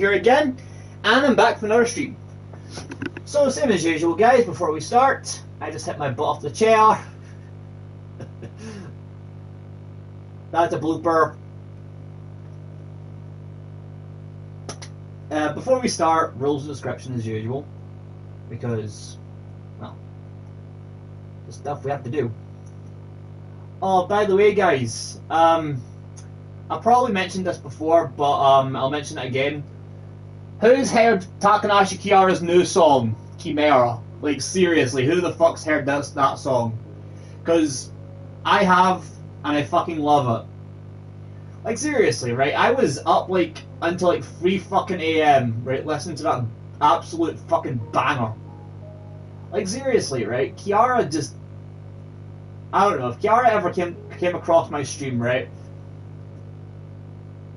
Here again, and I'm back from another stream. So, same as usual, guys, before we start, I just hit my butt off the chair. That's a blooper. Before we start, rules and description as usual, because, well, the stuff we have to do. Oh, by the way, guys, I probably mentioned this before, but I'll mention it again. Who's heard Takanashi Kiara's new song, Chimera? Like, seriously, who the fuck's heard that song? Because I have, and I fucking love it. Like, seriously, right? I was up, like, until, like, 3 fucking AM, right, listening to that absolute fucking banger. Like, seriously, right? Kiara just... I don't know, if Kiara ever came across my stream, right?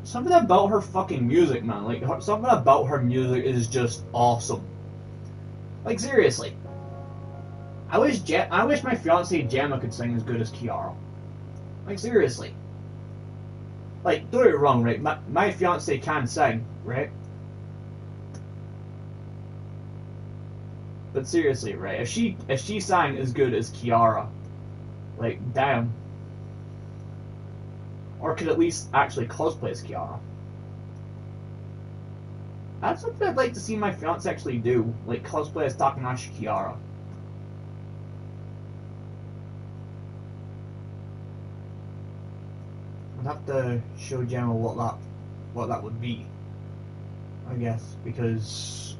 Something about her fucking music, man. Like, something about her music is just awesome. Like, seriously. I wish my fiancée Gemma could sing as good as Kiara. Like, seriously. Like, don't get me wrong, right? My fiancée can sing, right? But seriously, right? If she sang as good as Kiara, like, damn. Or could at least actually cosplay as Kiara. That's something I'd like to see my fiance actually do, like cosplay as Takanashi Kiara. I'd have to show Gemma what that would be, I guess, because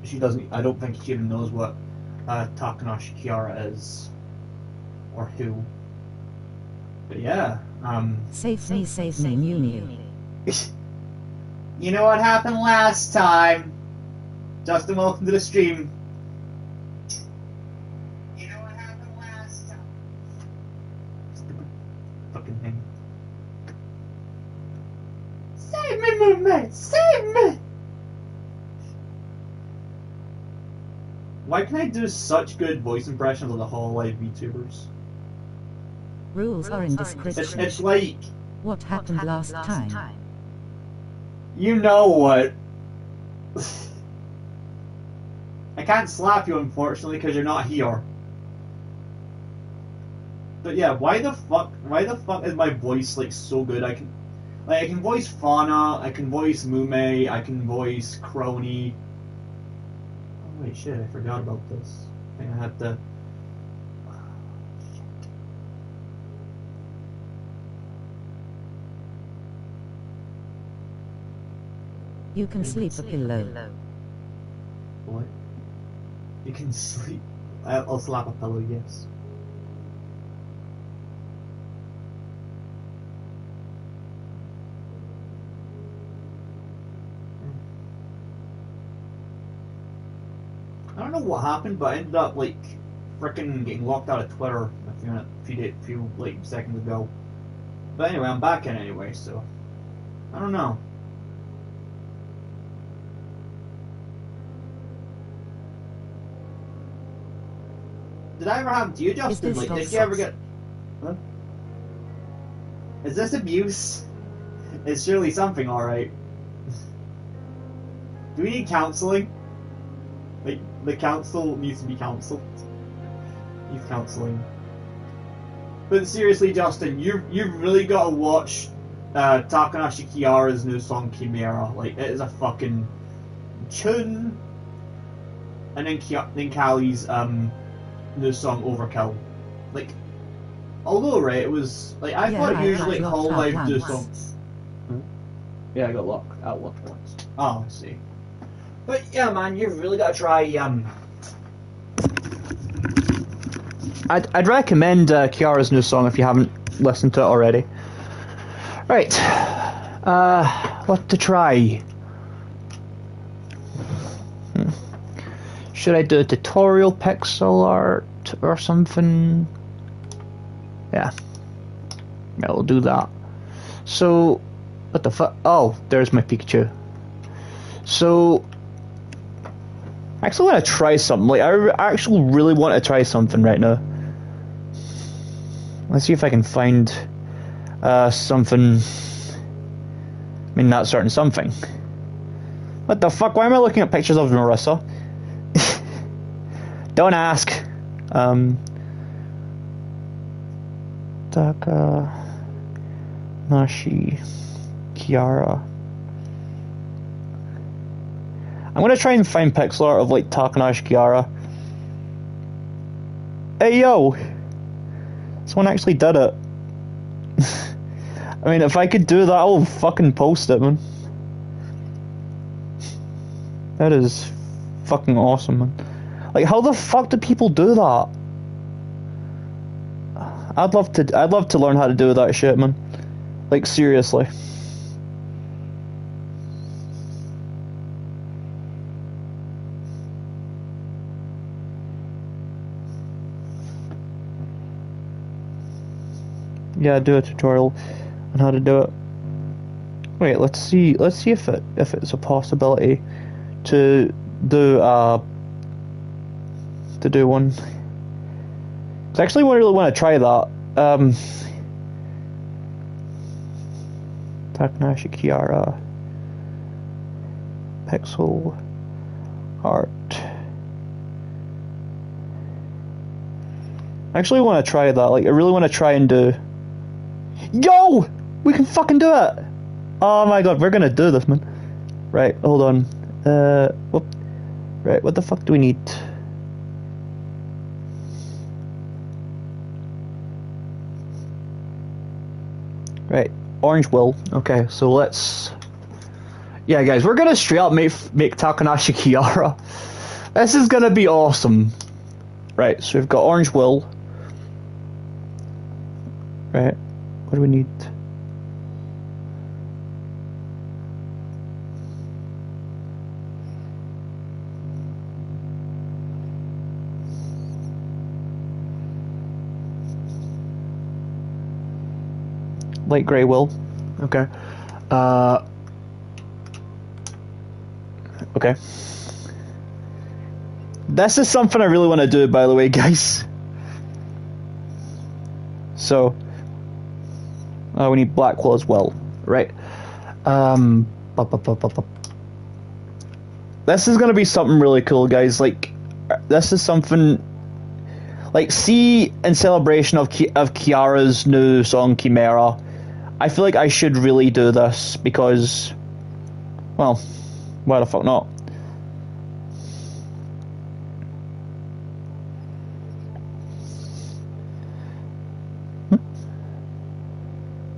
she doesn't. I don't think she even knows what Takanashi Kiara is, or who. But yeah. Save me, Mew. You know what happened last time? Justin, welcome to the stream. You know what happened last time? Stupid fucking thing. Save me, movement! Save me! Why can I do such good voice impressions of the Hololive VTubers? Rules are in description. It's like... What happened last time? You know what? I can't slap you, unfortunately, because you're not here. But yeah, why the fuck is my voice, like, so good? I can voice Fauna, I can voice Mume, I can voice Crony. Oh wait, shit, I forgot about this. I think I had to... You can sleep a pillow. What? You can sleep. I'll slap a pillow, yes. I don't know what happened, but I ended up, like, frickin' getting locked out of Twitter a few seconds ago. But anyway, I'm back in anyway, so... I don't know. Did I ever happen to you, Justin? Like, did you ever get... Huh? Is this abuse? It's surely something, alright. Do we need counseling? Like, the council needs to be counseled. Needs counseling. But seriously, Justin, you've really got to watch Takanashi Kiara's new song, Chimera. Like, it is a fucking tune. And then Callie's, new song Overkill. Like, although, right, it was like I thought usually Hololive do songs. Yeah, I got locked out once. Oh, I see. But yeah, man, you've really got to try. I'd recommend Kiara's new song if you haven't listened to it already. Right, what to try? Should I do a tutorial pixel art or something? Yeah, we'll do that. So, what the fuck? Oh, there's my Pikachu. So, I actually want to try something. Like, I actually really want to try something right now. Let's see if I can find something. I mean, not certain something. What the fuck? Why am I looking at pictures of Marissa? Don't ask. Takanashi Kiara. I'm gonna try and find pixel art of like Takanashi Kiara. Hey yo! Someone actually did it. I mean, if I could do that, I'll fucking post it, man. That is fucking awesome, man. Like, how the fuck do people do that? I'd love to learn how to do that shit, man. Like, seriously. Yeah, do a tutorial on how to do it. Wait, let's see if it's a possibility to do one. I actually really want to try that. Takanashi Kiara pixel art. I actually want to try that. Like, I really want to try and do. Yo! We can fucking do it! Oh my god, we're gonna do this, man. Right, hold on. Whoop. Right, what the fuck do we need? Right, orange will. Okay, so let's. Yeah, guys, we're gonna straight up make Takanashi Kiara. This is gonna be awesome. Right, so we've got orange will. Right, what do we need? Light grey will. Okay. Okay. This is something I really want to do, by the way, guys. So, we need black will as well, right? This is gonna be something really cool, guys. Like, this is something. Like, see, in celebration of Kiara's new song Chimera, I feel like I should really do this because, well, why the fuck not?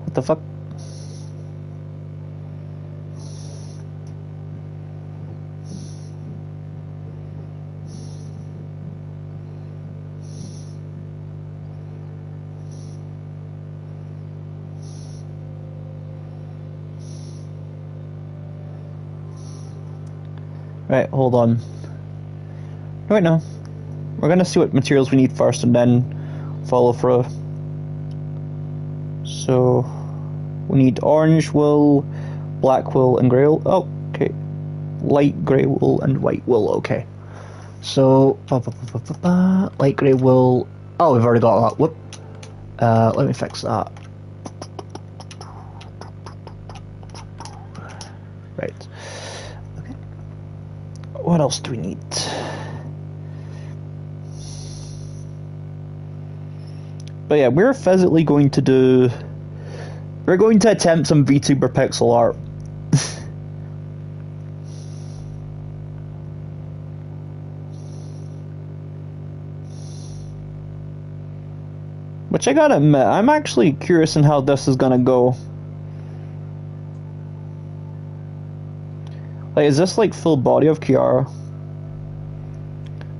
What the fuck? Right, hold on. Right now, we're gonna see what materials we need first and then follow through. So, we need orange wool, black wool, and grey wool. Oh, okay. Light grey wool and white wool, okay. So, light grey wool. Oh, we've already got that. Whoop. Let me fix that. Right. Okay. What else do we need? But yeah, we're physically going to do. We're going to attempt some VTuber pixel art. Which I gotta admit, I'm actually curious on how this is gonna go. Like, is this like full body of Kiara?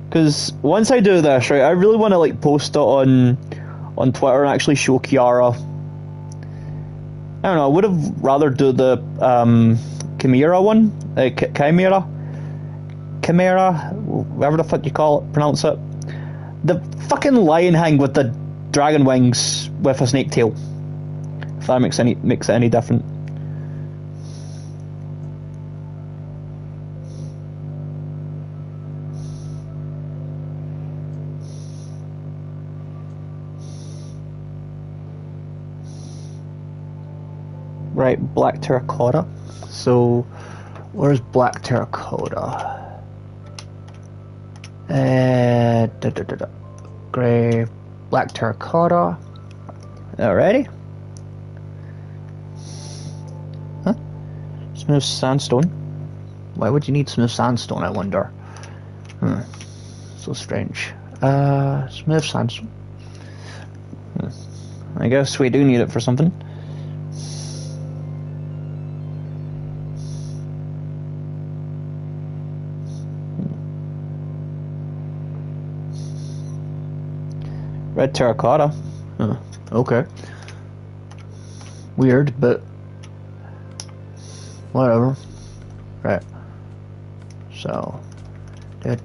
Because once I do this, right, I really want to like post it on Twitter and actually show Kiara. I don't know, I would have rather do the Chimera one, Chimera, whatever the fuck you pronounce it. The fucking lion hang with the dragon wings with a snake tail. If that makes it any different. Right, black terracotta. So Where's black terracotta? Grey, black terracotta. Alrighty. Huh? Smooth sandstone. Why would you need smooth sandstone, I wonder? So strange. Smooth sandstone. I guess we do need it for something. Red terracotta. Okay. Weird, but whatever. Right. So. This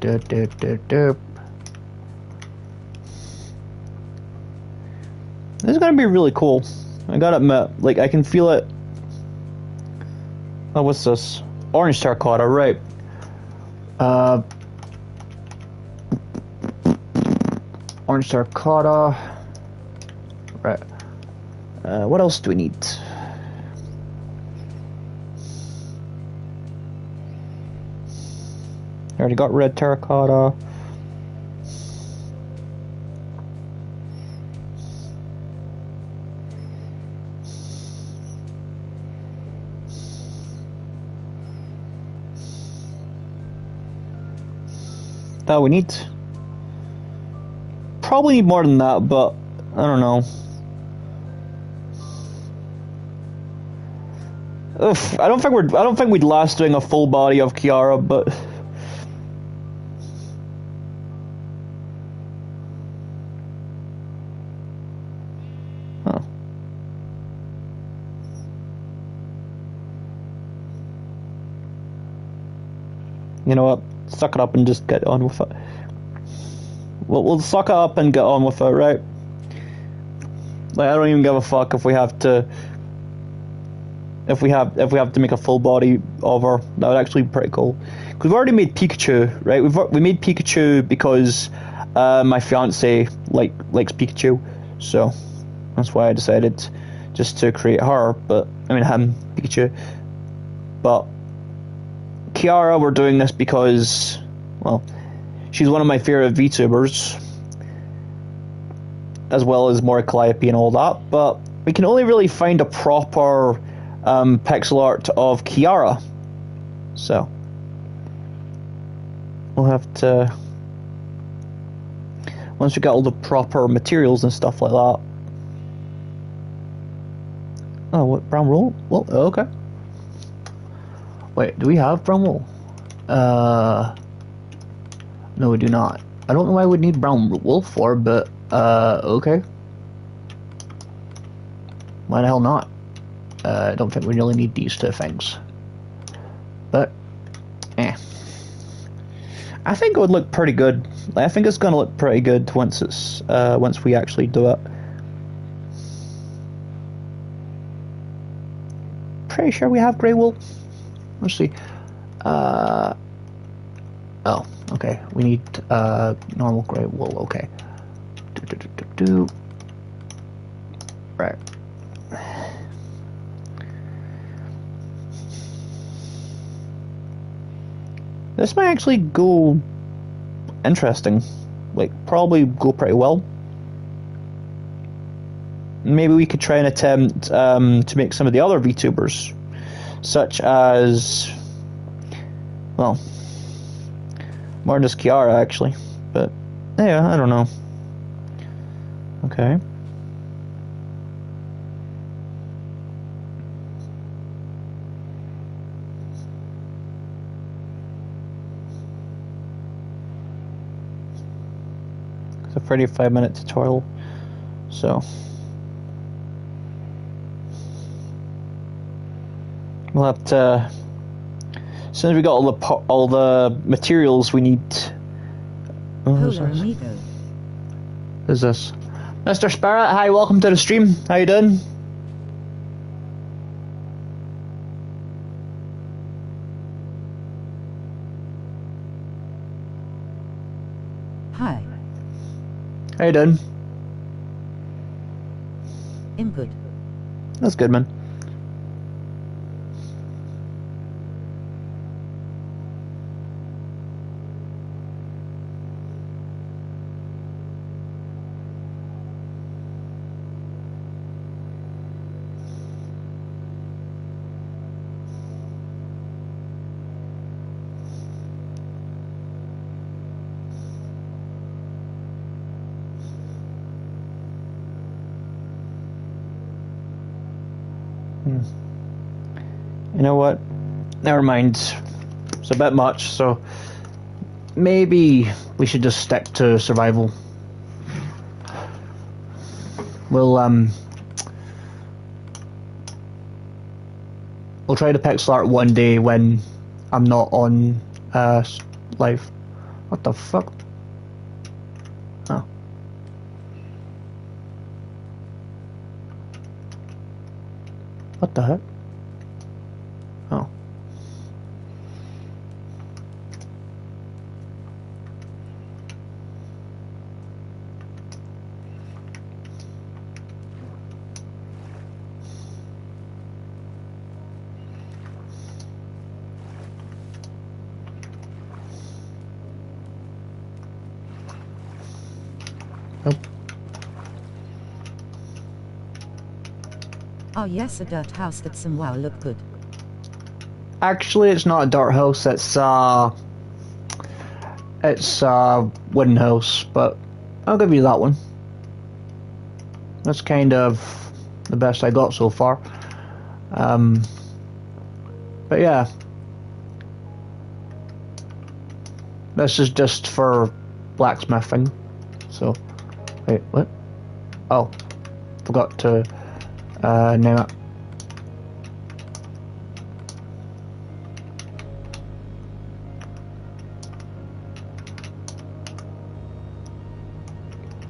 is gonna be really cool. I gotta admit, like, I can feel it. Oh, what's this? Orange terracotta, right. Orange terracotta. Right. What else do we need? I already got red terracotta. That we need. Probably need more than that, but I don't know. Oof, I don't think we'd last doing a full body of Kiara, but huh. You know what? Suck it up and just get on with it. We'll suck it up and get on with it, right? Like, I don't even give a fuck if we have to. If we have to make a full body of her, that would actually be pretty cool. Cause we've already made Pikachu, right? We made Pikachu because my fiance likes Pikachu, so that's why I decided just to create her. But I mean him, Pikachu. But Kiara, we're doing this because, well, she's one of my favorite VTubers, as well as more Calliope and all that. But we can only really find a proper pixel art of Kiara, so we'll have to, once we get all the proper materials and stuff like that. Oh, what, brown wool? Well, okay. Wait, do we have brown wool? No, we do not. I don't know why I would need brown wool for, but okay. Why the hell not? I don't think we really need these two things. But, I think it would look pretty good. I think it's gonna look pretty good once it's once we actually do it. Pretty sure we have grey wool. Let's see. Oh, okay. We need normal grey wool. Okay. Right. This might actually go interesting. Like, probably go pretty well. Maybe we could try and attempt to make some of the other VTubers, such as, well, more than just Kiara actually. But yeah, I don't know. Okay. It's a 35-minute tutorial, so we'll have to. As soon as we got all the materials we need. Hola, amigo. Who's this? Mr. Spirit, hi, welcome to the stream. How you doing? Hi. How you doing? I'm good. That's good, man. You know what? Never mind. It's a bit much, so maybe we should just stick to survival. We'll try to pixel art one day when I'm not on live. What the fuck? Oh. What the heck? Oh. Nope. Oh yes, a dirt house that some wow look good. Actually, it's not a dirt house. It's a wooden house, but I'll give you that one. That's kind of the best I got so far. But yeah, this is just for blacksmithing. So, wait, what? Oh, forgot to name it.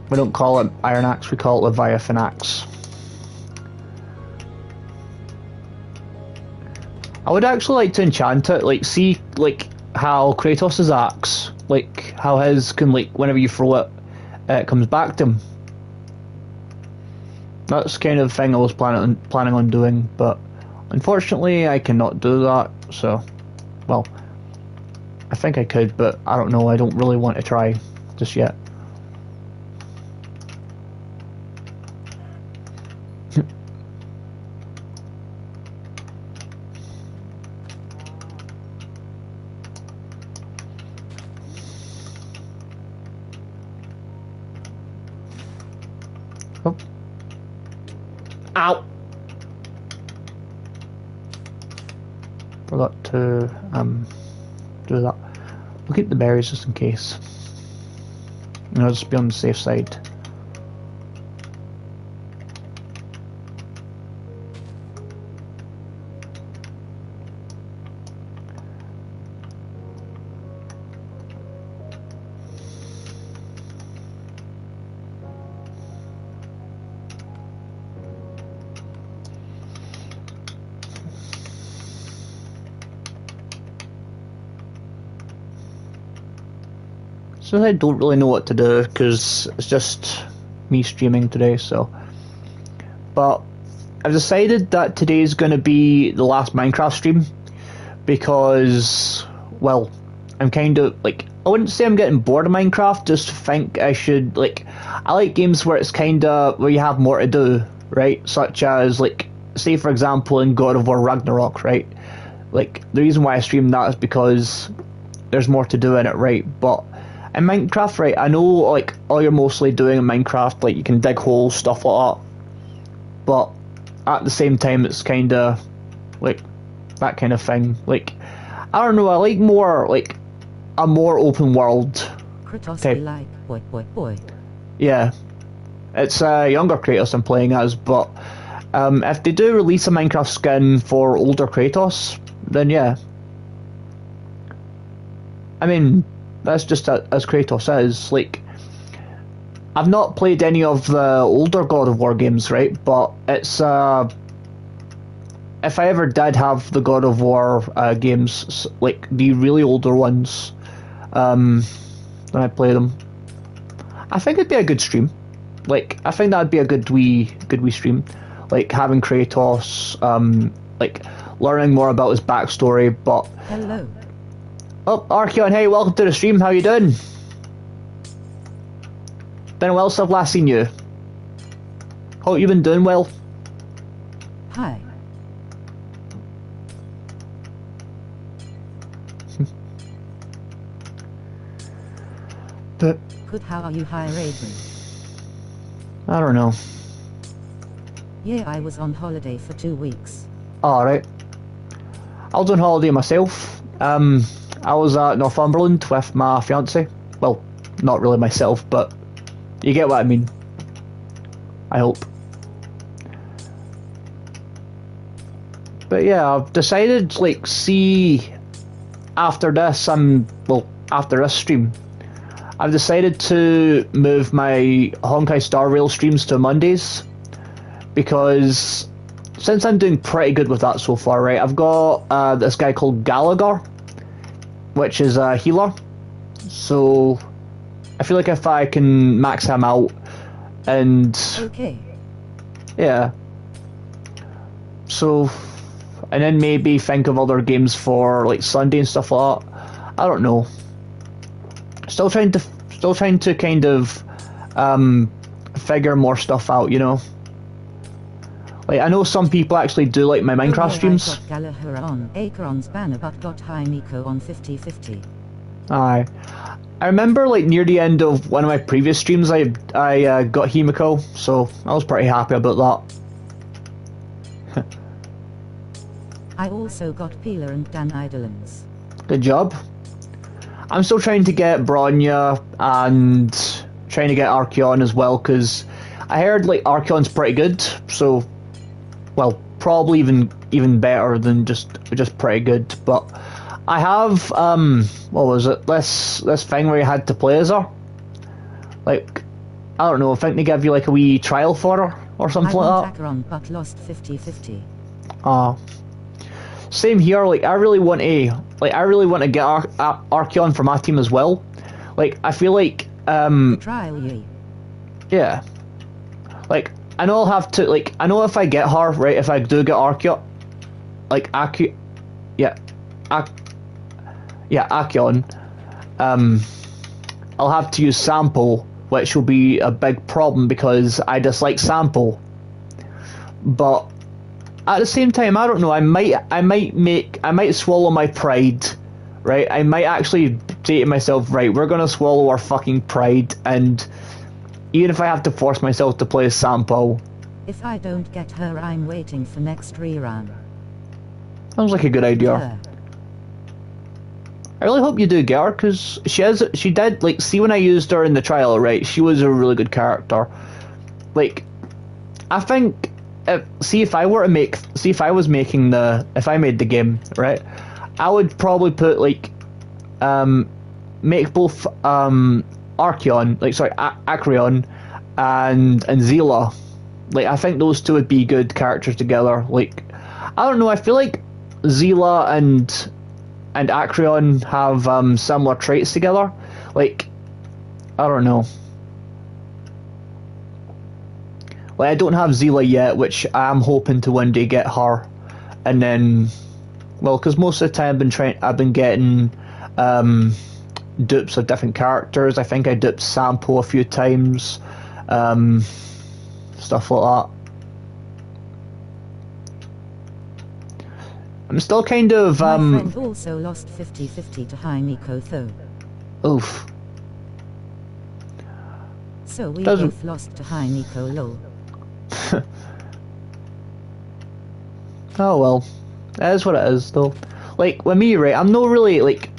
We don't call it Iron Axe, we call it Leviathan Axe. I would actually like to enchant it, like see like how Kratos' axe, like how his can like whenever you throw it, it comes back to him. That's kind of the thing I was planning on doing, but unfortunately I cannot do that, so well I think I could, but I don't know, I don't really want to try just yet. Oh. Ow! Forgot to do that. We'll keep the berries just in case. And I'll just be on the safe side. So I don't really know what to do because it's just me streaming today, so. But I've decided that today's going to be the last Minecraft stream because, well, I'm kind of like, I wouldn't say I'm getting bored of Minecraft, just think I should, like, I like games where it's kind of, where you have more to do, right? Such as, like, say for example in God of War Ragnarok, right? Like, the reason why I stream that is because there's more to do in it, right? But in Minecraft, right, I know, like, all you're mostly doing in Minecraft, like, you can dig holes, stuff like that. But at the same time, it's kind of, like, that kind of thing. Like, I don't know, I like more, like, a more open world Kratos type. be like, boy. Yeah. It's a younger Kratos I'm playing as, but if they do release a Minecraft skin for older Kratos, then yeah. I mean, that's just as Kratos is. Like, I've not played any of the older God of War games, right? But it's if I ever did have the God of War games, like the really older ones, then I'd play them. I think it'd be a good stream. Like, I think that'd be a good wee stream. Like having Kratos, like learning more about his backstory. But Hello. oh, Archeon, hey, welcome to the stream. How you doing? Been a while since I've last seen you. Hope you've been doing well. Hi. But Good, how are you? Hi, Raven. I don't know. Yeah, I was on holiday for 2 weeks. Alright. I was on holiday myself. I was at Northumberland with my fiance. Well, not really myself, but you get what I mean. I hope. But yeah, I've decided, like, see, after this, after this stream, I've decided to move my Honkai Star Rail streams to Mondays, because since I'm doing pretty good with that so far, right, I've got this guy called Gallagher, which is a healer, so I feel like if I can max him out, and Okay. yeah, so, and then maybe think of other games for like Sunday and stuff like that. I don't know. Still trying to kind of figure more stuff out, you know. Like, I know some people actually do like my Minecraft streams. I got Gallagher on Acheron's banner but got Himiko on 50-50. Aye. I remember, like, near the end of one of my previous streams, I got Himiko, so I was pretty happy about that. I also got Peeler and Dan Idolins. Good job. I'm still trying to get Bronya and trying to get Archeon as well, because I heard, like, Archeon's pretty good, so, well, probably even better than just pretty good, but I have, what was it, this thing where you had to play as her? Like, I don't know, I think they give you like a wee trial for her, or something I like won that. Acheron but lost 50-50. Same here, like, I really want to get Archeon for my team as well. Like, I feel like, Trial ye. yeah. Like, I know I'll have to, like, I know if I get her, right, if I do get Archeon, like, Archeon, I'll have to use Sample, which will be a big problem because I dislike Sample. But at the same time, I don't know, I might swallow my pride, right? I might actually say to myself, right, we're gonna swallow our fucking pride, and even if I have to force myself to play Sample. If I don't get her, I'm waiting for next rerun. Sounds like a good idea. Her. I really hope you do get her, because she did, like, see when I used her in the trial, right, she was a really good character. Like, I think, if I made the game, right, I would probably put, like, make both, Archeon, like, sorry, Acreon, and Zila. Like, I think those two would be good characters together. Like, I don't know, I feel like Zila and Acreon have similar traits together. Like, I don't know. Like, I don't have Zila yet, which I'm hoping to one day get her, and then, well, because most of the time I've been getting dupes of different characters. I think I duped Sampo a few times, stuff like that. I'm still kind of My friend also lost 50-50 to Himiko though. Oof. So we Doesn't- both lost to Himiko lol. Oh well, that is what it is though. Like, with me, right, I'm not really, like,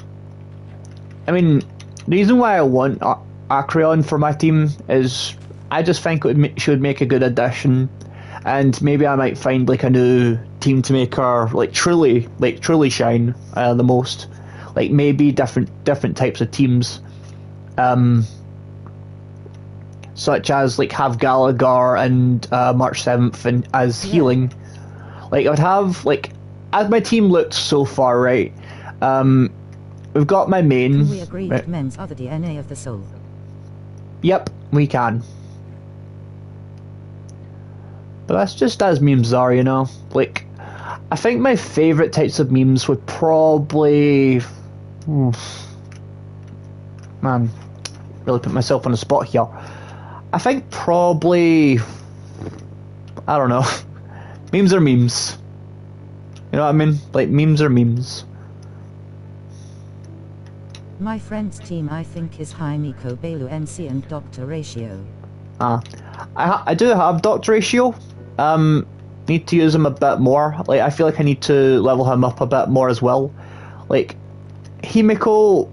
I mean, the reason why I want Acreon for my team is I just think she would make a good addition, and maybe I might find, like, a new team to make her, like, truly shine the most. Like, maybe different types of teams, such as, like, have Gallagher and March 7th and as healing. Like, I would have, like, as my team looked so far, right, we've got my main. Can we agree right? that men's are the DNA of the soul? Yep, we can. But that's just as memes are, you know? Like, I think my favourite types of memes would probably... Man, really put myself on the spot here. I think probably... I don't know. Memes are memes. You know what I mean? Like, memes are memes. My friend's team I think is Himiko, Belu, NC and Dr. Ratio. I do have Dr. Ratio. need to use him a bit more. Like, I feel like I need to level him up a bit more as well. Like, Himiko,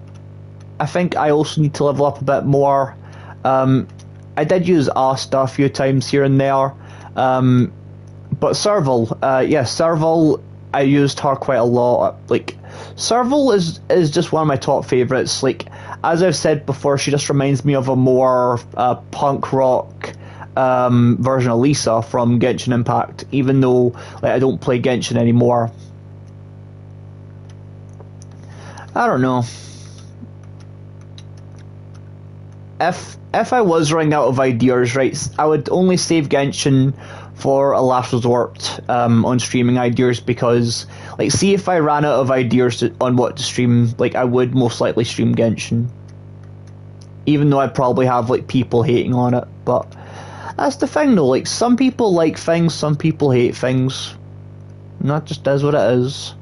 I think I also need to level up a bit more. I did use Asta a few times here and there. But Serval, yes, Serval, I used her quite a lot. Like, Serval is just one of my top favourites. Like, as I've said before, she just reminds me of a more punk rock version of Lisa from Genshin Impact, even though like I don't play Genshin anymore. I don't know. If I was running out of ideas, right, I would only save Genshin for a last resort on streaming ideas, because, like, see if I ran out of ideas on what to stream, like, I would most likely stream Genshin. Even though I probably have, like, people hating on it, but that's the thing, though, like, some people like things, some people hate things, and that just is what it is.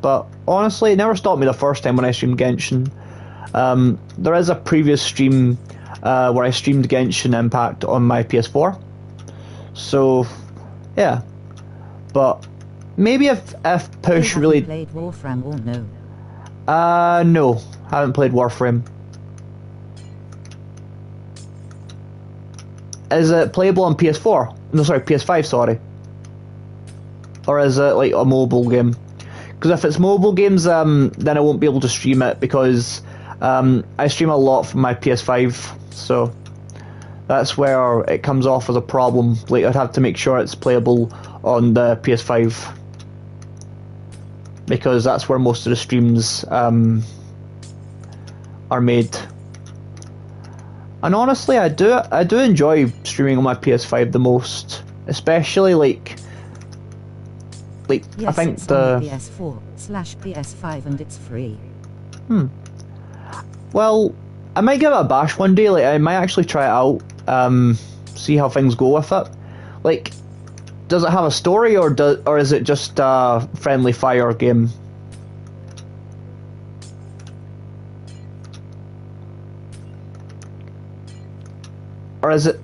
But, honestly, it never stopped me the first time when I streamed Genshin. There is a previous stream where I streamed Genshin Impact on my PS4. So, yeah. But maybe if push really... played Warframe or no? No. Haven't played Warframe. Is it playable on PS4? No, sorry, PS5, sorry. Or is it like a mobile game? Because if it's mobile games, then I won't be able to stream it, because I stream a lot from my PS5, so that's where it comes off as a problem. Like, I'd have to make sure it's playable on the PS5, because that's where most of the streams are made. And honestly, I do enjoy streaming on my PS5 the most, especially like yes, I think it's the on the PS4/PS5 and it's free. Well, I might give it a bash one day. Like, I might actually try it out, see how things go with it. Like, does it have a story, or is it just a friendly fire game? Or is it,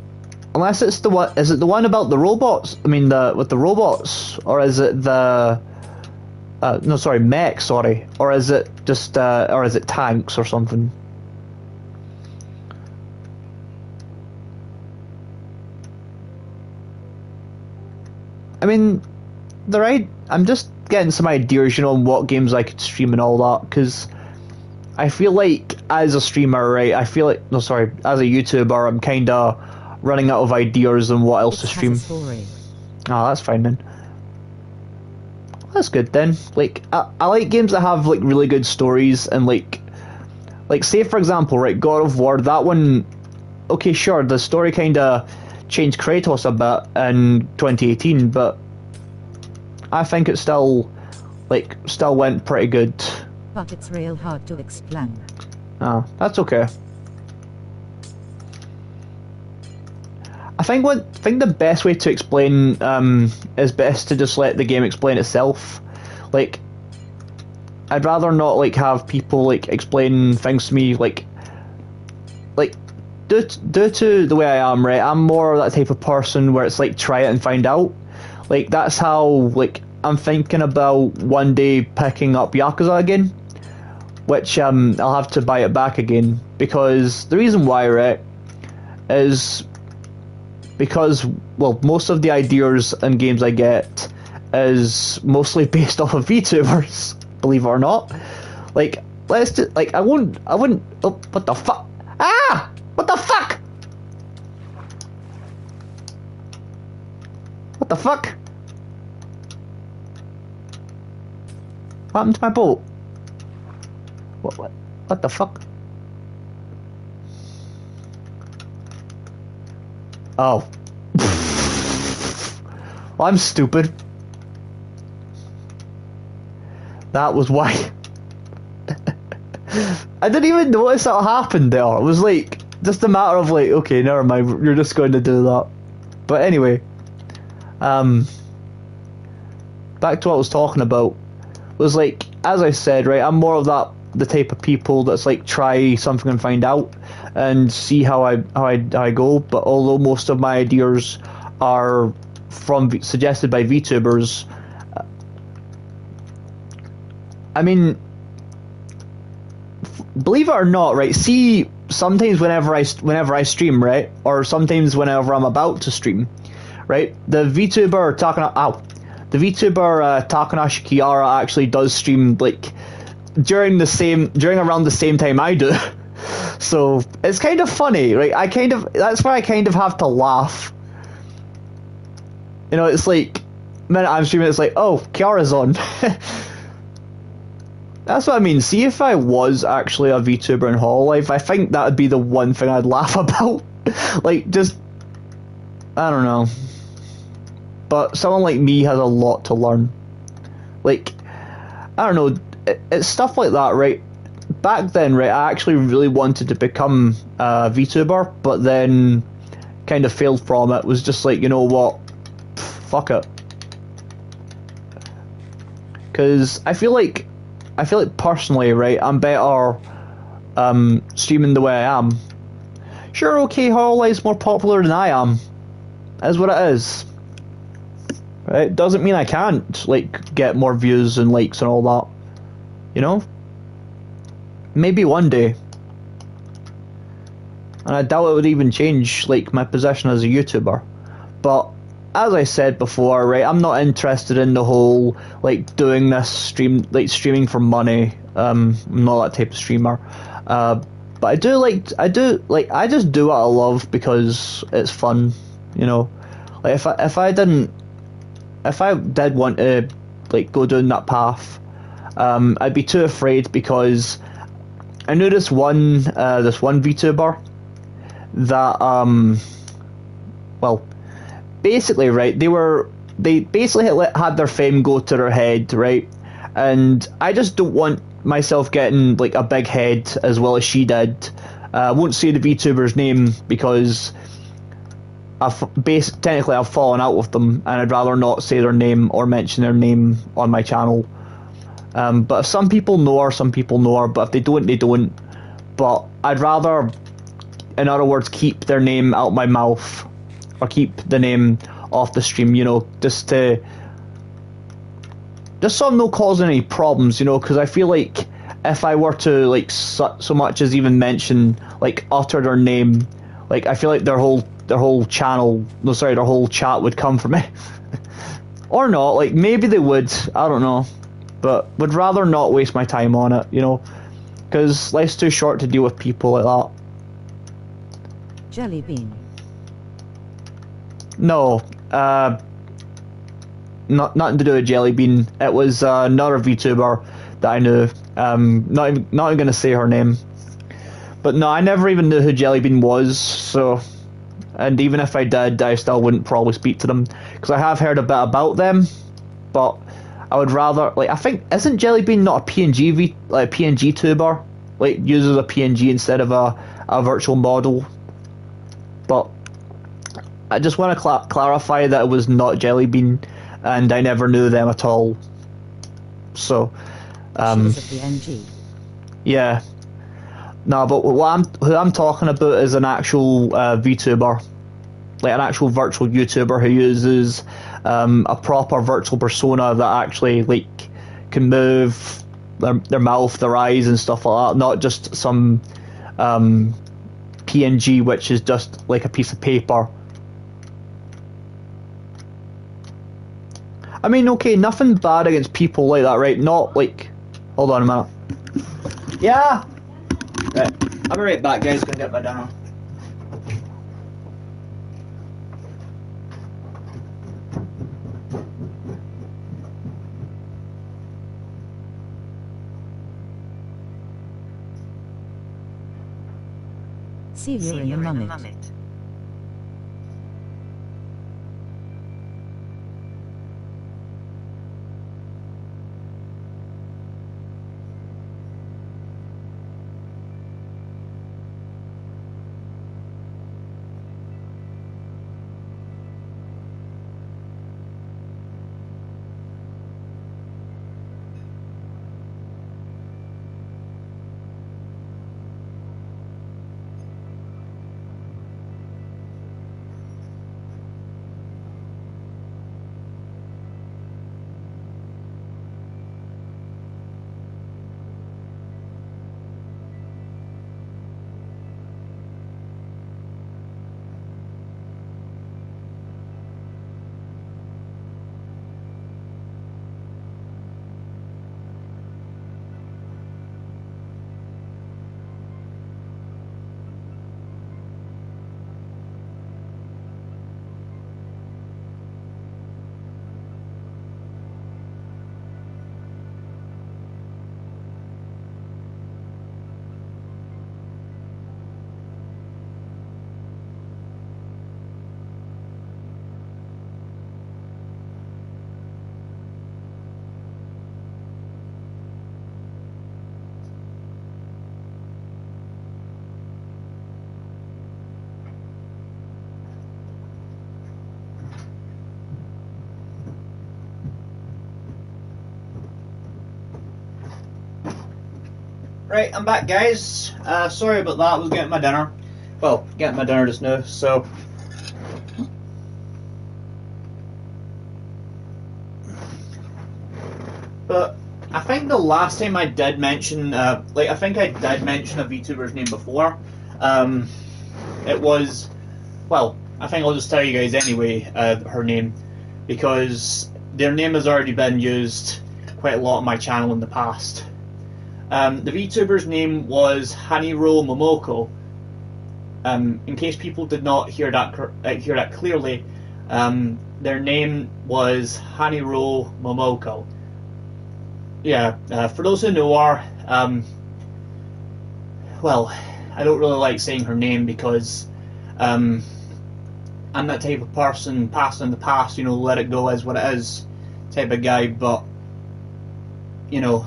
unless it's the one, is it the one about the robots? I mean, with the robots, or is it the no, sorry, mech, sorry, or is it just or is it tanks or something? I mean, I'm just getting some ideas, you know, on what games I could stream and all that, because I feel like as a streamer, right, I feel like, no, sorry, as a YouTuber, I'm kind of running out of ideas on what else to stream. Oh, that's fine then. That's good then. Like, I like games that have like really good stories, and like say for example, right, God of War, that one, okay, sure, the story kind of changed Kratos a bit in 2018, but I think it still went pretty good. But it's real hard to explain. Ah, that's okay. I think the best way to explain is best to just let the game explain itself. Like, I'd rather not like have people like explain things to me, like due to the way I am, right, I'm more that type of person where it's like try it and find out. Like, that's how, like, I'm thinking about one day picking up Yakuza again, which I'll have to buy it back again, because the reason why, right, is because, well, most of the ideas and games I get is mostly based off of VTubers, believe it or not. Like, let's do, like, I wouldn't, oh, what the fuck? Ah! What the fuck? What the fuck? What happened to my boat? What the fuck? Oh. Well, I'm stupid. That was why. I didn't even notice that happened there. It was like just a matter of like, okay, never mind, you're just going to do that. But anyway, back to what I was talking about. Was like, as I said, right, I'm more of the type of people that's like try something and find out and see how I go. But although most of my ideas are suggested by VTubers. I mean, believe it or not, right? See, sometimes whenever I stream, right, or sometimes whenever I'm about to stream, right, the VTuber Takanashi Kiara actually does stream like during around the same time I do. So it's kind of funny, right? That's why I kind of have to laugh. You know, it's like minute I'm streaming, it's like, oh, Kiara's on. That's what I mean. See, if I was actually a VTuber in Hololive, I think that would be the one thing I'd laugh about. Like, just, I don't know. But someone like me has a lot to learn. Like, I don't know, it's stuff like that, right? Back then, right, I actually really wanted to become a VTuber, but then kind of failed from it. Was just like, you know what, fuck it. Because I feel like personally, right, I'm better streaming the way I am. Sure, okay, Hololive's more popular than I am. That's what it is. Right? Doesn't mean I can't, like, get more views and likes and all that. You know? Maybe one day. And I doubt it would even change, like, my position as a YouTuber. But as I said before, right, I'm not interested in the whole, like, doing this streaming for money. I'm not that type of streamer. But I just do what I love because it's fun, you know. Like, if I did want to, like, go down that path, I'd be too afraid because I knew this one VTuber that, well, basically, right, they basically had their fame go to their head, right, and I just don't want myself getting, like, a big head as well as she did. I won't say the VTuber's name because technically I've fallen out with them, and I'd rather not say their name or mention their name on my channel. But if some people know her, some people know her, but if they don't, they don't. But I'd rather, in other words, keep their name out my mouth, or keep the name off the stream, you know, just so I'm not causing any problems, you know, because I feel like if I were to, like, so much as even mention, like, utter their name, like, I feel like their whole chat would come for me. Or not, like, maybe they would, I don't know, but would rather not waste my time on it, you know, because life's too short to deal with people like that. Jelly bean. No, nothing to do with Jelly Bean. It was another VTuber that I knew. Not even gonna say her name. But no, I never even knew who Jelly Bean was. So, and even if I did, I still wouldn't probably speak to them because I have heard a bit about them. But I would rather, like, I think, isn't Jelly Bean not a PNG tuber? Like, uses a PNG instead of a virtual model. But I just want to clarify that it was not Jelly Bean, and I never knew them at all. So, She's a PNG. yeah. No, but who I'm talking about is an actual VTuber, like an actual virtual YouTuber who uses a proper virtual persona that actually, like, can move their mouth, their eyes, and stuff like that. Not just some PNG, which is just like a piece of paper. I mean, okay, nothing bad against people like that, right? Not like... Hold on a minute. Yeah! Right, I'll be right back, guys. Gonna get my dinner. See you in a moment. Right, I'm back, guys. Sorry about that. I was getting my dinner. Well, getting my dinner just now. So, but I think the last time I did mention, I think I did mention a VTuber's name before. It was, well, I think I'll just tell you guys anyway. Her name, because their name has already been used quite a lot on my channel in the past. The VTuber's name was Haniro Momoko. In case people did not hear that clearly, their name was Haniro Momoko. Yeah, for those who know her, well, I don't really like saying her name because I'm that type of person, past in the past, you know, let it go as what it is type of guy, but, you know,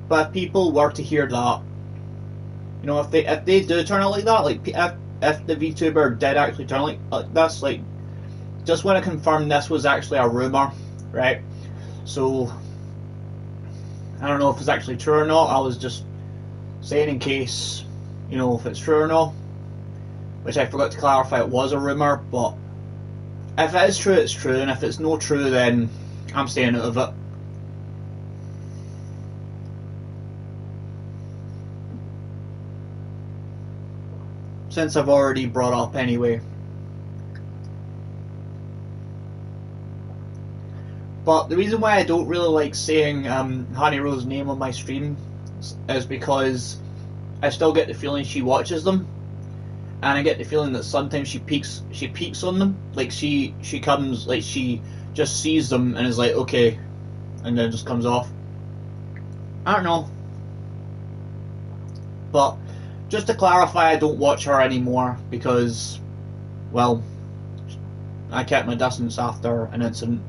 but if people were to hear that, you know, if they do turn out like that, like if the VTuber did actually turn like this, like, just want to confirm this was actually a rumor, right? So I don't know if it's actually true or not. I was just saying in case, you know, if it's true or not, which I forgot to clarify. It was a rumor, but if it is true, it's true, and if it's not true, then I'm staying out of it. Since I've already brought up anyway. But the reason why I don't really like saying Haniro's name on my stream is because I still get the feeling she watches them, and I get the feeling that sometimes she peeks on them, like she comes, like she just sees them and is like, okay, and then just comes off. I don't know. But just to clarify, I don't watch her anymore because, well, I kept my distance after an incident.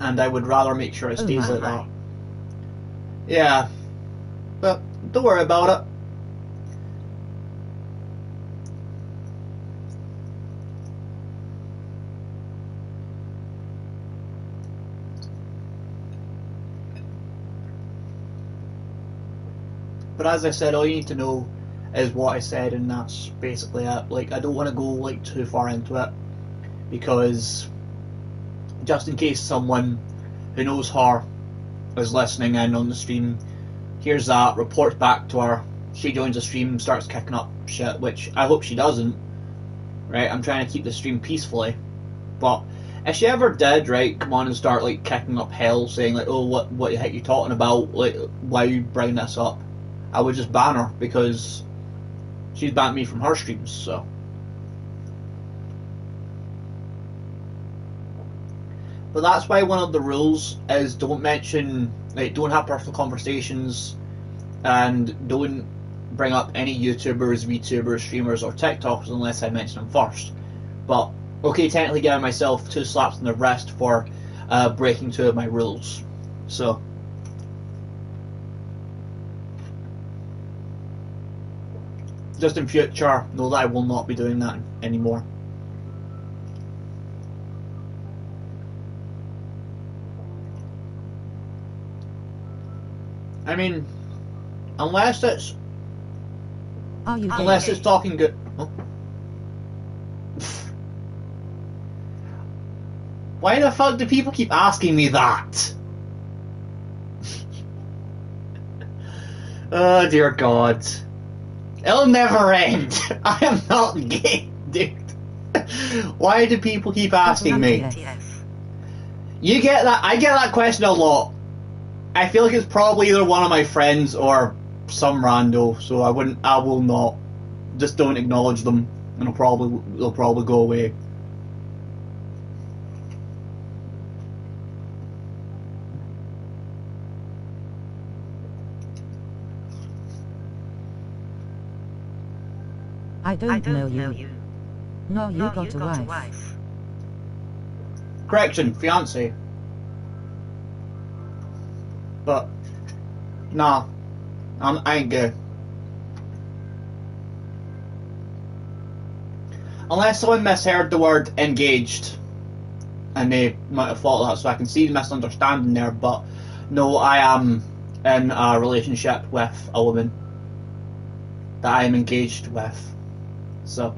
And I would rather make sure it stays like that. Yeah. But don't worry about it. But as I said, all you need to know is what I said, and that's basically it. Like, I don't want to go like too far into it, because just in case someone who knows her is listening in on the stream, hears that, reports back to her, she joins the stream, starts kicking up shit, which I hope she doesn't, right? I'm trying to keep the stream peacefully, but if she ever did, right, come on and start like kicking up hell, saying like, oh, what the heck are you talking about, like, why are you bringing this up, I would just ban her, because she's banned me from her streams, so. But that's why one of the rules is don't mention, like, don't have personal conversations, and don't bring up any YouTubers, VTubers, streamers, or TikTokers unless I mention them first. But, okay, technically giving myself 2 slaps on the wrist for breaking 2 of my rules. So, just in future, know that I will not be doing that anymore. I mean, unless it's it's talking good. Oh. Why the fuck do people keep asking me that? Oh dear God, it'll never end. I am not gay, dude. Why do people keep asking me? You get that? I get that question a lot. I feel like it's probably either one of my friends or some rando, so I will not. Just don't acknowledge them, and they'll probably go away. I don't know you. No, you got a wife. Correction, fiance. But nah, I ain't gay. Unless someone misheard the word engaged, and they might have thought that, so I can see the misunderstanding there, but no, I am in a relationship with a woman that I am engaged with. So,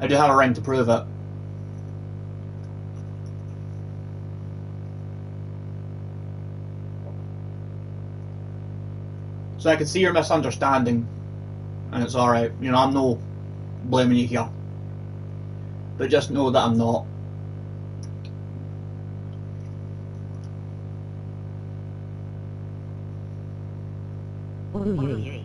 I do have a ring to prove it. So I can see your misunderstanding, and it's alright. You know, I'm no blaming you here. But just know that I'm not. Ooh, yeah.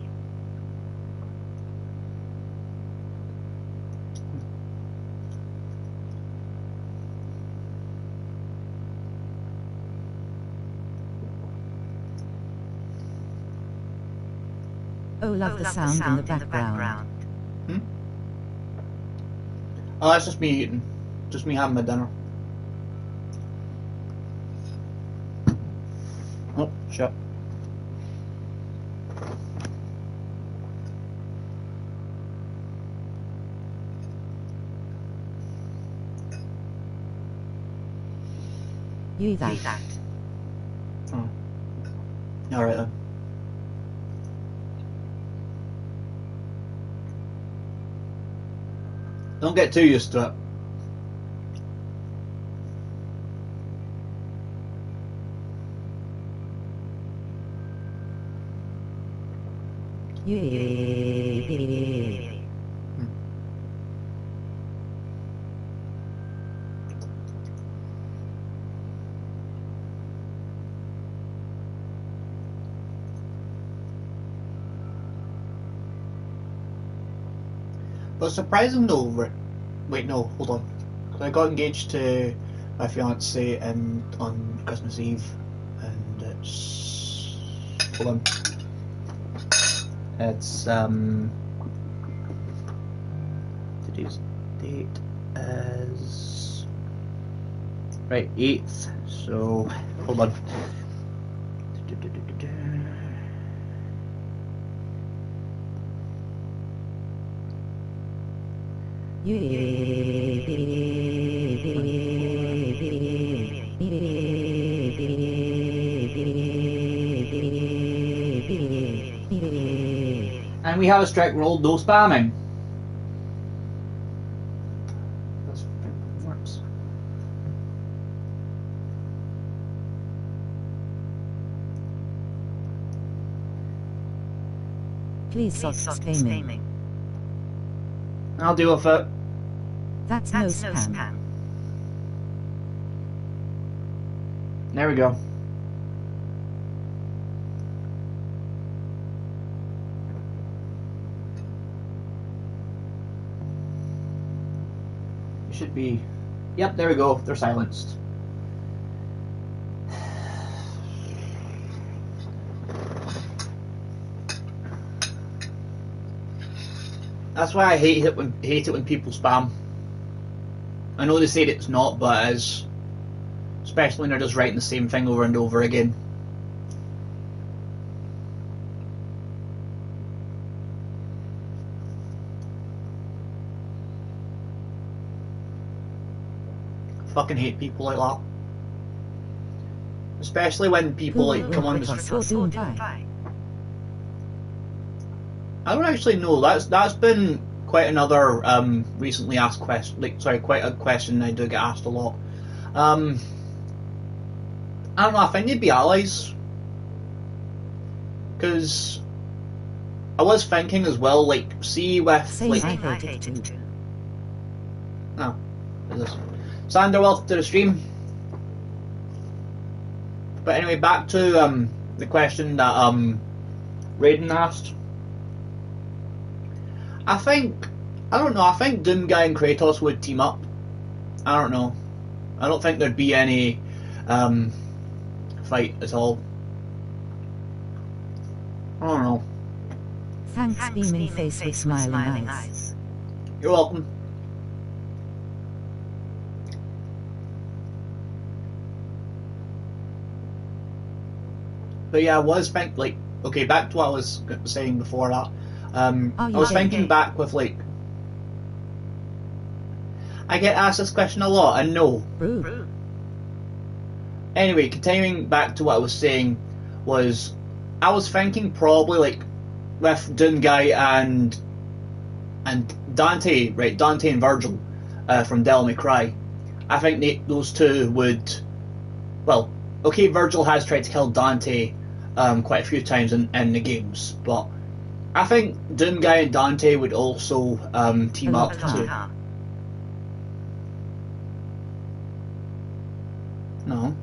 Oh, love the sound in the background. Oh, that's just me eating. Just me having my dinner. Oh, shit. You that. Oh. Alright then. Don't get too used to it. Yeah. But surprising though, wait, no, hold on. So I got engaged to my fiance on Christmas Eve, and it's, hold on. It's today's date is right 8th. So hold on. And we have a strict rule: no spamming. That's works. Please stop spamming. I'll deal with it. That's no spam. There we go. It should be. Yep, there we go. They're silenced. That's why I hate it when people spam. I know they say it's not, but it is. Especially when they're just writing the same thing over and over again. Fucking hate people like that. Especially when people like come on the. I don't actually know. That's been quite another recently asked question. Quite a question I do get asked a lot. I don't know. I think they'd be allies, because I was thinking as well. Like, see with like. Oh, what is this? Sander, welcome to the stream. But anyway, back to the question that Raiden asked. I don't know, I think Doomguy and Kratos would team up. I don't know. I don't think there'd be any fight at all. I don't know. Thanks, beaming face with smiling eyes. You're welcome. But yeah, I was thinking, like, okay, back to what I was saying before that. I was thinking back with, like, I get asked this question a lot, and no. Rude. Anyway, continuing back to what I was saying, I was thinking probably like with Doomguy and Dante, right? Dante and Virgil from Devil May Cry. I think those two would. Well, okay, Virgil has tried to kill Dante quite a few times in the games, but I think Doomguy and Dante would also team up to. No.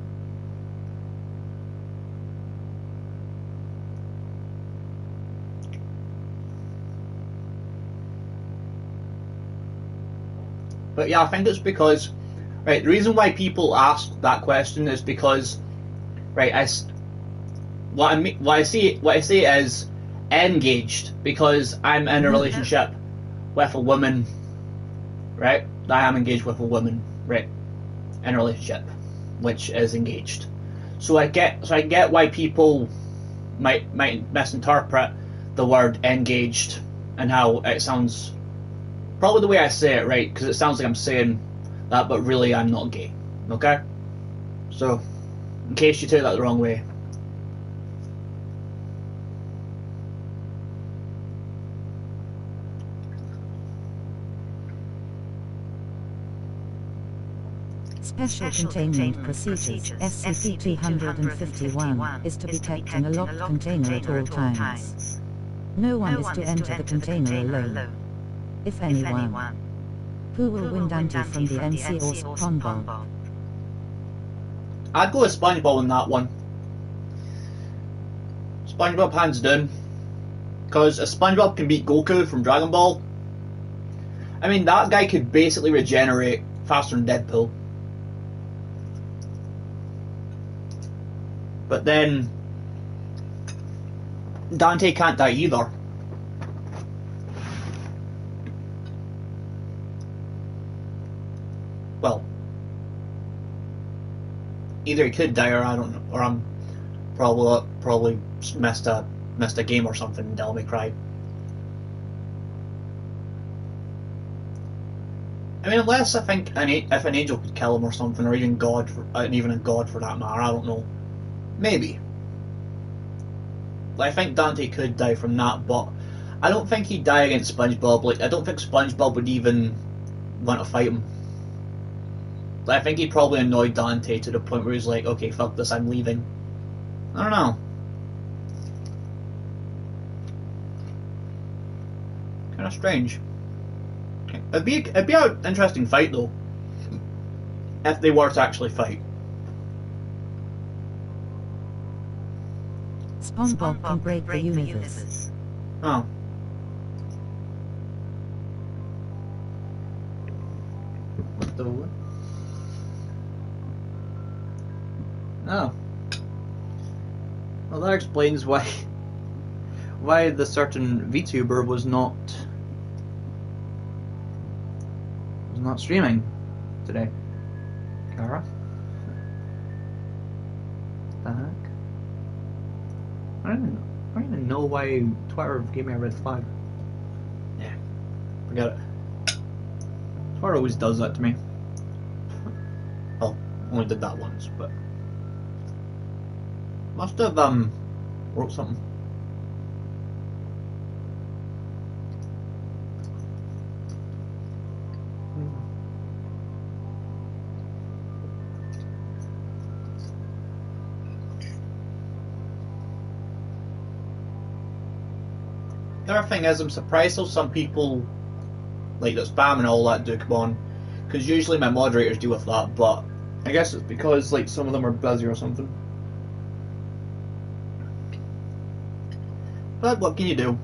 But yeah, I think it's because, right, the reason why people ask that question is because, right, what I say is engaged, because I'm in a relationship with a woman, right? I am engaged with a woman, right, in a relationship, which is engaged. So I get why people might misinterpret the word engaged and how it sounds. Probably the way I say it, right? Because it sounds like I'm saying that, but really I'm not gay. Okay? So, in case you took that the wrong way. Special Containment Procedures SCP-251 is to be kept in a locked container at all times. No one is to enter the container alone. If anyone. Who will win Dante from the NC or SpongeBob? I'd go with SpongeBob on that one. SpongeBob hands down. Because if SpongeBob can beat Goku from Dragon Ball, I mean, that guy could basically regenerate faster than Deadpool. But then Dante can't die either. Well, either he could die, or I don't know, or I'm probably missed a game or something in Devil May Cry. I mean, unless I think if an angel could kill him or something, or even God, even a god for that matter, I don't know. Maybe. I think Dante could die from that, but I don't think he'd die against SpongeBob. Like, I don't think SpongeBob would even want to fight him. I think he probably annoyed Dante to the point where he's like, okay, fuck this, I'm leaving. I don't know. Kind of strange. It'd be an interesting fight though, if they were to actually fight. SpongeBob can break the universe. Oh. What the what? Oh. Well, that explains why the certain VTuber was not streaming today. Kara? The heck? I don't even know why Twitter gave me a red flag. Yeah, forget it. Twitter always does that to me. Well, only did that once, but must have wrote something. The other thing is, I'm surprised how some people like that spam and all that do come on, because usually my moderators deal with that, but I guess it's because like some of them are busy or something. But what can you do?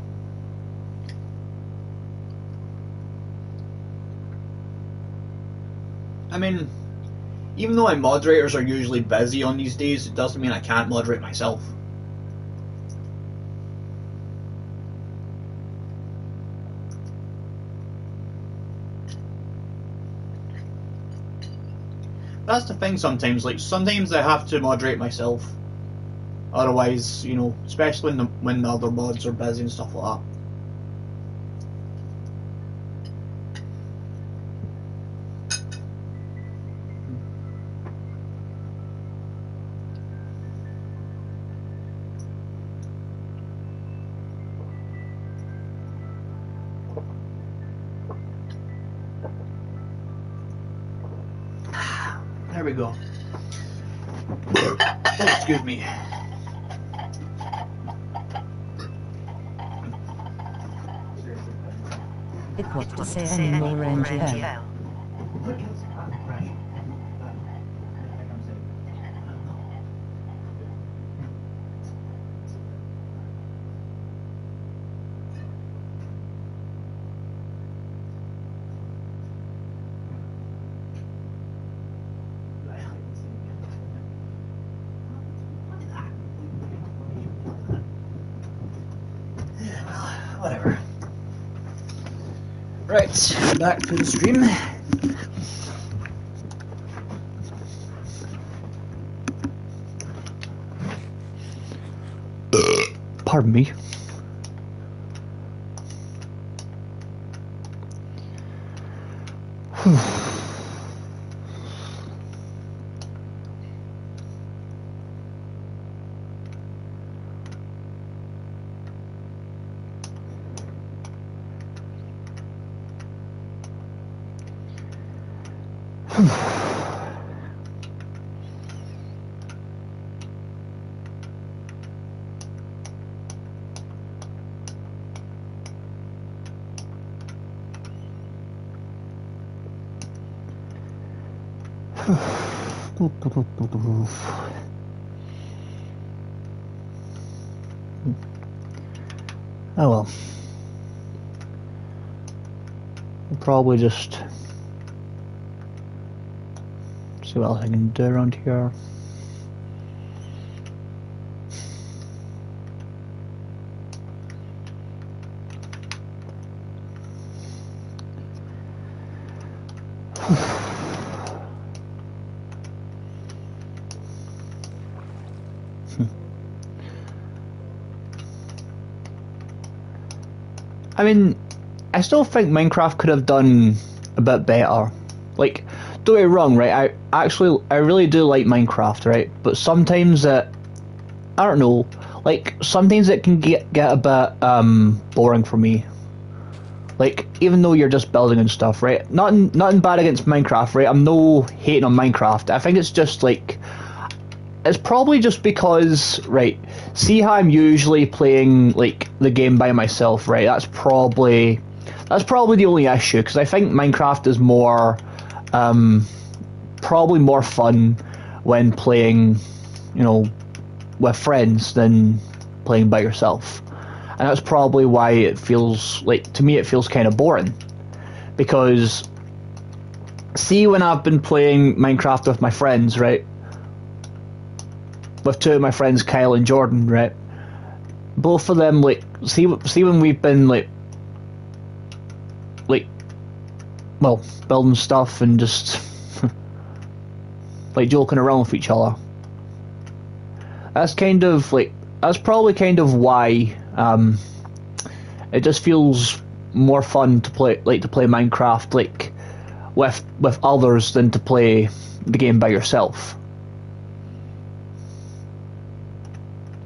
I mean, even though my moderators are usually busy on these days, it doesn't mean I can't moderate myself. That's the thing sometimes, like, sometimes I have to moderate myself. Otherwise, you know, especially when the other mods are busy and stuff like that. There we go. Oh, excuse me. It what to say anymore NGL. Whatever. Right, back to the stream. Pardon me. Oh well. I'll probably just see what else I can do around here. I mean, I still think Minecraft could have done a bit better. Like, don't get me wrong, right? I really do like Minecraft, right? But sometimes I don't know, like sometimes it can get a bit boring for me. Like, even though you're just building and stuff, right? Nothing bad against Minecraft, right? I'm no hating on Minecraft. I think it's just like, it's probably just because, right, see how I'm usually playing like the game by myself, right? That's probably the only issue, because I think Minecraft is more probably more fun when playing, you know, with friends than playing by yourself. And that's probably why it feels like, to me it feels kind of boring, because see, when I've been playing Minecraft with my friends, right, with two of my friends, Kyle and Jordan, right, both of them, like, see when we've been like well, building stuff and just like joking around with each other, that's probably kind of why it just feels more fun to play Minecraft like with others than to play the game by yourself.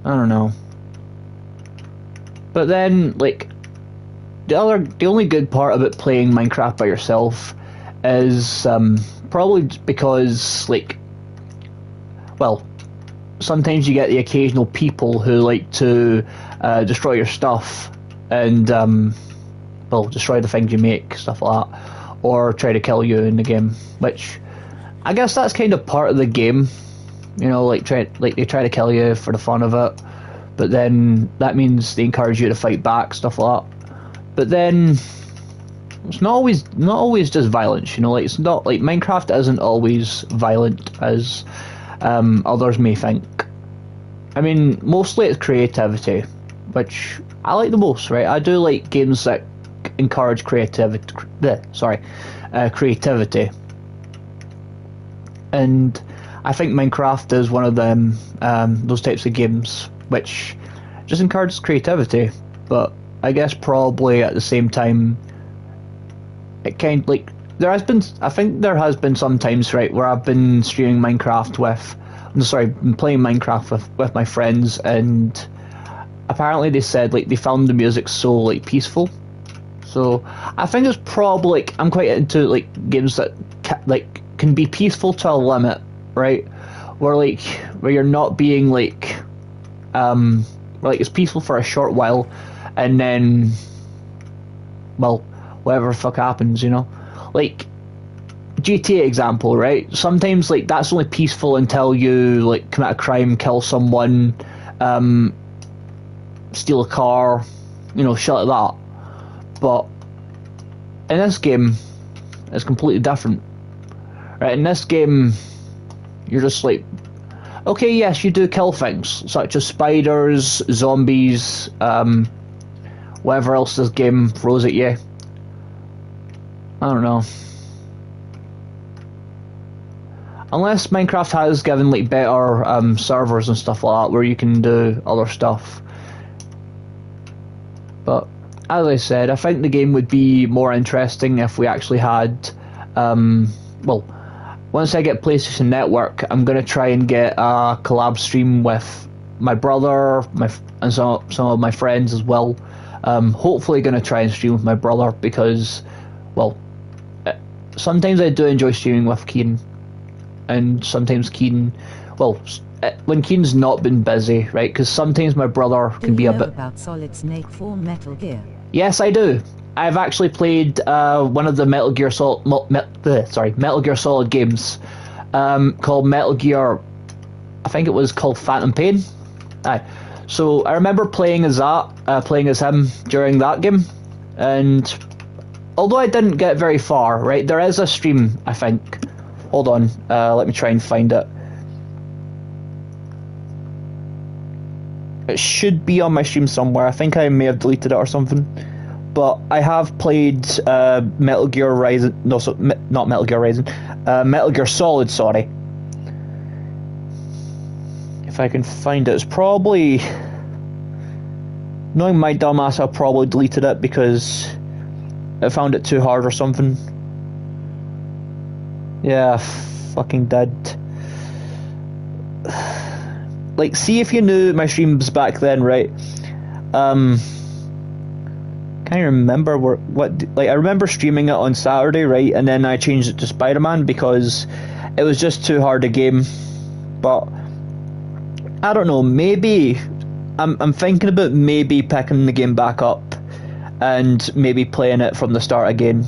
I don't know. But then, like, the only good part about playing Minecraft by yourself is probably because, like, well, sometimes you get the occasional people who like to destroy your stuff and well, destroy the things you make, stuff like that, or try to kill you in the game, which I guess that's kind of part of the game, you know, like they try to kill you for the fun of it, but then that means they encourage you to fight back, stuff like that. But then it's not always just violence, you know, like it's not like Minecraft isn't always violent as others may think. I mean, mostly it's creativity, which I like the most, right? I do like games that encourage creativity, and I think Minecraft is one of them, those types of games which just encourages creativity. But I guess probably at the same time, it kind of like I think there has been some times, right, where I've been streaming Minecraft been playing Minecraft with my friends, and apparently they said like they found the music so like peaceful, So I think it's probably like I'm quite into like games that can be peaceful to a limit, right? Where you're not being where like it's peaceful for a short while, and then, well, whatever the fuck happens, you know, like GTA example, right? Sometimes like that's only peaceful until you like commit a crime, kill someone, steal a car, you know, shit like that. But in this game, it's completely different. Right, in this game, you're just like, okay, yes, you do kill things, such as spiders, zombies, whatever else this game throws at you. I don't know. Unless Minecraft has given like better servers and stuff like that, where you can do other stuff. But as I said, I think the game would be more interesting if we actually had, well, once I get PlayStation Network, I'm gonna try and get a collab stream with my brother, and some of my friends as well. Hopefully, gonna try and stream with my brother because, well, sometimes I do enjoy streaming with Keen, and sometimes Keen, well, when Keen's not been busy, right? Because sometimes my brother can be a bit. About Solid Snake 4 Metal Gear? Yes, I do. I've actually played one of the Metal Gear Solid games called Metal Gear. I think it was called Phantom Pain. Aye. So I remember playing as him during that game, and although I didn't get very far, right, there is a stream, I think. Hold on, let me try and find it. It should be on my stream somewhere. I think I may have deleted it or something. But I have played Metal Gear Rising. No, not Metal Gear Rising. Metal Gear Solid, sorry. If I can find it, it's probably. Knowing my dumbass, I probably deleted it because I found it too hard or something. Yeah, fucking did. Like, see if you knew my streams back then, right? Can't remember I remember streaming it on Saturday, right? And then I changed it to Spider-Man because it was just too hard a game. But I don't know, maybe I'm thinking about maybe picking the game back up and maybe playing it from the start again.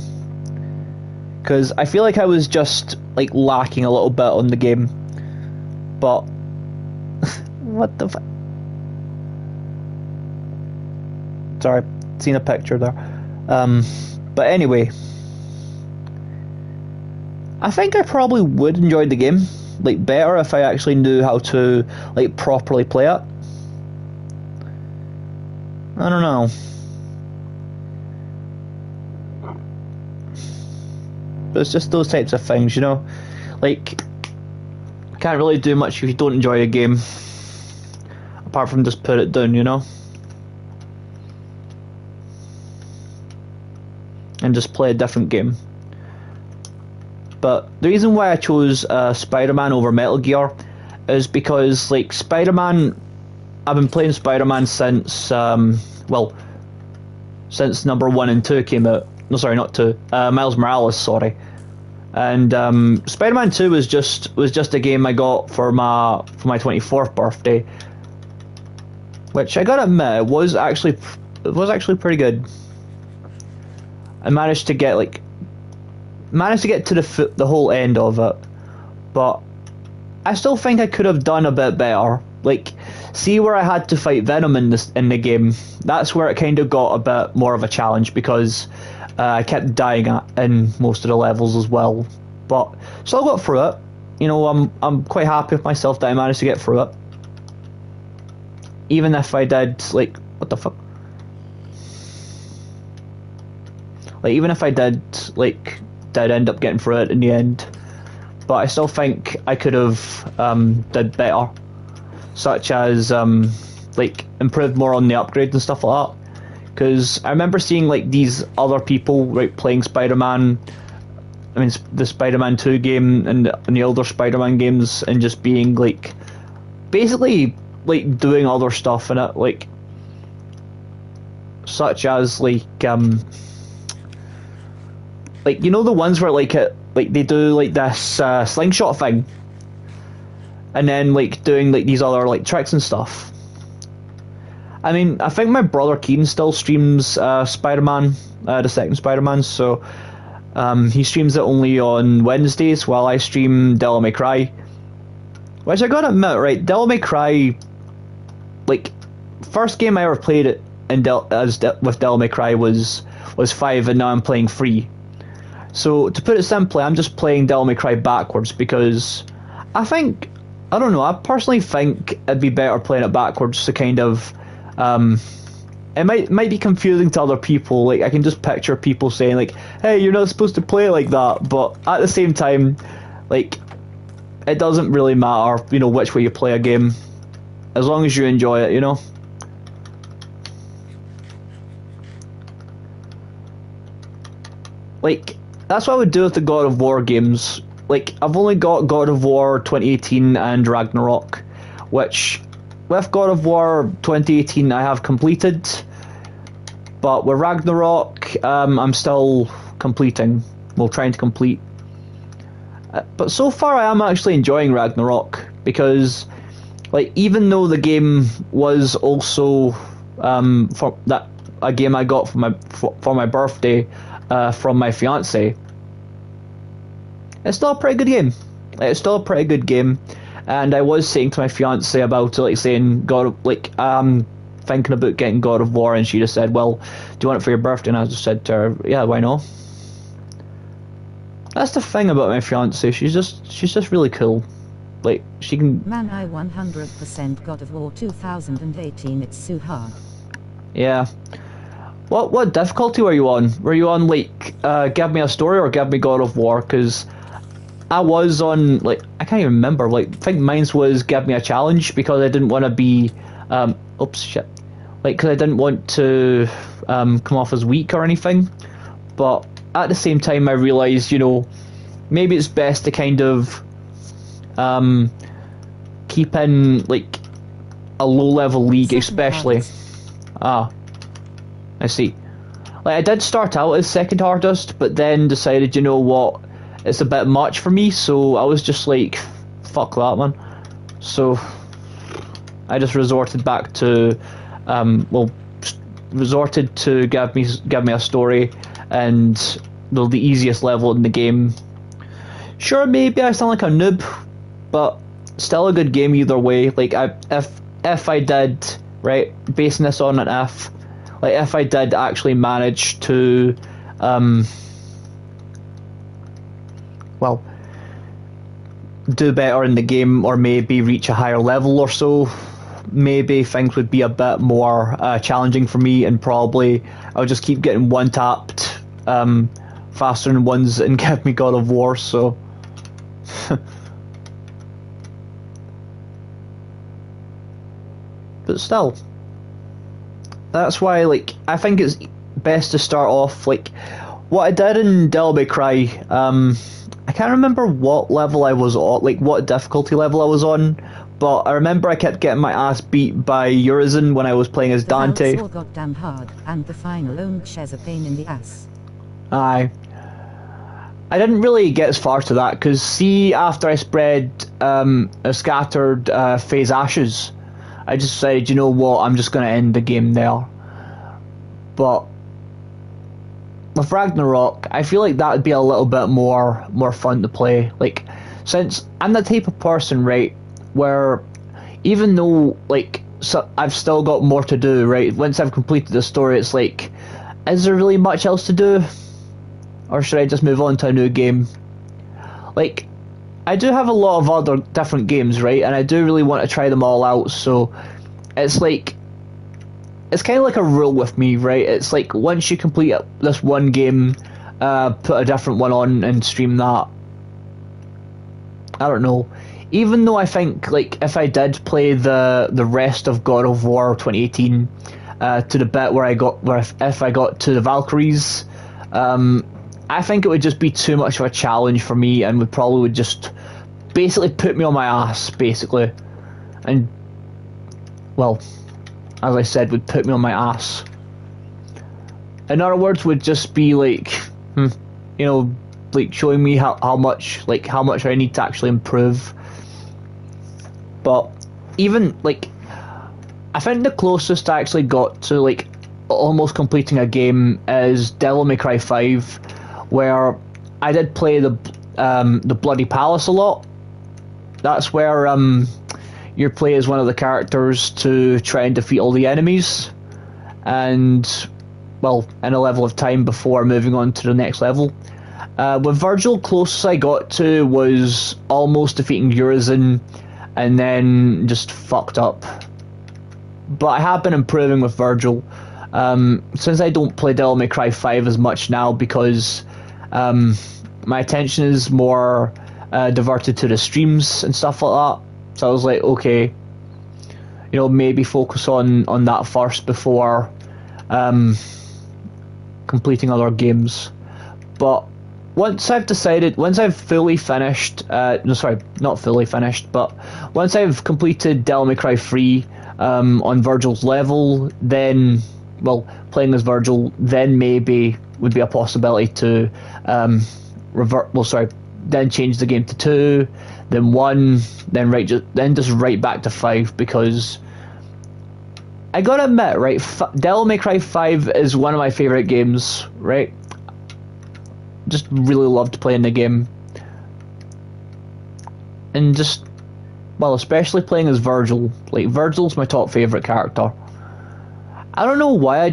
Because I feel like I was just like lacking a little bit on the game. But what the fuck? Sorry, seen a picture there. But anyway, I think I probably would enjoy the game like better if I actually knew how to like properly play it. I don't know. But it's just those types of things, you know? Like, can't really do much if you don't enjoy a game. Apart from just put it down, you know? And just play a different game. But the reason why I chose Spider-Man over Metal Gear is because, like, Spider-Man, I've been playing Spider-Man since, since number 1 and 2 came out. No, sorry, not 2. Miles Morales, sorry. And Spider-Man 2 was just a game I got for my 24th birthday, which I gotta admit it was actually pretty good. I managed to get to the whole end of it, but I still think I could have done a bit better. Like, see where I had to fight Venom in the game. That's where it kind of got a bit more of a challenge because I kept dying in most of the levels as well. But still got through it. You know, I'm quite happy with myself that I managed to get through it. Even if I did, like, what the fuck? Like, even if I did end up getting through it in the end, but I still think I could have did better, such as like improved more on the upgrades and stuff like that. Because I remember seeing like these other people playing Spider-Man. I mean, the Spider-Man 2 game and the older Spider-Man games, and just being like, basically like doing other stuff in it, like such as like like you know the ones where like they do like this slingshot thing, and then like doing like these other like tricks and stuff. I mean, I think my brother Keen still streams Spider-Man, the second Spider-Man, so he streams it only on Wednesdays while I stream Devil May Cry. Which I gotta admit, right, Devil May Cry, like, first game I ever played it with Devil May Cry was 5, and now I'm playing 3. So, to put it simply, I'm just playing Devil May Cry backwards because I don't know, I personally think it'd be better playing it backwards to kind of, it might be confusing to other people. Like, I can just picture people saying, like, hey, you're not supposed to play like that, but at the same time, like, it doesn't really matter, you know, which way you play a game, as long as you enjoy it, you know? Like, that's what I would do with the God of War games. Like, I've only got God of War 2018 and Ragnarok, which, with God of War 2018 I have completed, but with Ragnarok, I'm still completing, well, trying to complete. But so far I am actually enjoying Ragnarok, because, like, even though the game was also a game I got for my birthday from my fiance, it's still a pretty good game. It's still a pretty good game, and I was saying to my fiance about it, like saying thinking about getting God of War, and she just said, "Well, do you want it for your birthday?" And I just said to her, "Yeah, why not?" That's the thing about my fiance. She's just really cool. Like, she can. Man, I 100% God of War 2018. It's so hard. Yeah. What difficulty were you on? Were you on like Give Me a Story or Give Me God of War? Because I was on, like, I can't even remember. Like, I think mine was Give Me a Challenge, because I didn't want to be oops, shit. Like, because I didn't want to come off as weak or anything. But at the same time, I realised, you know, maybe it's best to kind of keep in, like, a low-level league, especially. I see. Like, I did start out as second hardest, but then decided, you know what, it's a bit much for me, so I was just like, fuck that, man. So I just resorted back to, resorted to Give Me a Story, and the easiest level in the game. Sure, maybe I sound like a noob, but still a good game either way. Like, if I did, right, basing this on an if, like, if I did actually manage to, well, do better in the game, or maybe reach a higher level or so, maybe things would be a bit more challenging for me, and probably I'll just keep getting one-tapped faster than ones and Give Me God of War, so... But still, that's why, like, I think it's best to start off, like, what I did in Devil May Cry, I can't remember what level I was on, like, what difficulty level I was on, but I remember I kept getting my ass beat by Urizen when I was playing as Dante. The valves all goddamn hard, and the final is a pain in the ass. Aye. I didn't really get as far to that, because see, after I spread scattered phase ashes, I just decided, you know what, I'm just going to end the game there. But with Ragnarok, I feel like that would be a little bit more fun to play. Like, since I'm the type of person, right, where even though, like, so I've still got more to do, right, once I've completed the story, it's like, is there really much else to do? Or should I just move on to a new game? Like, I do have a lot of other different games, right, and I do really want to try them all out, so it's like, it's kind of like a rule with me, right? It's like, once you complete this one game, put a different one on and stream that. I don't know. Even though I think, like, if I did play the rest of God of War 2018 to the bit where if I got to the Valkyries, I think it would just be too much of a challenge for me, and would just basically put me on my ass, basically. And, well, as I said, would put me on my ass. In other words, would just be like, you know, like showing me how much I need to actually improve. But even like, I think the closest I actually got to like almost completing a game is Devil May Cry 5, where I did play the Bloody Palace a lot. That's where you play as one of the characters to try and defeat all the enemies, and well, in a level of time before moving on to the next level. With Virgil, closest I got to was almost defeating Urizen, and then just fucked up. But I have been improving with Virgil. Since I don't play Devil May Cry 5 as much now because my attention is more diverted to the streams and stuff like that. So I was like, okay, you know, maybe focus on that first before completing other games. But once I've fully finished, no, sorry, not fully finished, but once I've completed Devil May Cry 3 on Virgil's level, then, well, playing as Virgil, then maybe would be a possibility to then change the game to 2, then 1, then just right back to 5, because I gotta admit, right, Devil May Cry 5 is one of my favourite games, right? Just really loved playing the game. And just, well, especially playing as Virgil. Like, Virgil's my top favourite character. I don't know why,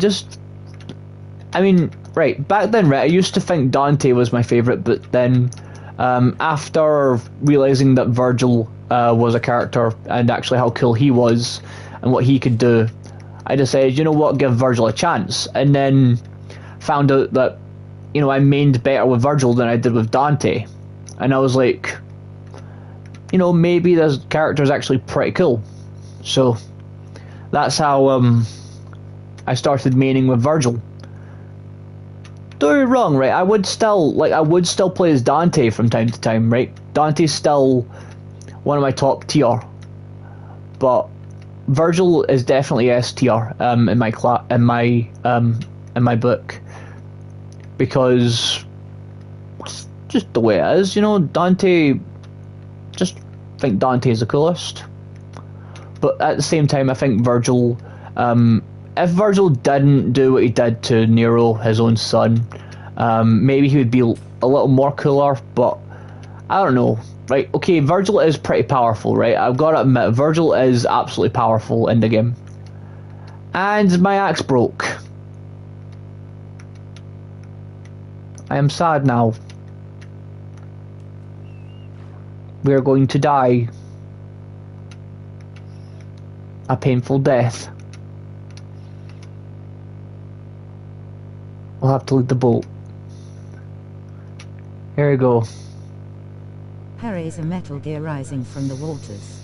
I mean, right, back then, right, I used to think Dante was my favourite, but then, after realising that Virgil was a character, and actually how cool he was, and what he could do, I decided, you know what, give Virgil a chance. And then found out that, you know, I mained better with Virgil than I did with Dante. And I was like, you know, maybe this character is actually pretty cool. So that's how I started maining with Virgil. Don't get me wrong, right? I would still play as Dante from time to time, right? Dante's still one of my top tier, but Virgil is definitely S tier in my book, because it's just the way it is, you know. Dante, just think Dante is the coolest, but at the same time, I think Virgil, if Virgil didn't do what he did to Nero, his own son, maybe he would be a little more cooler, but I don't know. Right, okay, Virgil is pretty powerful, right? I've got to admit, Virgil is absolutely powerful in the game. And my axe broke. I am sad now. We are going to die. A painful death. We'll have to leave the boat. Here we go. Harry is a Metal Gear rising from the waters.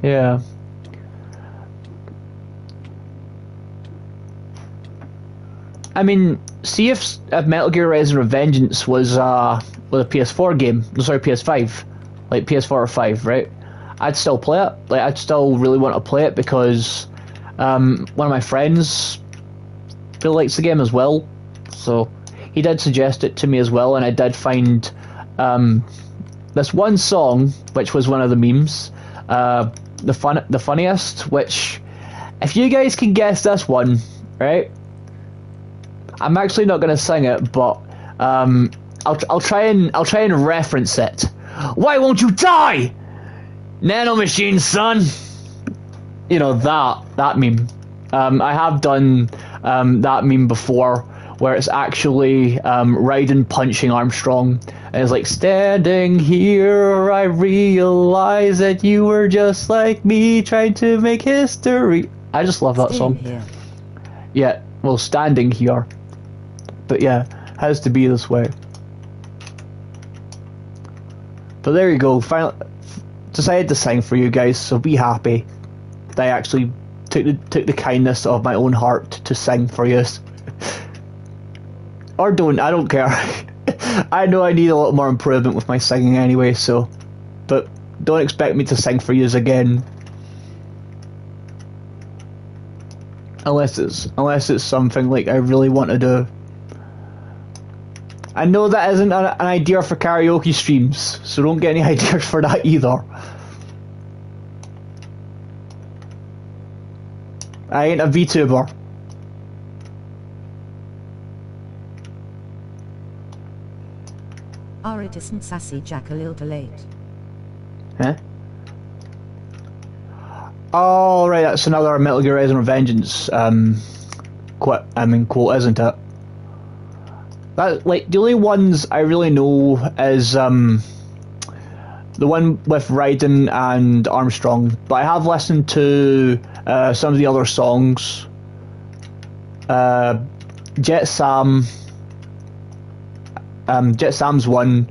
Yeah. I mean, see if Metal Gear Rising Revengeance was a PS4 game, sorry, PS5, like PS4 or 5, right? I'd still play it. Like, I'd still really want to play it because one of my friends really likes the game as well. So he did suggest it to me as well, and I did find this one song, which was one of the memes, the funniest. Which, if you guys can guess this one, right? I'm actually not gonna sing it, but I'll try and reference it. Why won't you die, nanomachine son? You know that meme. I have done that meme before, where it's actually Raiden punching Armstrong, and it's like, standing here, I realize that you were just like me, trying to make history. I just love that song. Here. Yeah, well, standing here. But yeah, has to be this way. But there you go. Finally, decided to sing for you guys, so be happy that I actually took the kindness of my own heart to sing for you. Or don't, I don't care. I know I need a lot more improvement with my singing anyway, so, but don't expect me to sing for yous again. Unless it's something like I really want to do. I know that isn't an idea for karaoke streams, so don't get any ideas for that either. I ain't a VTuber. It isn't sassy Jack a little late. Huh? Oh right, that's another Metal Gear Rising Vengeance quote, isn't it? That, like, the only ones I really know is the one with Raiden and Armstrong, but I have listened to some of the other songs. Jet Sam's one,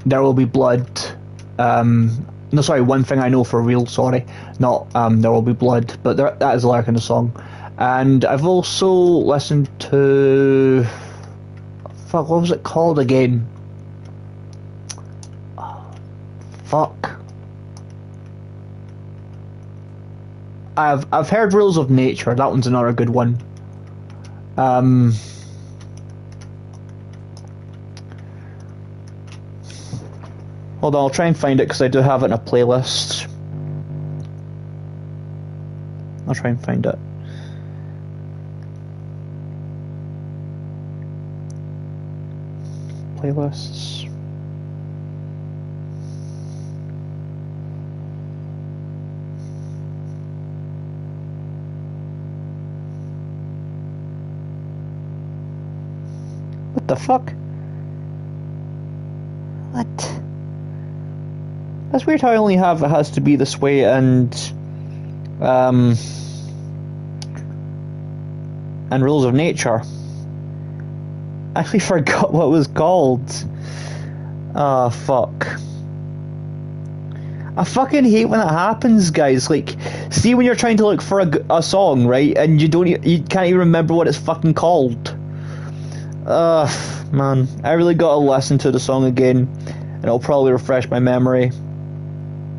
There Will Be Blood. No, sorry, One Thing I Know for Real, sorry. Not There Will Be Blood, but that is a lyric in the song. And I've also listened to... Fuck, what was it called again? Fuck. I've heard Rules of Nature, that one's another good one. Hold on, I'll try and find it because I do have it in a playlist. I'll try and find it. Playlists. What the fuck? What? That's weird how I only have It Has to Be This Way and Rules of Nature. I actually forgot what it was called. Ah, fuck. I fucking hate when that happens, guys. Like, see when you're trying to look for a song, right, and you can't even remember what it's fucking called. Ugh, man. I really gotta listen to the song again, and it'll probably refresh my memory,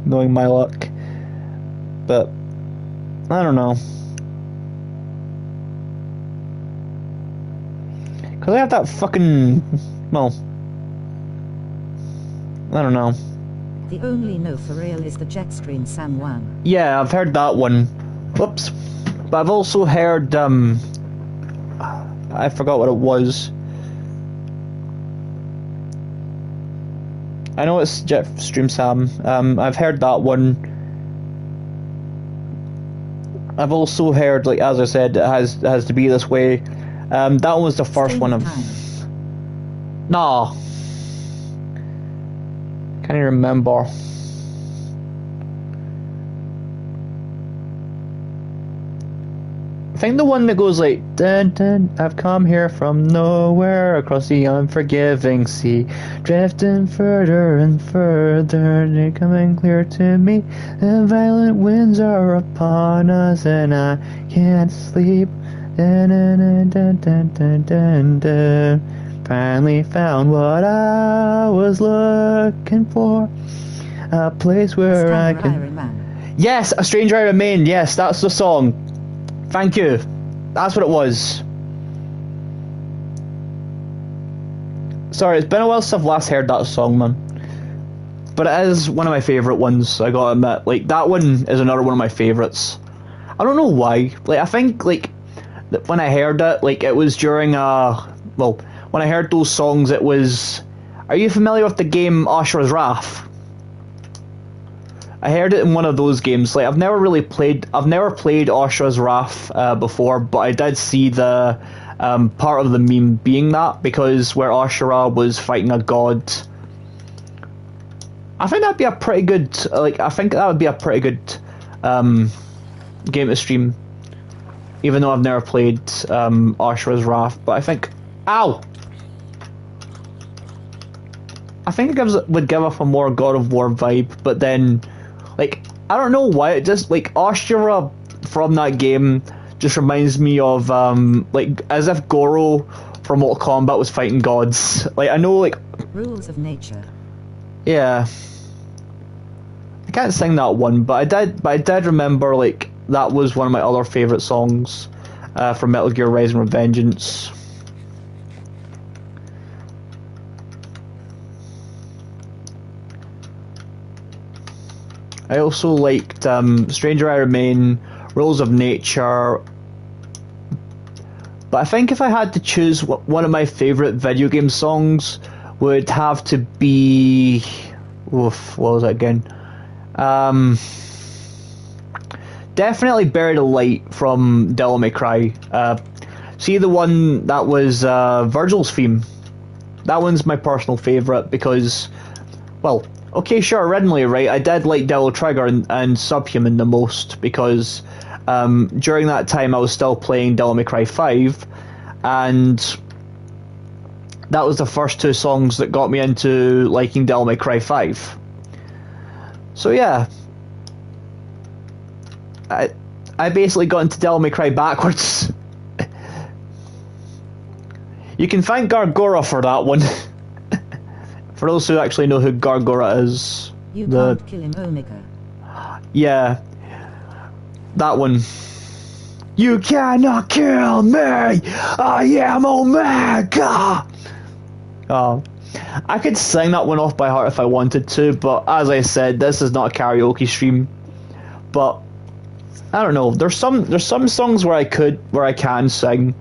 knowing my luck. But I don't know. Cause I have that fucking, well, I don't know. The only no for real is the Jetstream Sam one. Yeah, I've heard that one. Whoops. But I've also heard, I forgot what it was. I know it's Jetstream Sam. I've heard that one. I've also heard, like, as I said, it has to be this way. That one was the first one of... Nah. Can't even remember. I think the one that goes like, dun, dun, I've come here from nowhere across the unforgiving sea, drifting further and further, they're coming clear to me, and violent winds are upon us and I can't sleep. Dun, dun, dun, dun, dun, dun, dun. Finally found what I was looking for, a place where I can... Yes, A Stranger I Remain, yes, that's the song. Thank you. That's what it was. Sorry, it's been a while since I've last heard that song, man. But it is one of my favourite ones, I gotta admit. Like, that one is another one of my favourites. I don't know why. Like, I think, like, when I heard it, like, it was during, well, when I heard those songs, it was... Are you familiar with the game Ashura's Wrath? I heard it in one of those games. Like, I've never played Ashura's Wrath before, but I did see the part of the meme being that, because where Ashura was fighting a god. I think that'd be a pretty good, I think that would be a pretty good game to stream, even though I've never played Ashura's Wrath. But I think, ow! I think it would give off a more God of War vibe, but then, like, I don't know why, it just, like, Ashura from that game just reminds me of, like, as if Goro from Mortal Kombat was fighting gods. Like, I know, like... Rules of Nature. Yeah. I can't sing that one, but I did remember, like, that was one of my other favourite songs from Metal Gear Rising: Revengeance. I also liked Stranger I Remain, Rules of Nature, but I think if I had to choose, one of my favourite video game songs would have to be... Oof, what was that again? Definitely Buried Alight from Devil May Cry. See the one that was Virgil's theme? That one's my personal favourite because, well, okay, sure, originally, right, I did like Devil Trigger and Subhuman the most because during that time I was still playing Devil May Cry 5, and that was the first two songs that got me into liking Devil May Cry 5. So yeah, I basically got into Devil May Cry backwards. You can thank Gargora for that one. For those who actually know who Gargora is. You can't kill him, Omega. Yeah. That one. You cannot kill me! I am Omega! Oh. I could sing that one off by heart if I wanted to, but as I said, this is not a karaoke stream. But I don't know. There's some songs where I can sing.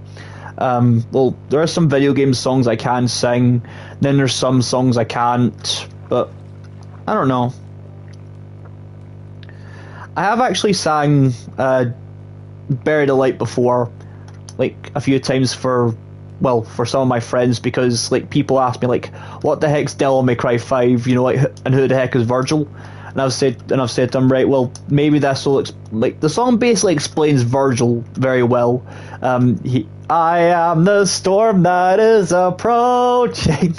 Well, there are some video game songs I can sing. Then there's some songs I can't. But I don't know. I have actually sang Buried Alight before, like a few times for some of my friends, because like people ask me like, what the heck's Devil May Cry 5? You know, like, and who the heck is Virgil? And I've said to them, right, well, maybe this will the song basically explains Virgil very well. I am the storm that is approaching.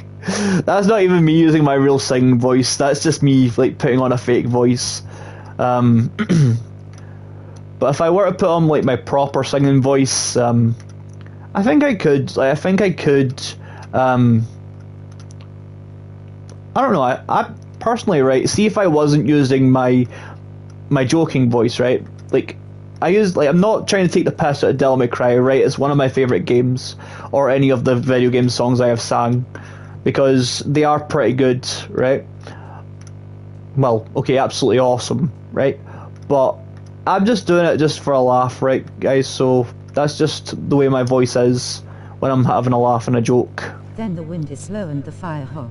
That's not even me using my real singing voice. That's just me like putting on a fake voice. But if I were to put on like my proper singing voice, I think I could. I don't know. I personally, right, see if I wasn't using my joking voice, right, like I'm not trying to take the piss out of Devil May Cry, right, it's one of my favourite games, or any of the video game songs I have sang, because they are pretty good, right, well, okay, absolutely awesome, right, but I'm just doing it just for a laugh, right, guys, so that's just the way my voice is when I'm having a laugh and a joke. Then the wind is slow and the fire hot.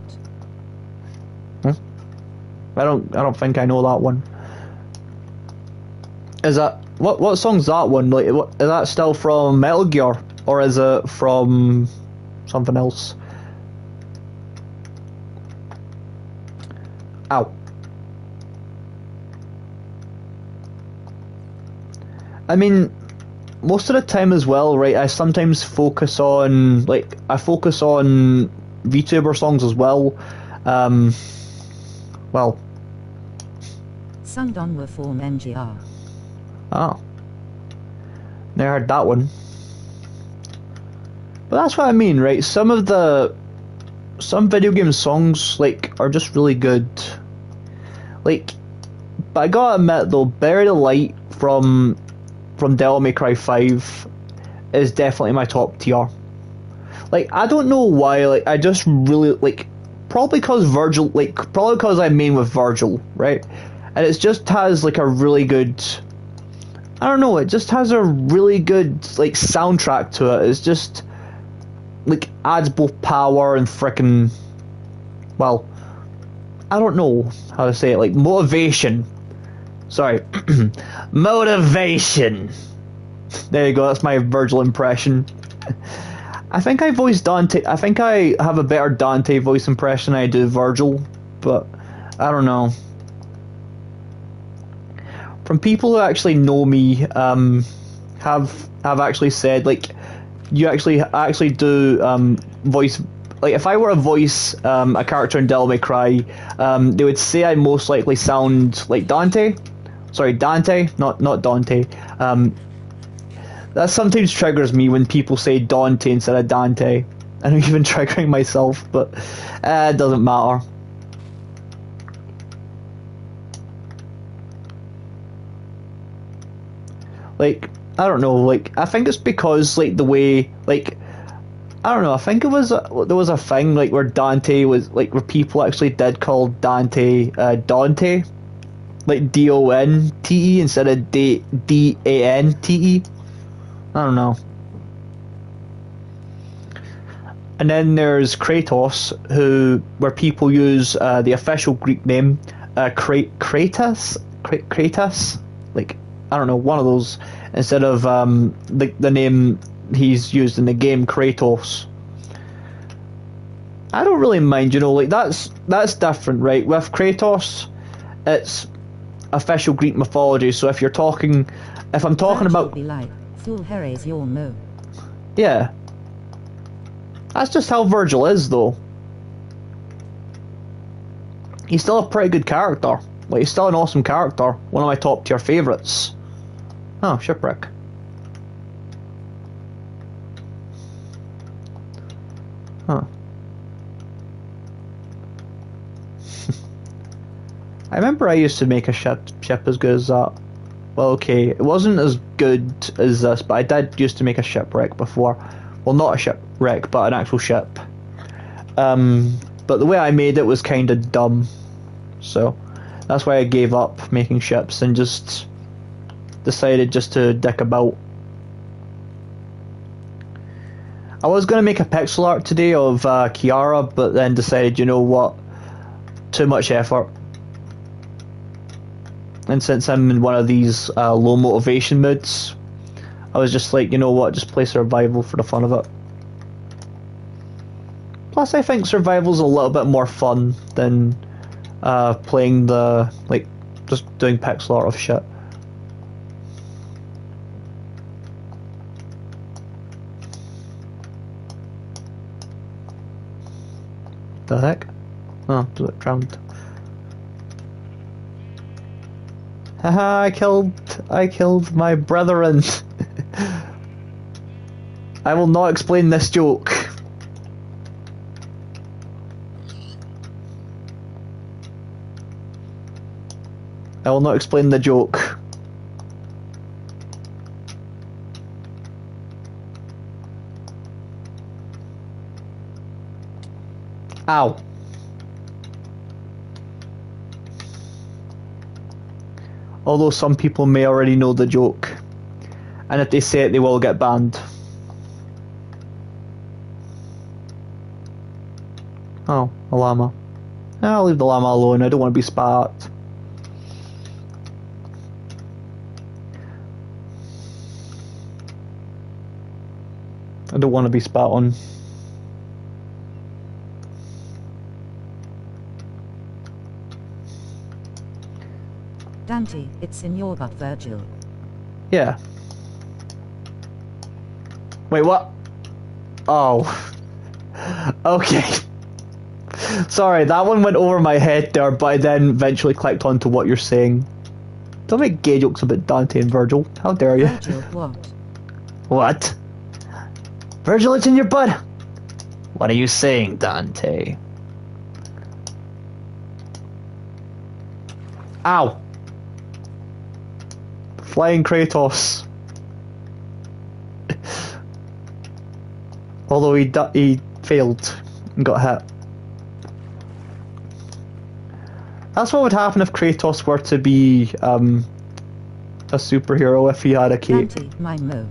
I don't think I know that one. Is that what song's that one? Like, is that still from Metal Gear, or is it from something else? Ow. I mean, most of the time as well, right? I sometimes focus on VTuber songs as well. Well, Sung Donwa form MGR. Oh. Never heard that one. But that's what I mean, right? Some video game songs, like, are just really good. Like, but I gotta admit though, Buried Alight from Devil May Cry 5 is definitely my top tier. Like, I don't know why, like, I just really, like, probably because I main with Virgil, right? And it just has like a really good, I don't know, it just has a really good like soundtrack to it. It's just like adds both power and frickin', well, I don't know how to say it, like motivation. Sorry. Motivation. There you go, that's my Virgil impression. I think I voiced Dante. I think I have a better Dante voice impression than I do Virgil, but I don't know. From people who actually know me, have actually said like, you actually do voice. Like if I were to voice a character in Devil May Cry, they would say I most likely sound like Dante. Sorry, Dante, not Dante. That sometimes triggers me when people say Dante instead of Dante. I'm even triggering myself, but it doesn't matter. like, I don't know, like, I think it's because, like, the way, like, I don't know, I think there was a thing, like, where Dante was, like, where people actually did call Dante, Dante, like, Donte instead of Dante. I don't know. And then there's Kratos, where people use the official Greek name, Kratos, like, I don't know, one of those, instead of the name he's used in the game, Kratos. I don't really mind, you know, like, that's different, right? With Kratos, it's official Greek mythology, so if I'm talking about... Be like, Thul Heres your mo. Yeah. That's just how Virgil is, though. He's still a pretty good character. Like, he's still an awesome character. One of my top tier favourites. Oh, shipwreck. Huh. I remember I used to make a ship as good as that. Well, okay, it wasn't as good as this, but I did used to make a shipwreck before. Well, not a shipwreck, but an actual ship. But the way I made it was kind of dumb. So, that's why I gave up making ships and just decided just to dick about. I was going to make a pixel art today of Kiara, but then decided, you know what, too much effort. And since I'm in one of these low motivation moods, I was just like, you know what, just play survival for the fun of it. Plus, I think survival's a little bit more fun than playing just doing pixel art of shit. The heck? Oh, it drowned. Haha, I killed my brethren. I will not explain this joke. I will not explain the joke. Ow. Although some people may already know the joke, and if they say it, they will get banned. Oh, a llama. I'll leave the llama alone, I don't want to be spat at. I don't want to be spat on. Dante, it's in your butt, Virgil. Yeah. Wait, what? Oh. Okay. Sorry, that one went over my head there, but I then eventually clicked onto what you're saying. Don't make gay jokes about Dante and Virgil. How dare you? Virgil, what? What? Virgil, it's in your butt! What are you saying, Dante? Ow! Flying Kratos. Although he failed and got hit. That's what would happen if Kratos were to be a superhero if he had a cape. Dante, my mo.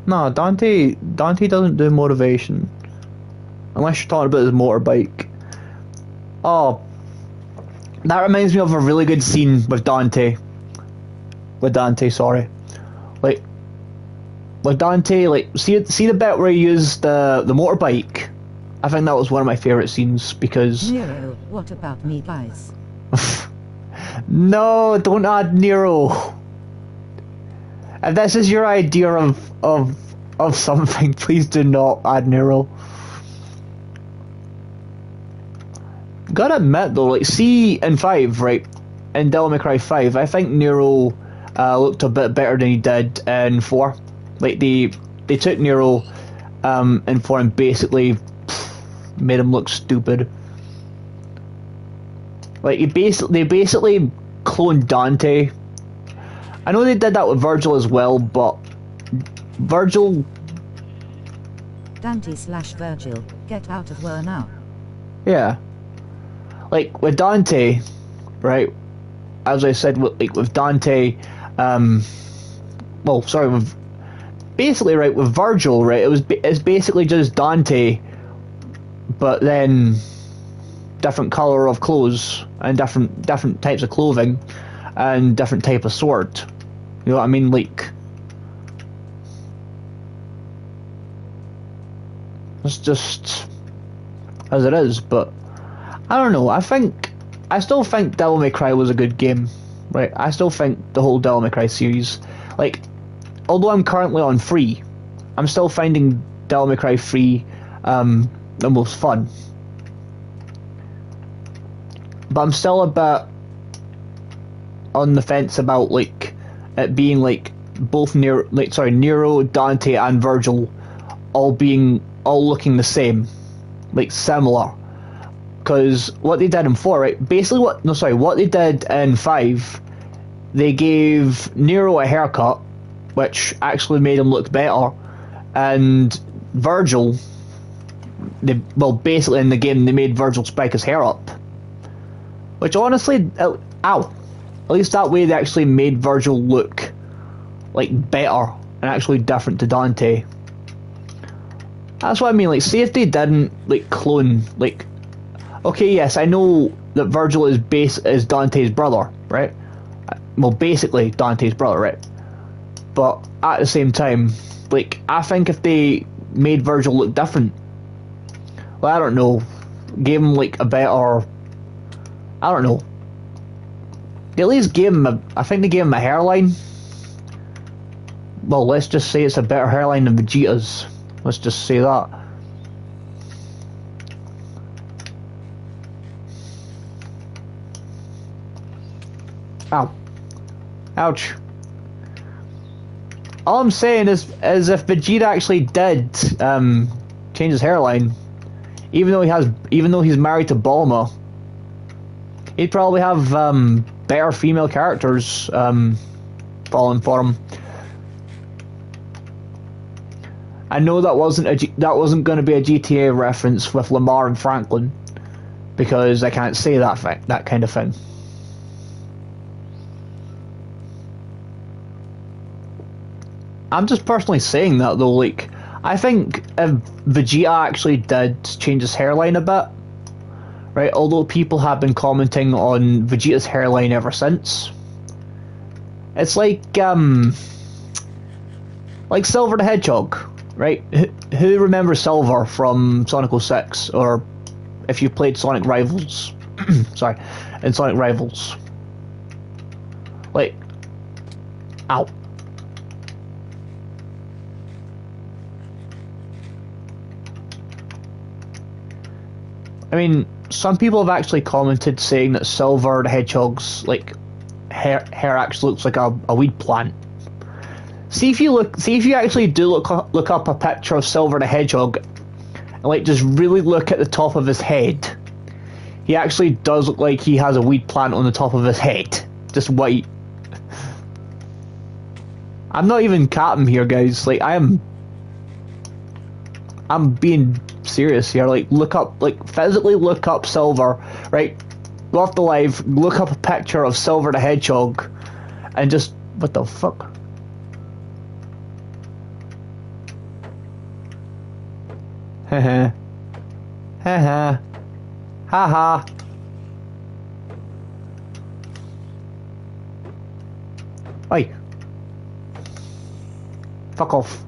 No, Dante doesn't do motivation. Unless you're talking about his motorbike. Oh, that reminds me of a really good scene with Dante. Sorry. Like, with Dante, like, see the bit where he used the motorbike? I think that was one of my favourite scenes because... Nero, what about me, guys? No, don't add Nero. If this is your idea of something, please do not add Nero. Gotta admit though, like, see in 5, right, in Devil May Cry 5, I think Nero looked a bit better than he did in 4. Like, they took Nero in 4 and basically made him look stupid. Like, they basically cloned Dante I know they did that with Virgil as well, but Virgil... Dante/Virgil, get out of where now. Yeah. Like, with Dante, right, as I said, with Dante, well, sorry, with... Basically, right, with Virgil, right, it's basically just Dante, but then different colour of clothes, and different types of clothing, and different type of sword. You know what I mean? Like, it's just as it is. But I don't know. I still think Devil May Cry was a good game, right? I still think the whole Devil May Cry series, like, although I'm currently on free, I'm still finding Devil May Cry free the most fun. But I'm still a bit on the fence about, like, it being like both Nero, Dante, and Virgil all looking the same, like similar. Because what they did in 4, right? Basically, what they did in 5, they gave Nero a haircut, which actually made him look better, and Virgil, basically in the game they made Virgil spike his hair up. Which honestly, at least that way they actually made Virgil look like better and actually different to Dante. That's what I mean. Like, see if they didn't like clone, like, okay, yes, I know that Virgil is Dante's brother, right? Well, basically Dante's brother, right? But at the same time, like, I think if they made Virgil look different, well, I don't know, gave him like a better, I don't know. They at least gave him I think they gave him a hairline. Well, let's just say it's a better hairline than Vegeta's. Let's just say that. Ow. Ouch. All I'm saying is if Vegeta actually did change his hairline, even though he's married to Bulma, he'd probably have better female characters falling for him. I know that wasn't going to be a GTA reference with Lamar and Franklin, because I can't say that kind of thing. I'm just personally saying that though. Like, I think if Vegeta actually did change his hairline a bit, right? Although people have been commenting on Vegeta's hairline ever since, it's like Silver the Hedgehog, right? Who remembers Silver from Sonic 06, or if you played Sonic Rivals, sorry, in Sonic Rivals, like, ow. I mean, some people have actually commented saying that Silver the Hedgehog's like hair actually looks like a weed plant. See if you actually do look up a picture of Silver the Hedgehog and like just really look at the top of his head. He actually does look like he has a weed plant on the top of his head, just white. I'm not even capping here, guys. Like, I'm being serious here. Like, physically look up Silver, right? Go off the live, look up a picture of Silver the Hedgehog, and just, what the fuck? Haha. Haha. Haha. Oi. Fuck off.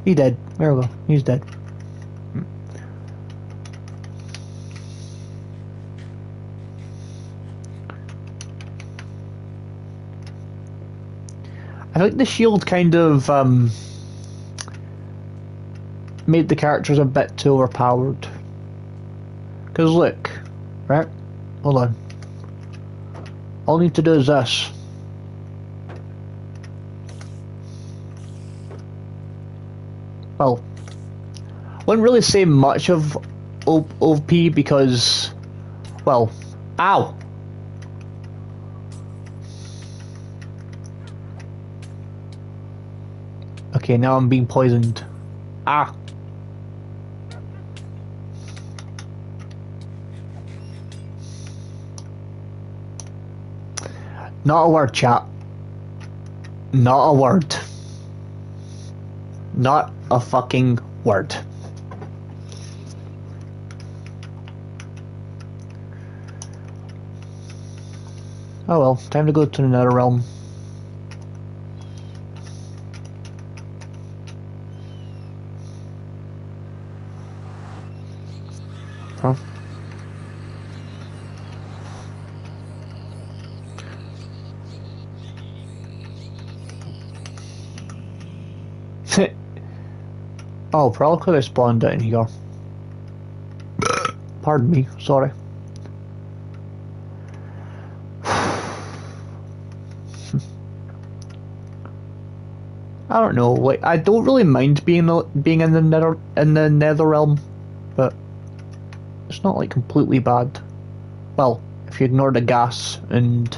He dead. There we go. He's dead. I think the shield kind of made the characters a bit too overpowered. Because look, right? Hold on. All I need to do is this. Well, wouldn't really say much of OP because, well, ow! Okay, now I'm being poisoned. Ah! Not a word, chat. Not a word. Not a fucking word. Oh well, time to go to the nether realm. Huh? Oh, probably could have spawned down here. Pardon me, sorry. I don't know, like I don't really mind being in the nether realm, but it's not like completely bad. Well, if you ignore the gas and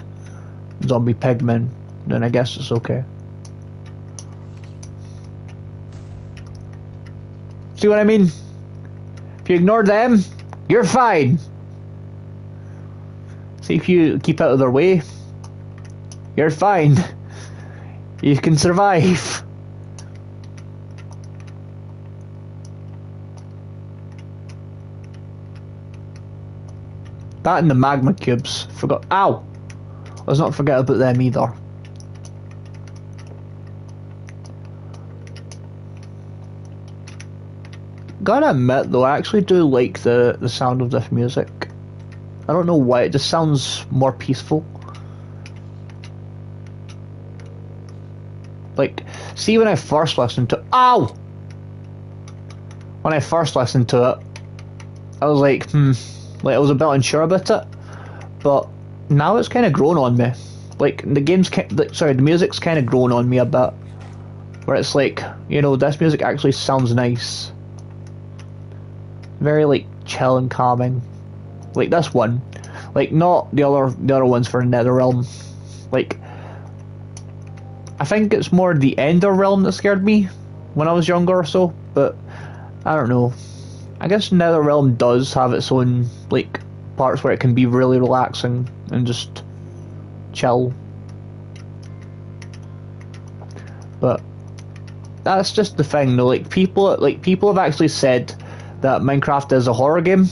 zombie pigmen, then I guess it's okay. See what I mean? If you ignore them, you're fine. See, if you keep out of their way, you're fine. You can survive. That and the magma cubes. Forgot. Ow! Let's not forget about them either. Gotta admit though, I actually do like the sound of this music. I don't know why, it just sounds more peaceful. Like, see when I first listened to ow! When I first listened to it, I was like, like I was a bit unsure about it. But now it's kind of grown on me. Like the music's kind of grown on me a bit. Where it's like, you know, this music actually sounds nice. Very like chill and calming. Like this one. Like not the other ones for NetherRealm. Like I think it's more the Ender Realm that scared me when I was younger or so, but I don't know. I guess NetherRealm does have its own like parts where it can be really relaxing and just chill. But that's just the thing though, people have actually said that Minecraft is a horror game.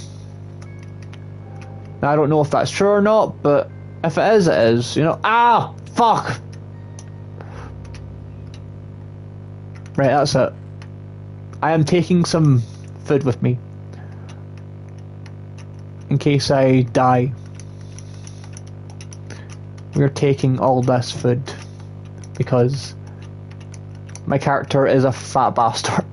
Now, I don't know if that's true or not, but if it is, you know. Ah! Fuck! Right, that's it. I am taking some food with me. In case I die. We're taking all this food. Because my character is a fat bastard.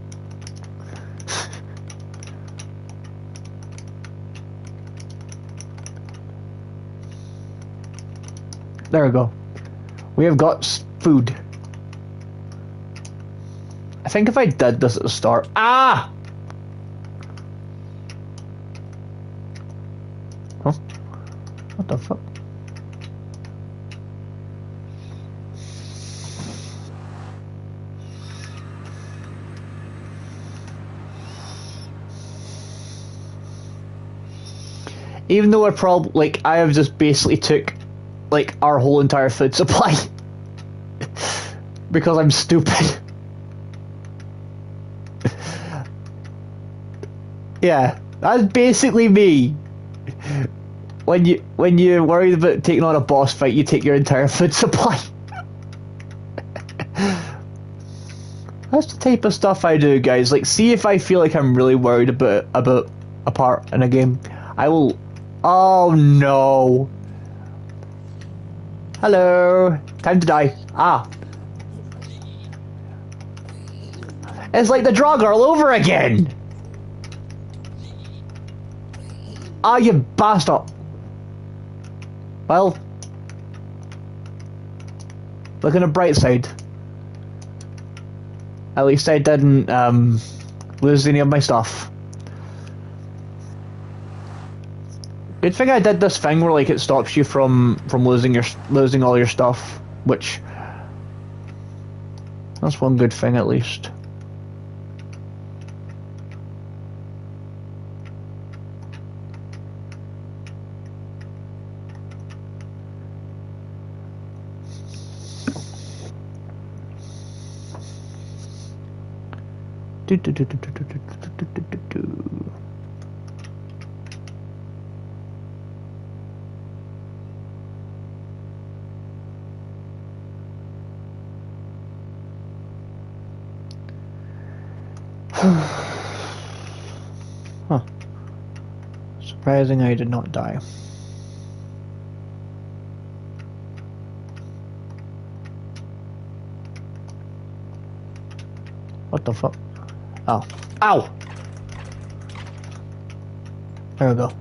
There we go. We have got food. I think if I did this at the start... Ah! Huh? What the fuck? Even though I have just basically took like our whole entire food supply because I'm stupid. Yeah, that's basically me. When you're worried about taking on a boss fight, you take your entire food supply. That's the type of stuff I do, guys. Like, see if I feel like I'm really worried about a part in a game, I will. Oh no. Hello. Time to die. Ah. It's like the drug all over again. Ah, you bastard. Well, look on the bright side. At least I didn't lose any of my stuff. Good thing I did this thing where like it stops you from losing all your stuff, which That's one good thing at least. Do, do, do, do, do, do, do, do, do, do. Huh. Surprising I did not die. What the fuck? Oh. Ow! There we go.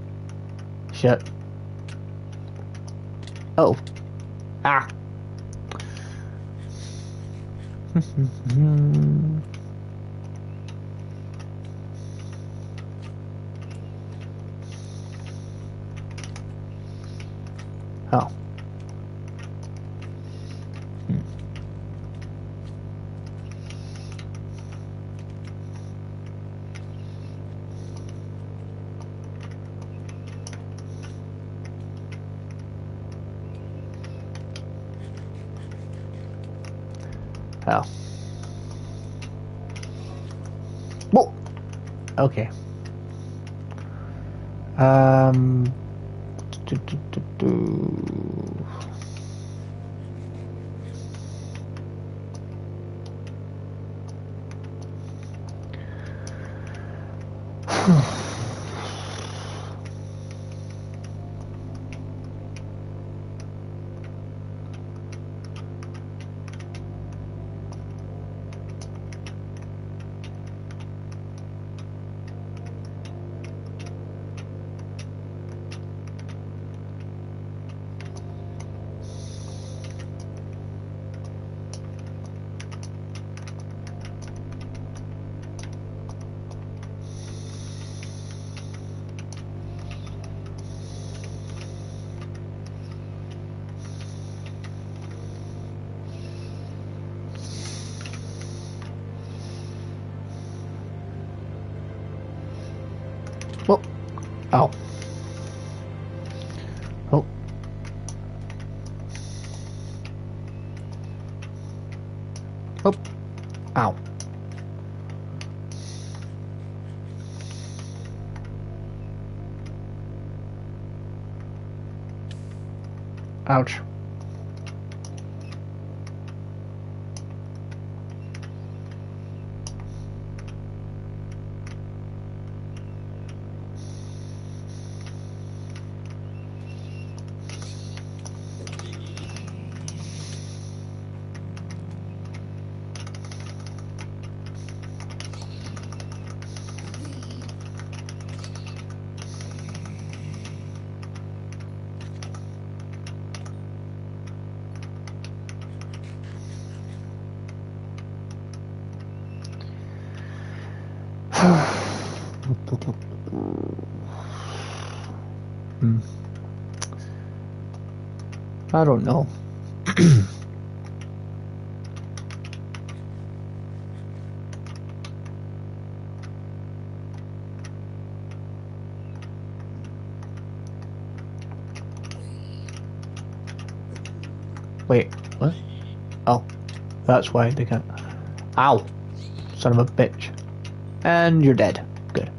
Shit. Oh. Ah! Oh. Oh. Whoa! Okay. Do, do, do, do. Whoa. Ow. Oh. Oh. Ow. Ouch. I don't know. Wait, what? Oh, that's why they can't. Ow! Son of a bitch. And you're dead. Good.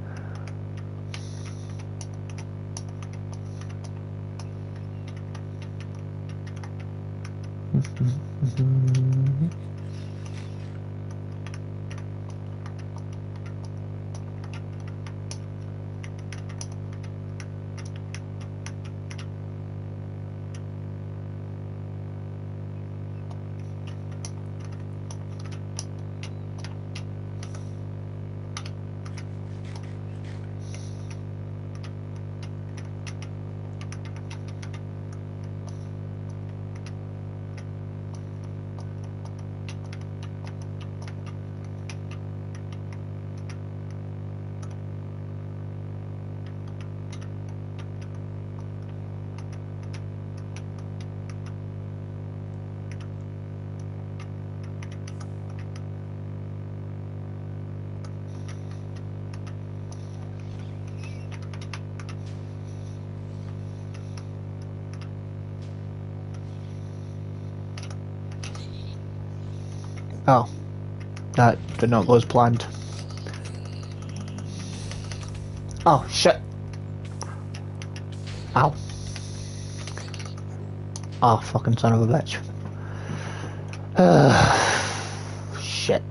Oh, that did not go as planned. Oh shit! Ow! Oh, fucking son of a bitch! Shit!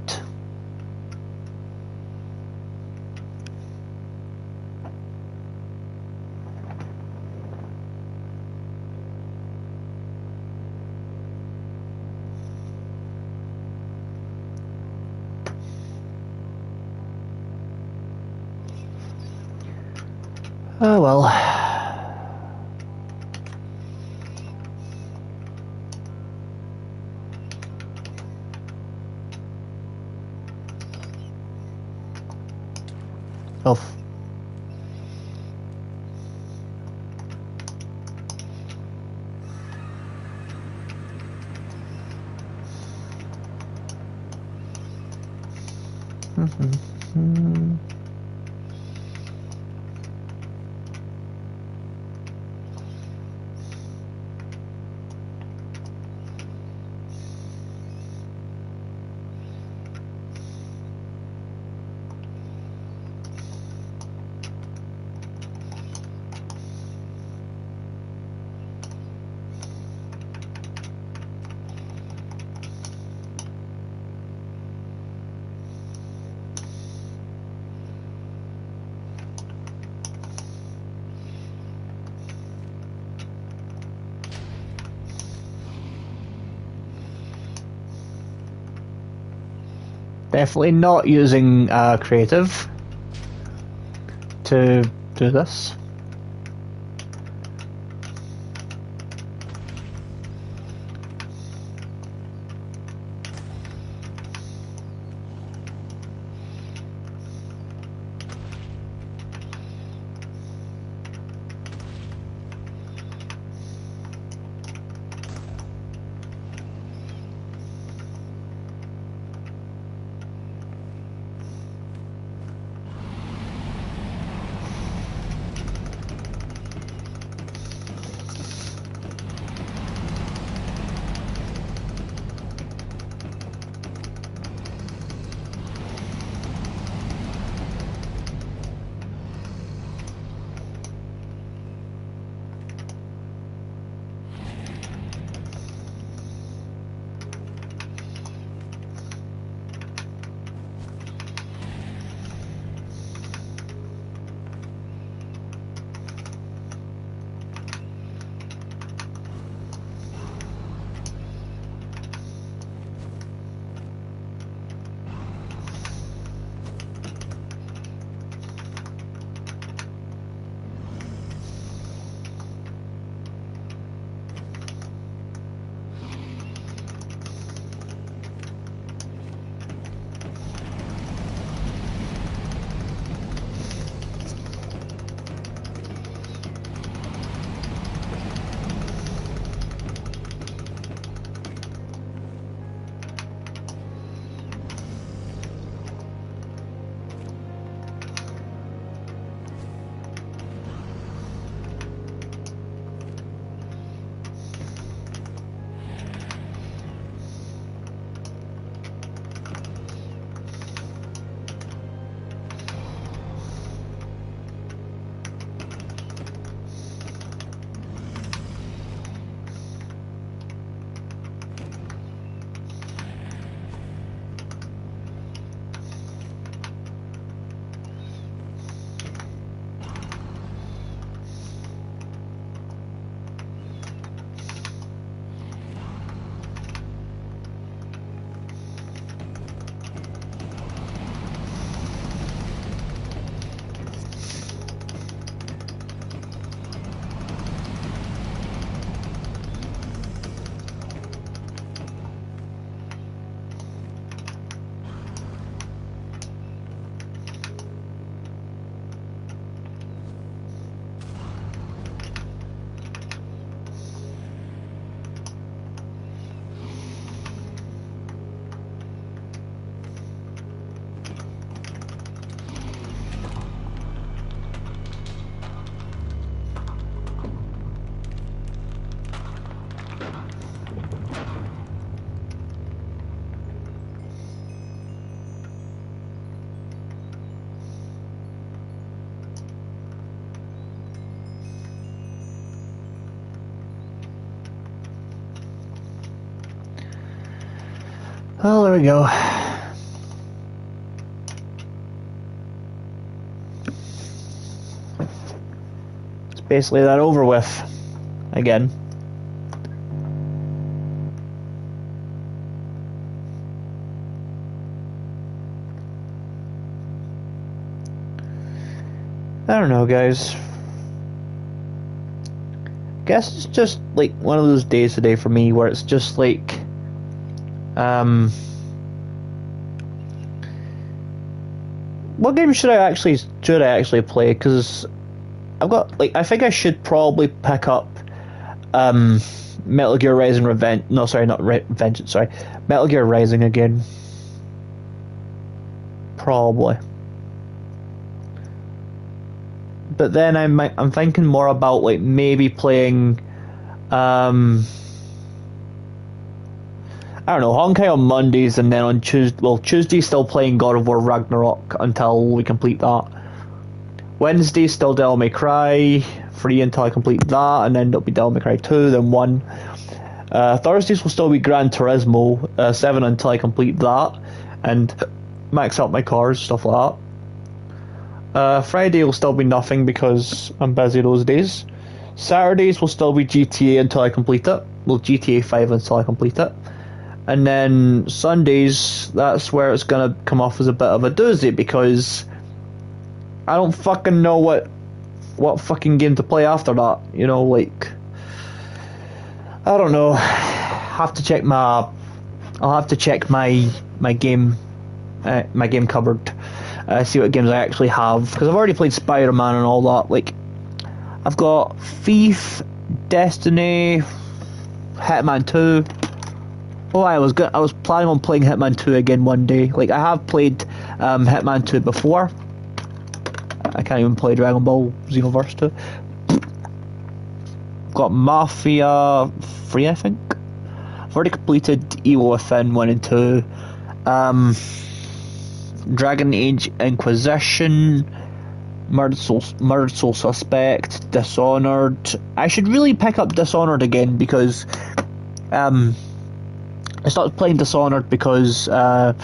Oh well. Oof. Definitely not using creative to do this. Oh, there we go. It's basically that over with again. I don't know, guys. Guess it's just like one of those days today for me where it's just like what game should I actually play? Because I've got like I think I should probably pick up Metal Gear Rising Revenge. No, sorry, not Vengeance. Sorry, Metal Gear Rising again. Probably. But then I'm thinking more about like maybe playing I don't know, Honkai on Mondays, and then on Tuesday still playing God of War Ragnarok until we complete that. Wednesday still Devil May Cry 3 until I complete that, and then it'll be Devil May Cry 2, then 1. Thursdays will still be Gran Turismo 7 until I complete that and max out my cars, stuff like that. Friday will still be nothing because I'm busy those days. Saturdays will still be GTA until I complete it. Well, GTA 5 until I complete it. And then Sundays, that's where it's gonna come off as a bit of a doozy because I don't fucking know what fucking game to play after that. You know, like I don't know. I'll have to check my game cupboard. See what games I actually have, because I've already played Spider-Man and all that. Like, I've got Thief, Destiny, Hitman 2. Oh, I was planning on playing Hitman 2 again one day. Like, I have played Hitman 2 before. I can't even play Dragon Ball Xenoverse 2. I've got Mafia 3, I think. I've already completed Evil Within 1 and 2. Dragon Age Inquisition, Murdered Soul Suspect, Dishonored. I should really pick up Dishonored again because I started playing Dishonored because one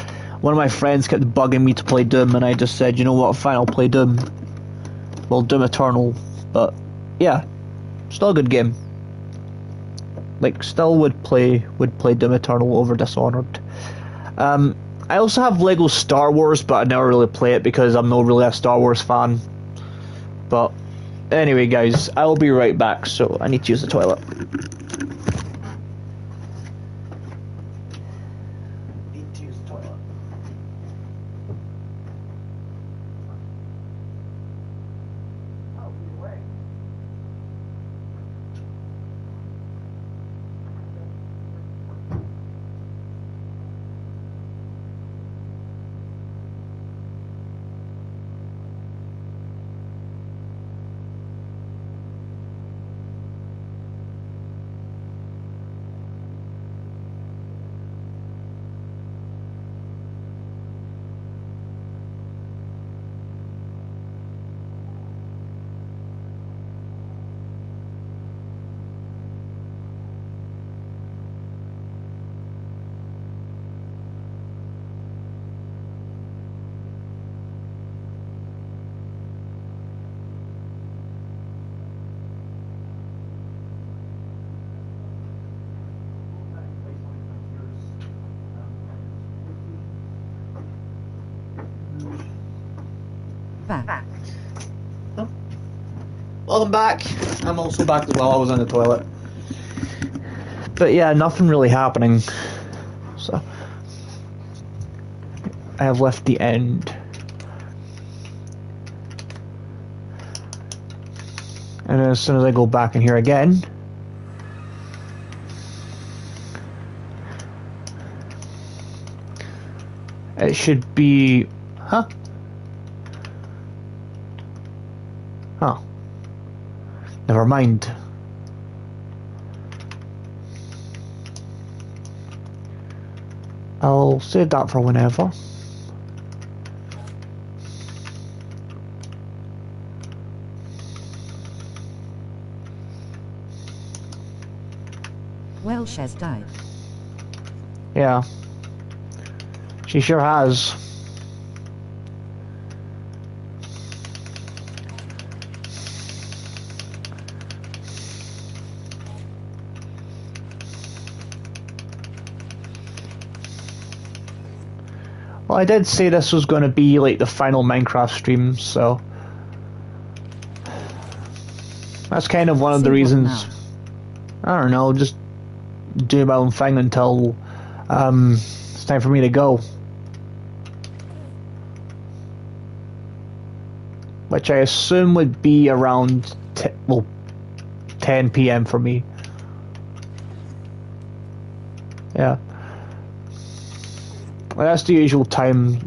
of my friends kept bugging me to play Doom, and I just said, you know what, fine, I'll play Doom. Well, Doom Eternal, but yeah, still a good game. Like, still would play Doom Eternal over Dishonored. I also have Lego Star Wars, but I never really play it because I'm not really a Star Wars fan. But anyway, guys, I'll be right back, so I need to use the toilet. Back. Welcome back. I'm also back as well. I was in the toilet. But yeah, nothing really happening. So I have left the end. And as soon as I go back in here again, it should be... Huh? Oh. Never mind. I'll save that for whenever. Welsh has died. Yeah. She sure has. Well, I did say this was going to be like the final Minecraft stream, so that's kind of one of the reasons. I don't know, just do my own thing until it's time for me to go. Which I assume would be around 10 p.m. for me. Yeah. Well, that's the usual time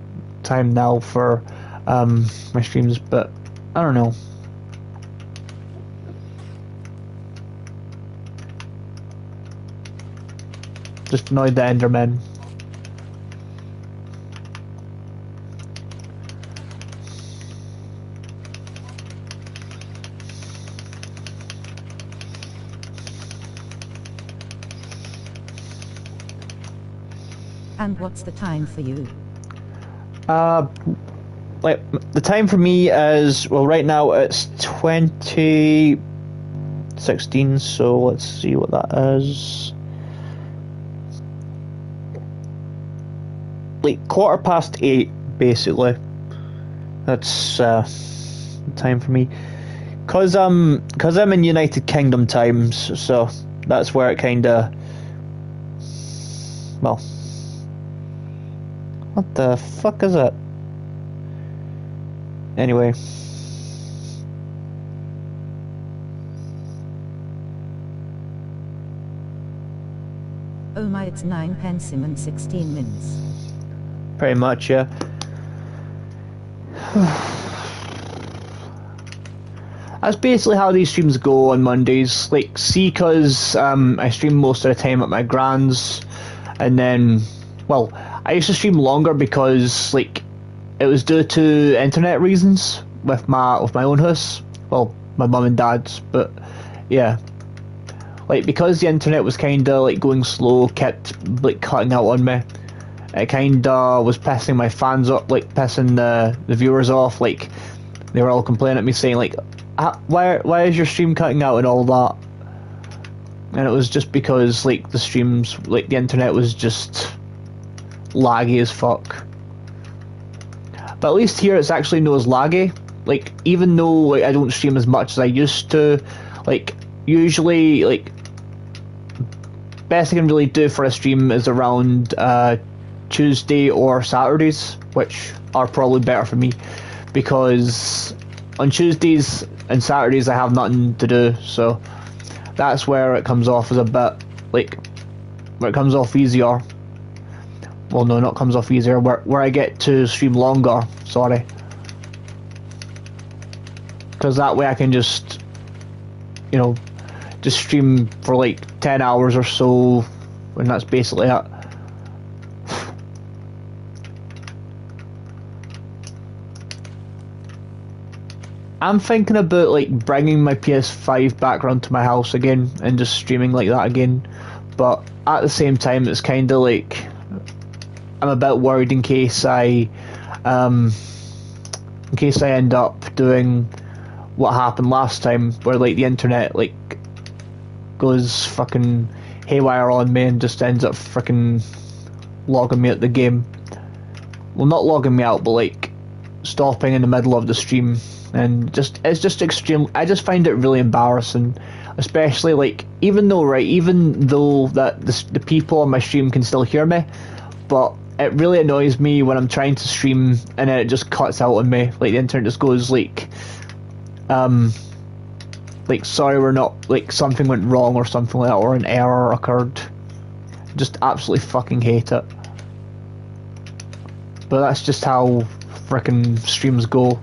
now for my streams, but I don't know. Just annoyed the Endermen. And what's the time for you? Like the time for me is, well, right now it's 2016, so let's see what that is. Like 8:15, basically. That's the time for me. Cause I'm in United Kingdom times, so that's where it kinda, well, what the fuck is it? Anyway. Oh my, it's 9 pensim and 16 mins. Pretty much, yeah. That's basically how these streams go on Mondays. Like, see, cause I stream most of the time at my grand's, and then, well, I used to stream longer because, like, it was due to internet reasons with my own house. Well, my mum and dad's, but yeah. Like, because the internet was kinda like going slow, kept like cutting out on me. It kinda was pissing my fans up, like pissing the viewers off. Like, they were all complaining at me saying like, why is your stream cutting out and all that? And it was just because like the streams, like the internet was just laggy as fuck. But at least here it's actually not as laggy. Like, even though like I don't stream as much as I used to, like usually like best I can really do for a stream is around Tuesday or Saturdays, which are probably better for me because on Tuesdays and Saturdays I have nothing to do, so that's where it comes off as a bit like where it comes off easier. Well, no, not comes off easier, where I get to stream longer, sorry. Because that way I can just, you know, just stream for like 10 hours or so, and that's basically it. I'm thinking about like bringing my PS5 back around to my house again and just streaming like that again, but at the same time it's kind of like I'm a bit worried in case I end up doing what happened last time, where like the internet like goes fucking haywire on me and just ends up freaking logging me out the game. Well, not logging me out, but like stopping in the middle of the stream, and it's just extreme. I just find it really embarrassing, especially like even though that the people on my stream can still hear me, but it really annoys me when I'm trying to stream and then it just cuts out on me. Like the internet just goes like sorry, we're not, like something went wrong or something like that, or an error occurred. Just absolutely fucking hate it. But that's just how frickin' streams go.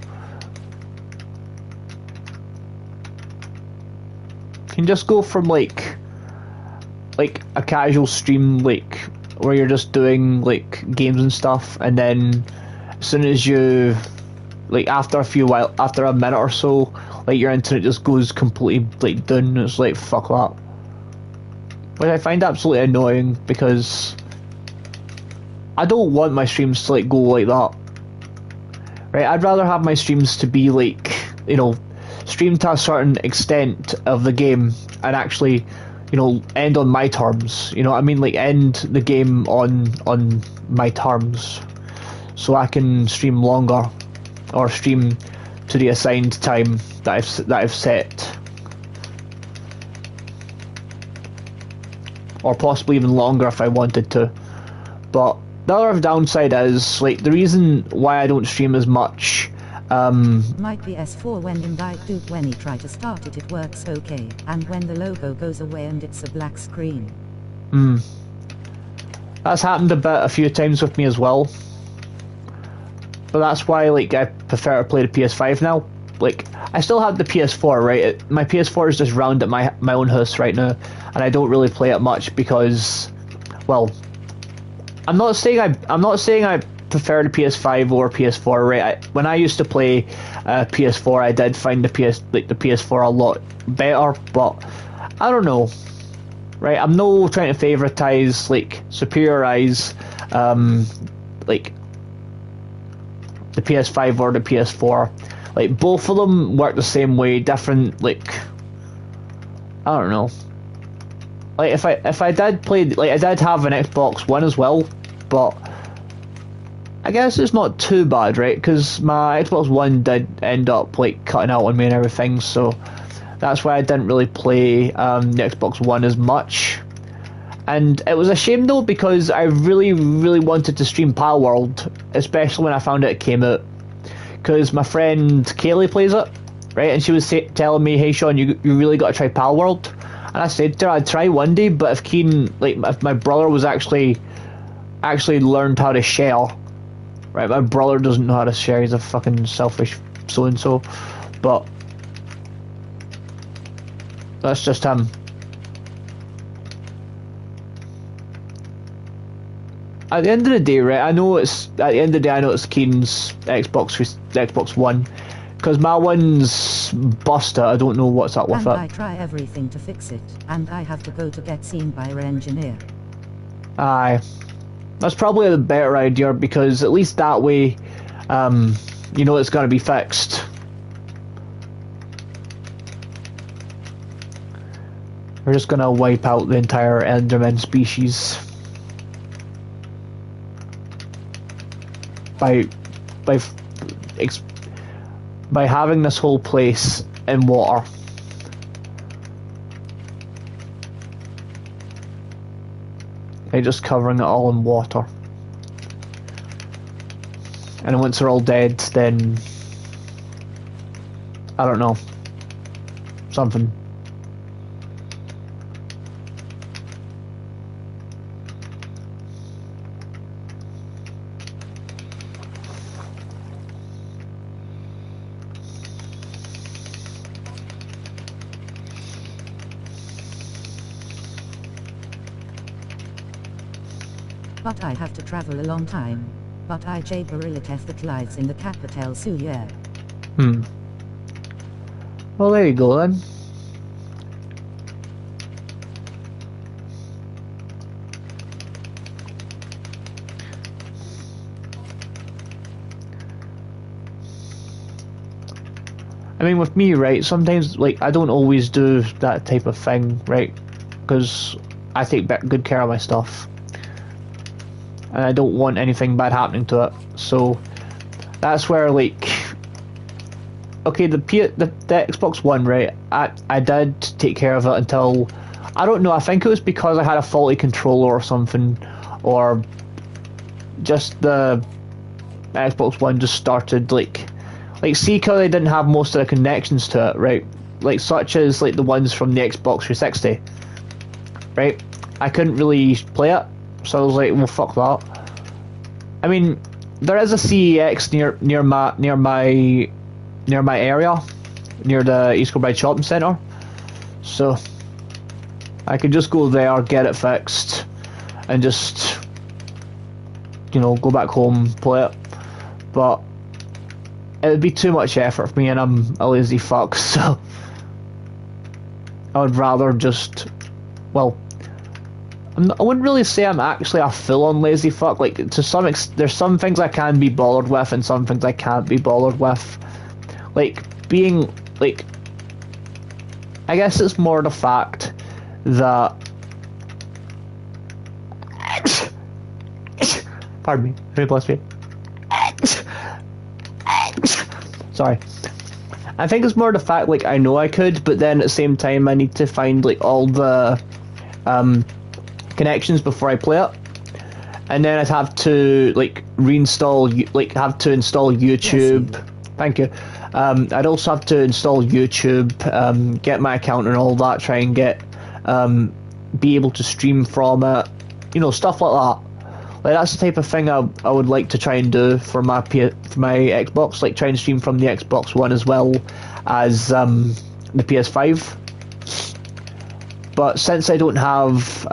You can just go from like a casual stream like where you're just doing like games and stuff, and then as soon as you like after a minute or so, like your internet just goes completely like down. It's like fuck that, which I find absolutely annoying because I don't want my streams to like go like that. Right, I'd rather have my streams to be like, you know, stream to a certain extent of the game and actually, you know, end on my terms. You know what I mean? Like end the game on my terms, so I can stream longer or stream to the assigned time that I've set, or possibly even longer if I wanted to. But the other downside is, like, the reason why I don't stream as much. My PS4 when when he try to start it, it works okay, and when the logo goes away and it's a black screen. That's happened a few times with me as well. But that's why, like, I prefer to play the PS5 now. Like, I still have the PS4, right? My PS4 is just round at my own house right now, and I don't really play it much because, well, I'm not saying I prefer the PS5 or PS4, right? When I used to play PS4, I did find the PS4 a lot better, but I don't know, right? I'm no trying to favoritize, like, superiorize, like, the PS5 or the PS4. Like, both of them work the same way, different, like, I don't know. Like, if I did play, like, I did have an Xbox One as well, but I guess it's not too bad, right? Because my Xbox One did end up, like, cutting out on me and everything, so that's why I didn't really play the Xbox One as much. And it was a shame though, because I really, really wanted to stream Palworld, especially when I found out it came out. Because my friend Kaylee plays it, right? And she was telling me, "Hey Sean, you really got to try Palworld." And I said to her, I'd try one day, but if my brother was actually learned how to share, right? My brother doesn't know how to share. He's a fucking selfish so-and-so. But that's just him. At the end of the day, right? I know it's Keen's Xbox One, because my one's busted. I don't know what's up with and it. I try everything to fix it, and I have to go to get seen by our engineer. Aye, that's probably the better idea, because at least that way, you know it's gonna be fixed. We're just gonna wipe out the entire Enderman species by having this whole place in water. By just covering it all in water. And once they're all dead, then I don't know, something. But I have to travel a long time. But I Jaberiliteth lives in the capital Suya. Well, there you go then. I mean, with me, right, sometimes, like, I don't always do that type of thing, right, because I take good care of my stuff. And I don't want anything bad happening to it, so that's where, like, okay, the Xbox One, right, I did take care of it until, I don't know, I think it was because I had a faulty controller or something, or just the Xbox One just started, like see, because I didn't have most of the connections to it, right, like, such as, like, the ones from the Xbox 360, right, I couldn't really play it. So I was like, well, fuck that. I mean, there is a CEX near my area, near the East Kilbride Shopping Centre. So I could just go there, get it fixed, and just, you know, go back home, play it. But it would be too much effort for me, and I'm a lazy fuck, so I would rather just, well, I wouldn't really say I'm actually a full-on lazy fuck. Like, to some there's some things I can be bothered with and some things I can't be bothered with. Like, being, like, I guess it's more the fact that, pardon me, very bless me. Sorry. I think it's more the fact, like, I know I could, but then at the same time I need to find, like, all the connections before I play it. And then I'd have to, like, reinstall, like, have to install YouTube. Yes, Thank you. I'd also have to install YouTube, get my account and all that, try and get, be able to stream from it, you know, stuff like that. Like, that's the type of thing I would like to try and do for my Xbox, like try and stream from the Xbox One as well as the PS5. But since I don't have,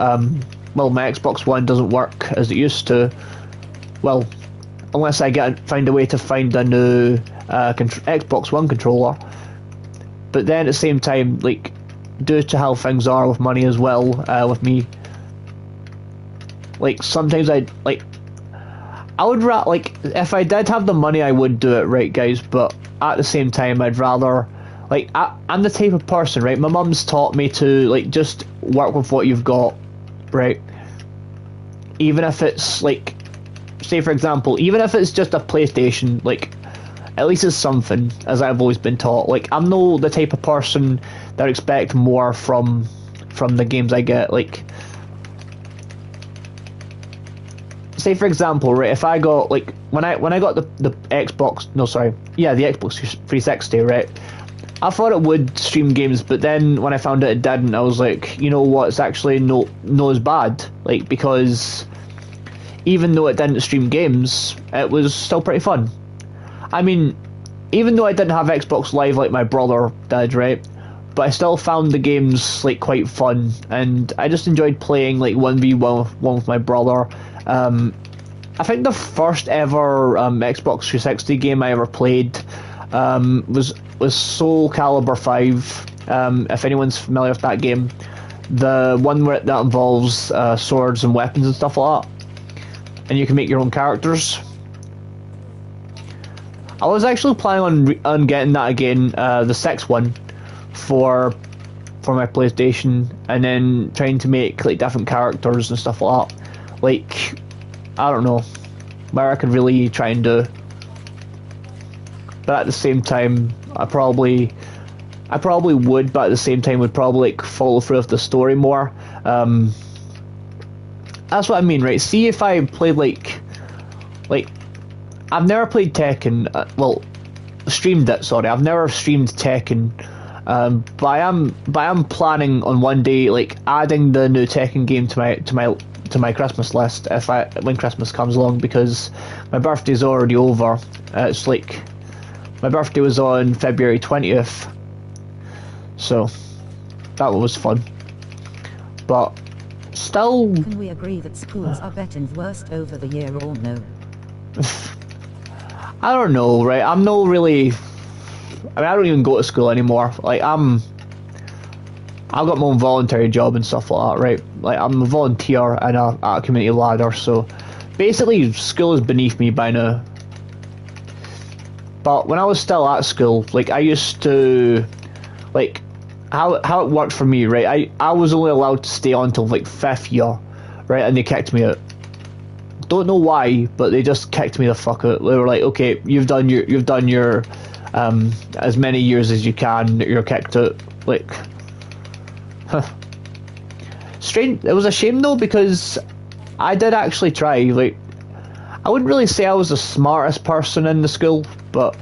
well, my Xbox One doesn't work as it used to, well, unless I find a way to find a new Xbox One controller. But then at the same time, like, due to how things are with money as well, with me, like, sometimes I would like, if I did have the money I would do it, right, guys, but at the same time I'd rather, like, I'm the type of person, right, my mum's taught me to, like, just work with what you've got, right, even if it's, like, say for example, even if it's just a PlayStation, like, at least it's something, as I've always been taught. Like, I'm no the type of person that expect more from the games I get. Like, say for example, right, if I got, like, when I got the Xbox, no, sorry, yeah, the Xbox 360, right, I thought it would stream games, but then when I found out it didn't, I was like, you know what, it's actually no as bad, like, because even though it didn't stream games, it was still pretty fun. I mean, even though I didn't have Xbox Live like my brother did, right, but I still found the games, like, quite fun, and I just enjoyed playing, like, 1v1 with my brother. I think the first ever Xbox 360 game I ever played was Soul Calibur 5, if anyone's familiar with that game. The one that involves swords and weapons and stuff like that, and you can make your own characters. I was actually planning on getting that again, the 6th one, for my PlayStation, and then trying to make, like, different characters and stuff like that. Like, I don't know where I could really try and do, but at the same time, I probably would, but at the same time would probably, like, follow through with the story more. That's what I mean, right? See, if I played, like I've never played Tekken, well, streamed it, sorry, I've never streamed Tekken, but I am planning on one day, like, adding the new Tekken game to my Christmas list when Christmas comes along, because my birthday's already over. It's like, my birthday was on February 20th, so that was fun. But still, Can we agree that schools are getting worse over the year or no? I don't know, right? I'm no really, I mean, I don't even go to school anymore. Like, I've got my own voluntary job and stuff like that, right? Like, I'm a volunteer at a community ladder, so basically school is beneath me by now. But when I was still at school, like, I used to, like, how it worked for me, right? I was only allowed to stay on till, like, 5th year, right? And they kicked me out. Don't know why, but they just kicked me the fuck out. They were like, okay, you've done your as many years as you can, you're kicked out. Like, strange. It was a shame though, because I did actually try. Like, I wouldn't really say I was the smartest person in the school, but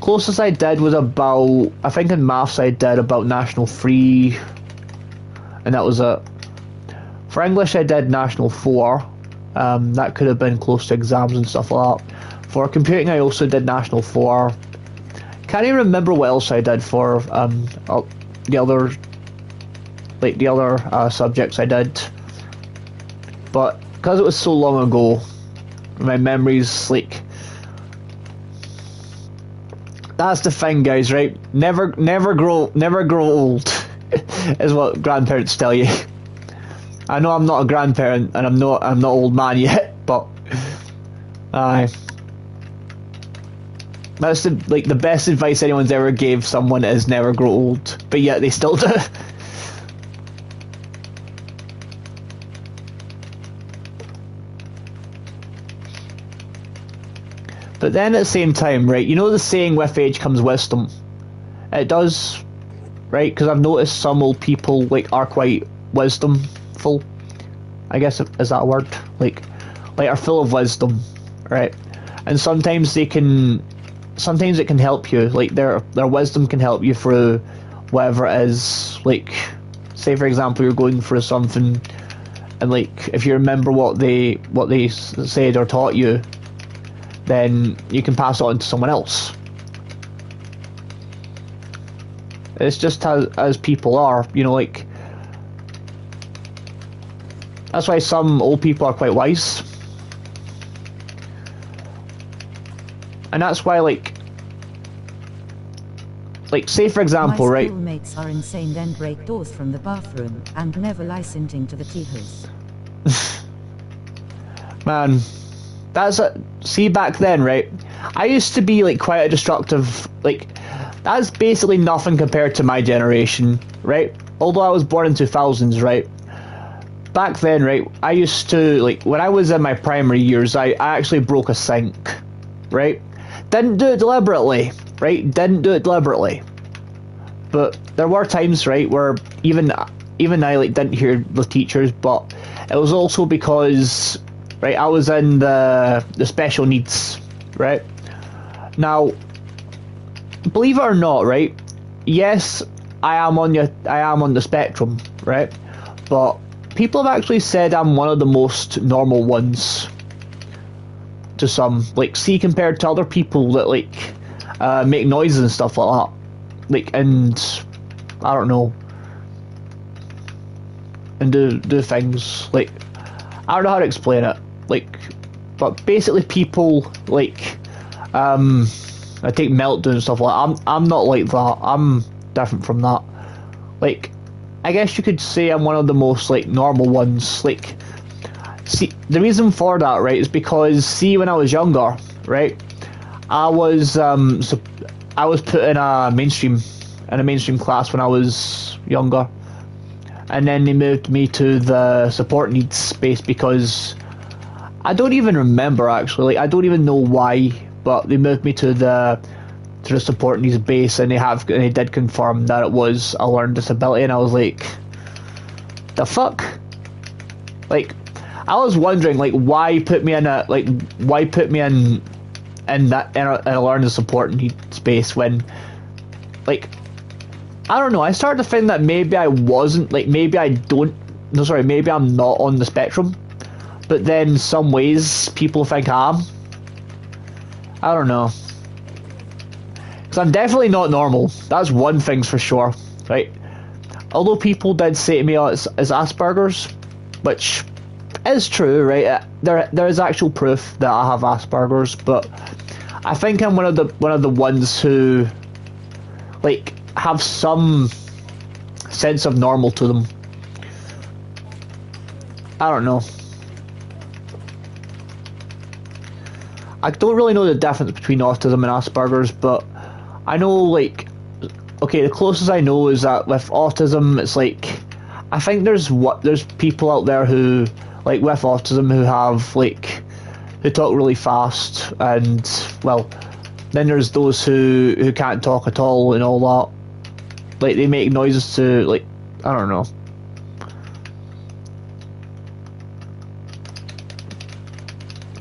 closest I did was about, I think in maths I did about National 3, and that was it. For English I did National 4. That could have been close to exams and stuff like that. For computing I also did National 4. Can't even remember what else I did for the other subjects I did. But because it was so long ago, my memories, like, that's the thing, guys, right? Never grow old, is what grandparents tell you. I know I'm not a grandparent and I'm not old man yet, but aye. That's the best advice anyone's ever gave someone is never grow old, but yet they still do. But then at the same time, right, you know the saying, with age comes wisdom. It does, right? Because I've noticed some old people like are quite wisdomful. I guess, is that a word? Like are full of wisdom, right? And sometimes it can help you. Like their wisdom can help you through whatever it is. Like, say for example, you're going through something, and like if you remember what they said or taught you, then you can pass it on to someone else. It's just as people are, you know, like that's why some old people are quite wise. And that's why like say for example, my right? schoolmates are insane and break doors from the bathroom and never licensing to the teachers. Man, that's see back then, right? I used to be like quite a destructive, like that's basically nothing compared to my generation, right? Although I was born in 2000s, right? Back then, right, I used to, like, when I was in my primary years, I actually broke a sink, right? Didn't do it deliberately, right? Didn't do it deliberately. But there were times, right, where even I, like, didn't hear the teachers, but it was also because, right, I was in the special needs, right? Now, believe it or not, right, yes, I am on the spectrum, right? But people have actually said I'm one of the most normal ones to some. Like, see, compared to other people that, like, make noises and stuff like that. Like, and, I don't know, and do things. Like, I don't know how to explain it. Like, but basically people, like, I take meltdown and stuff like that. I'm not like that. I'm different from that. Like, I guess you could say I'm one of the most, like, normal ones. Like, see, the reason for that, right, is because, see, when I was younger, right, I was put in a mainstream class when I was younger, and then they moved me to the support needs space because I don't even remember actually. Like, I don't even know why, but they moved me to the support needs base, and they did confirm that it was a learning disability, and I was like, the fuck? Like, I was wondering, like, why put me in a learning support needs space when, like, I don't know, I started to think that maybe I wasn't, like, maybe I'm not on the spectrum, but then some ways people think I am. I don't know. Because I'm definitely not normal. That's one thing's for sure, right? Although people did say to me, oh, it's Asperger's, which is true, right? There is actual proof that I have Asperger's, but I think I'm one of the ones who, like, have some sense of normal to them. I don't know. I don't really know the difference between autism and Asperger's, but I know, like, okay, the closest I know is that with autism, it's like, I think there's people out there who, like, with autism who have, like, who talk really fast, and, well, then there's those who can't talk at all and all that. Like, they make noises to, like, I don't know.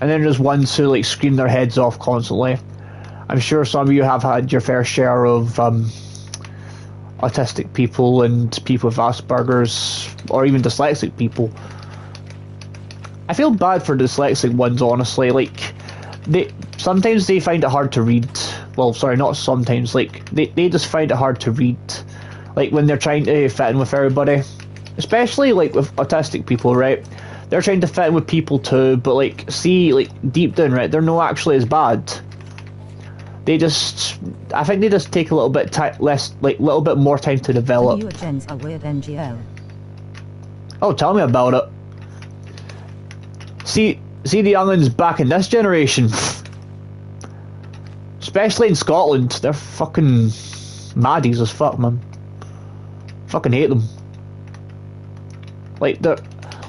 And then there's ones who, like, scream their heads off constantly. I'm sure some of you have had your fair share of autistic people and people with Asperger's, or even dyslexic people. I feel bad for dyslexic ones, honestly. Like, sometimes they find it hard to read. Well, sorry, not sometimes. Like, they just find it hard to read. Like, when they're trying to fit in with everybody. Especially, like, with autistic people, right? They're trying to fit in with people too, but, like, see, like, deep down, right, they're not actually as bad. I think they just take a little bit little bit more time to develop. The newer gens are weird NGL. Oh, tell me about it. See the young'uns back in this generation, especially in Scotland, they're fucking maddies as fuck, man. Fucking hate them. Like, they're,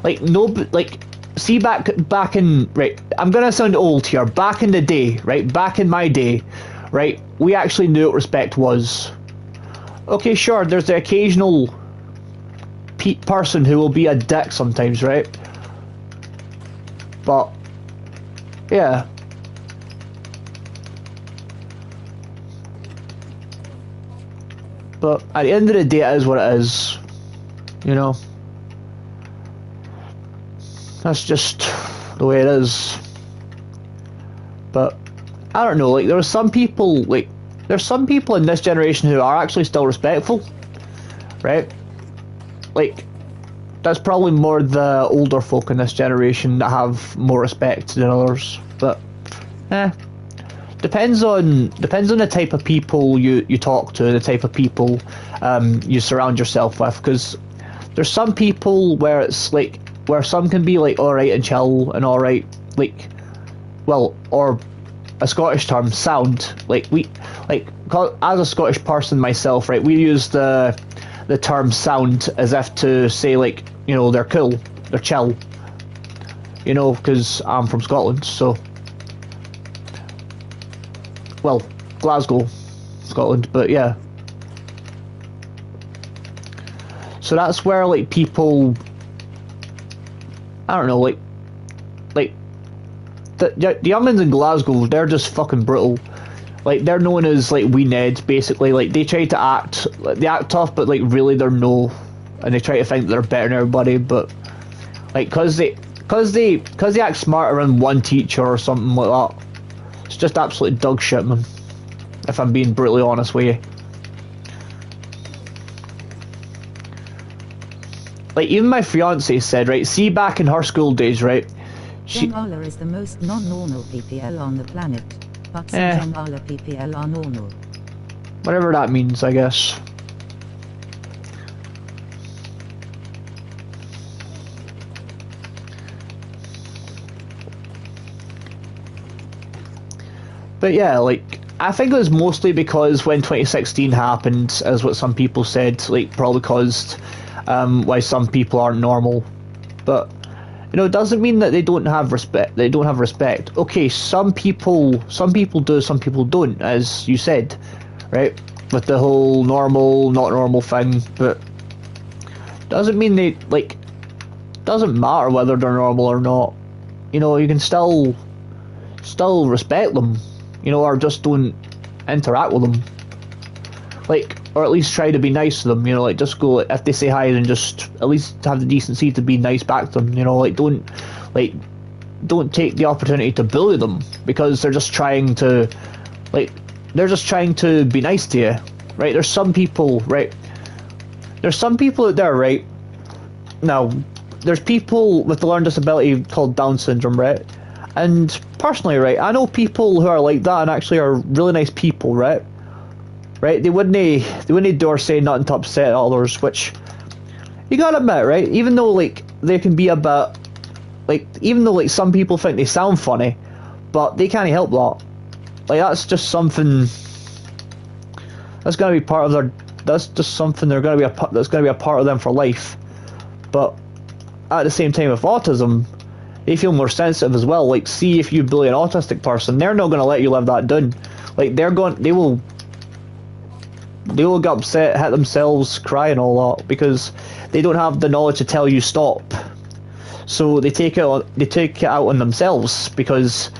like, no, like, see back in, right, I'm gonna sound old here, back in the day, right, back in my day, right, we actually knew what respect was. Okay, sure, there's the occasional person who will be a dick sometimes, right? But, yeah. But at the end of the day, it is what it is. You know? That's just the way it is. But, I don't know, like, there's some people in this generation who are actually still respectful. Right? Like, that's probably more the older folk in this generation that have more respect than others. But, depends on the type of people you talk to, the type of people you surround yourself with. Because there's some people where it's like, where some can be like alright and chill and alright, like, well, or a Scottish term, sound. Like, as a Scottish person myself, right, we use the term sound as if to say, like, you know, they're cool, they're chill, you know, because I'm from Scotland, so, well, Glasgow, Scotland, but yeah. So that's where, like, people, I don't know, like the young'uns in Glasgow, they're just fucking brutal. Like, they're known as, like, wee Neds, basically. Like, they try to act, they act tough, but, like, really they're no, and they try to think that they're better than everybody, but, like, cause they act smarter than one teacher or something like that. It's just absolute dog shit, man. If I'm being brutally honest with you. Like, even my fiancée said, right, see back in her school days, right, John Ola is the most non-normal PPL on the planet, but some John Ola PPL are normal. Whatever that means, I guess. But yeah, like, I think it was mostly because when 2016 happened, as what some people said, like, probably caused why some people aren't normal. But, you know, it doesn't mean that they don't have respect. They don't have respect. Okay, some people do, some people don't, as you said, right? With the whole normal, not normal thing. But doesn't mean they, like, doesn't matter whether they're normal or not. You know, you can still respect them. You know, or just don't interact with them. Like, or at least try to be nice to them, you know, like, just go, if they say hi, then just at least have the decency to be nice back to them, you know, like, don't take the opportunity to bully them, because they're just trying to, like, they're just trying to be nice to you, right? There's some people, right? There's some people out there, right? Now, there's people with the learning disability called Down syndrome, right? And personally, right, I know people who are like that and actually are really nice people, right? Right, they wouldn't do or say nothing to upset others, which you gotta admit, right? Even though, like, they can be a bit, like, even though, like, some people think they sound funny, but they can't help that. Like, that's just something that's gonna be part of their. That's just something that's gonna be a part of them for life. But at the same time, with autism, they feel more sensitive as well. Like, see, if you bully an autistic person, they're not gonna let you live that down. Like, they will get upset, hit themselves, cry and all that, because they don't have the knowledge to tell you stop. So they take it out on themselves, because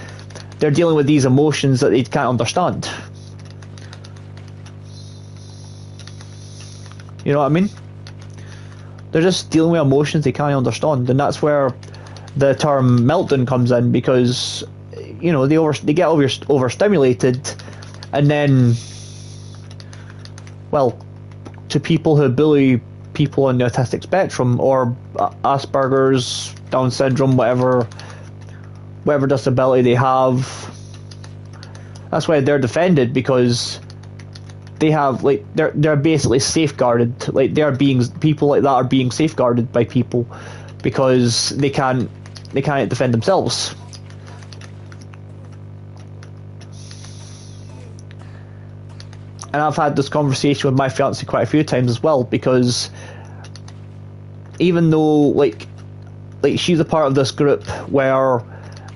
they're dealing with these emotions that they can't understand. You know what I mean? They're just dealing with emotions they can't understand, and that's where the term meltdown comes in, because, you know, they get overstimulated, and then, well, to people who bully people on the autistic spectrum, or Asperger's, Down syndrome, whatever disability they have, that's why they're defended, because they have like they're basically safeguarded. Like people like that are being safeguarded by people because they can't defend themselves. And I've had this conversation with my fiance quite a few times as well, because even though like she's a part of this group where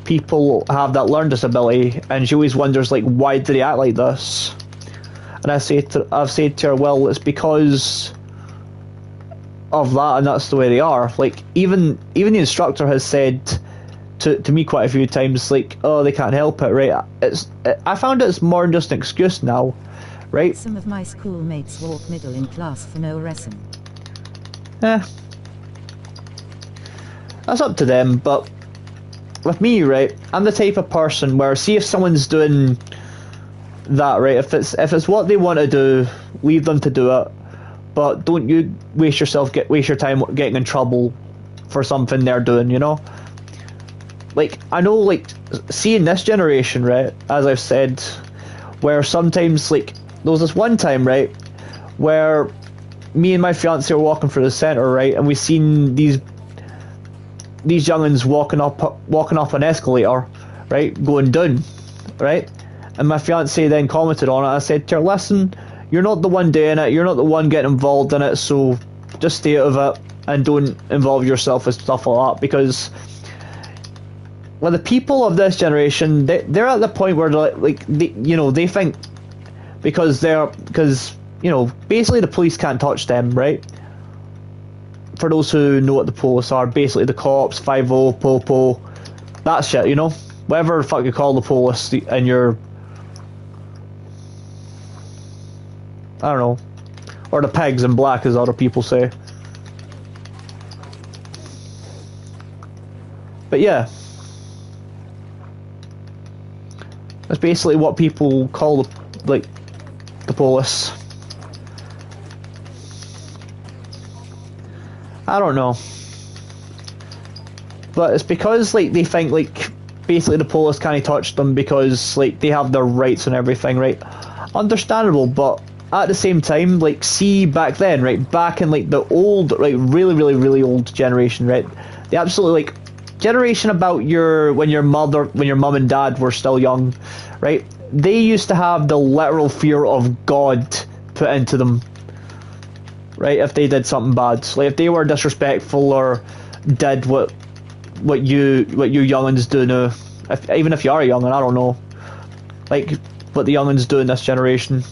people have that learning disability, and she always wonders like, why do they act like this? And I've said to her, well, it's because of that, and that's the way they are. Like even the instructor has said to me quite a few times, like, oh, they can't help it, right? I found it's more than just an excuse now, right? Some of my schoolmates walk middle in class for no reason. That's up to them, but with me, right, I'm the type of person where, see if someone's doing that, right, if it's what they want to do, leave them to do it, but don't you waste your time getting in trouble for something they're doing, you know? Like, I know, like, seeing this generation, right, as I've said, where sometimes, like, there was this one time, right, where me and my fiance were walking through the centre, right, and we seen these young'uns walking up an escalator, right, going down, right, and my fiance then commented on it. I said to her, listen, you're not the one doing it, you're not the one getting involved in it, so just stay out of it and don't involve yourself with stuff like that, because well, the people of this generation, they're at the point where they think because basically the police can't touch them, right? For those who know what the police are, basically the cops, 5-0, Popo, that shit, you know? Whatever the fuck you call the police in your... I don't know. Or the pegs in black, as other people say. But yeah. That's basically what people call the police. I don't know, but it's because like they think like basically the police can't touch them because like they have their rights and everything, right? Understandable, but at the same time, like, see back then, right, back in like the old, like really old generation, right? The absolutely like generation about when your mum and dad were still young, right? They used to have the literal fear of God put into them. Right, if they did something bad, like if they were disrespectful or did what you young'uns do now, even if you are a young'un, I don't know, like what the young'uns do in this generation.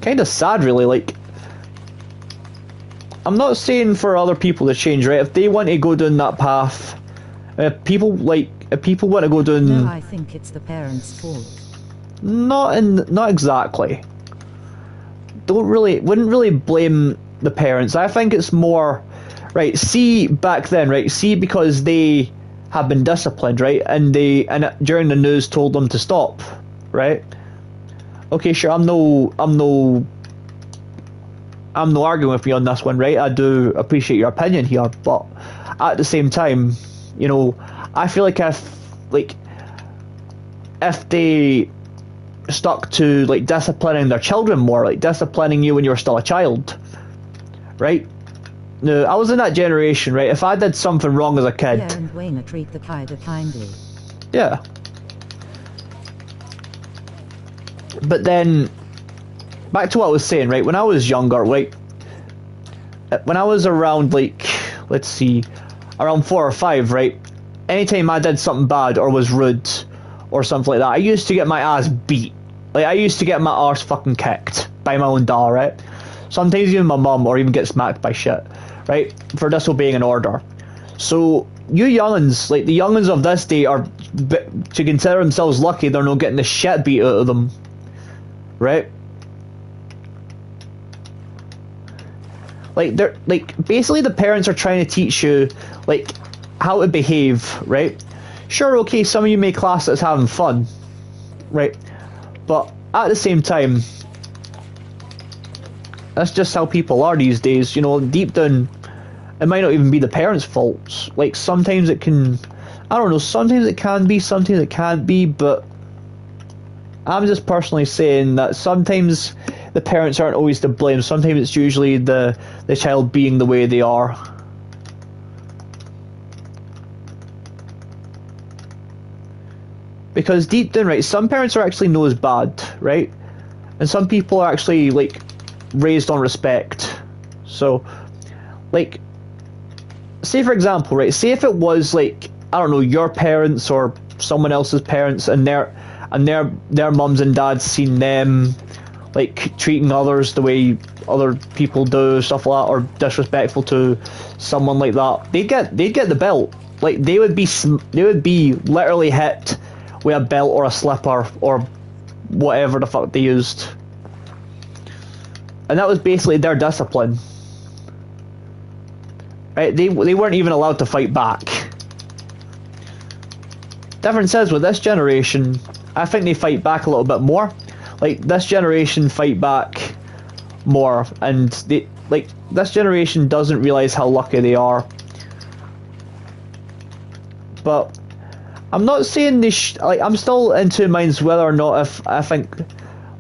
Kind of sad, really. Like, I'm not saying for other people to change, right? If they want to go down that path, if people want to go down. No, I think it's the parents' fault. Not exactly. Wouldn't really blame the parents. I think it's more, right, see back then, right, see because they have been disciplined, right, and during the news told them to stop, right? Okay, sure, I'm no arguing with you on this one, right? I do appreciate your opinion here, but at the same time, you know, I feel like if they stuck to like disciplining their children more, like disciplining you when you were still a child, right? No, I was in that generation, right? If I did something wrong as a kid, yeah, and Wayne treat the kid kindly. Yeah. But then, back to what I was saying, right? When I was younger, like, when I was around, like, let's see, around 4 or 5, right? Anytime I did something bad or was rude or something like that, I used to get my ass beat. Like, I used to get my arse fucking kicked by my own dad, right? Sometimes even my mum, or even get smacked by shit, right? For disobeying an order. So, you young'uns, like, the young'uns of this day are to consider themselves lucky they're not getting the shit beat out of them, right? Like, they're, like, basically the parents are trying to teach you, like, how to behave, right? Sure, okay, some of you may class it as having fun, right? But at the same time, that's just how people are these days, you know. Deep down, it might not even be the parents' faults. Like, sometimes it can, I don't know, sometimes it can be, sometimes it can't be, but I'm just personally saying that sometimes the parents aren't always to blame. Sometimes it's usually the child being the way they are. Because deep down, right, some parents are actually known as bad, right? And some people are actually, like, raised on respect. So, like, say for example, right, say if it was, like, I don't know, your parents or someone else's parents, and their mums and dads seen them, like, treating others the way other people do, stuff like that, or disrespectful to someone like that, they'd get the belt. Like, they would be literally hit with a belt or a slipper or whatever the fuck they used. And that was basically their discipline. Right? They weren't even allowed to fight back. Difference is, with this generation, I think they fight back a little bit more. Like, this generation fight back more, and this generation doesn't realise how lucky they are. But I'm not saying I'm still in two minds whether or not if I think,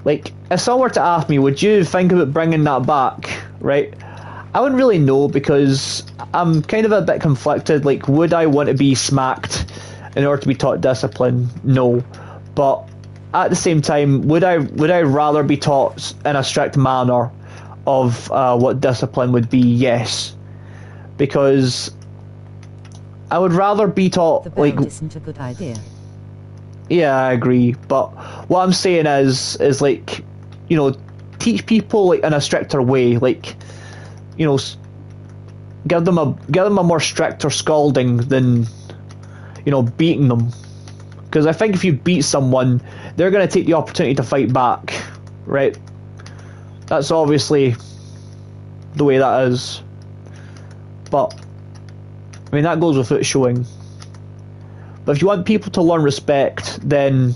like, if someone were to ask me, would you think about bringing that back, right? I wouldn't really know, because I'm kind of a bit conflicted. Like, would I want to be smacked in order to be taught discipline? No. But at the same time, would I rather be taught in a strict manner of what discipline would be? Yes. Because I would rather be taught, the belt isn't a good idea. Yeah, I agree. But what I'm saying is like, you know, teach people, like, in a stricter way. Like, you know, give them a more stricter scalding than, you know, beating them. Because I think if you beat someone, they're going to take the opportunity to fight back, right? That's obviously the way that is. But I mean, that goes without showing. But if you want people to learn respect, then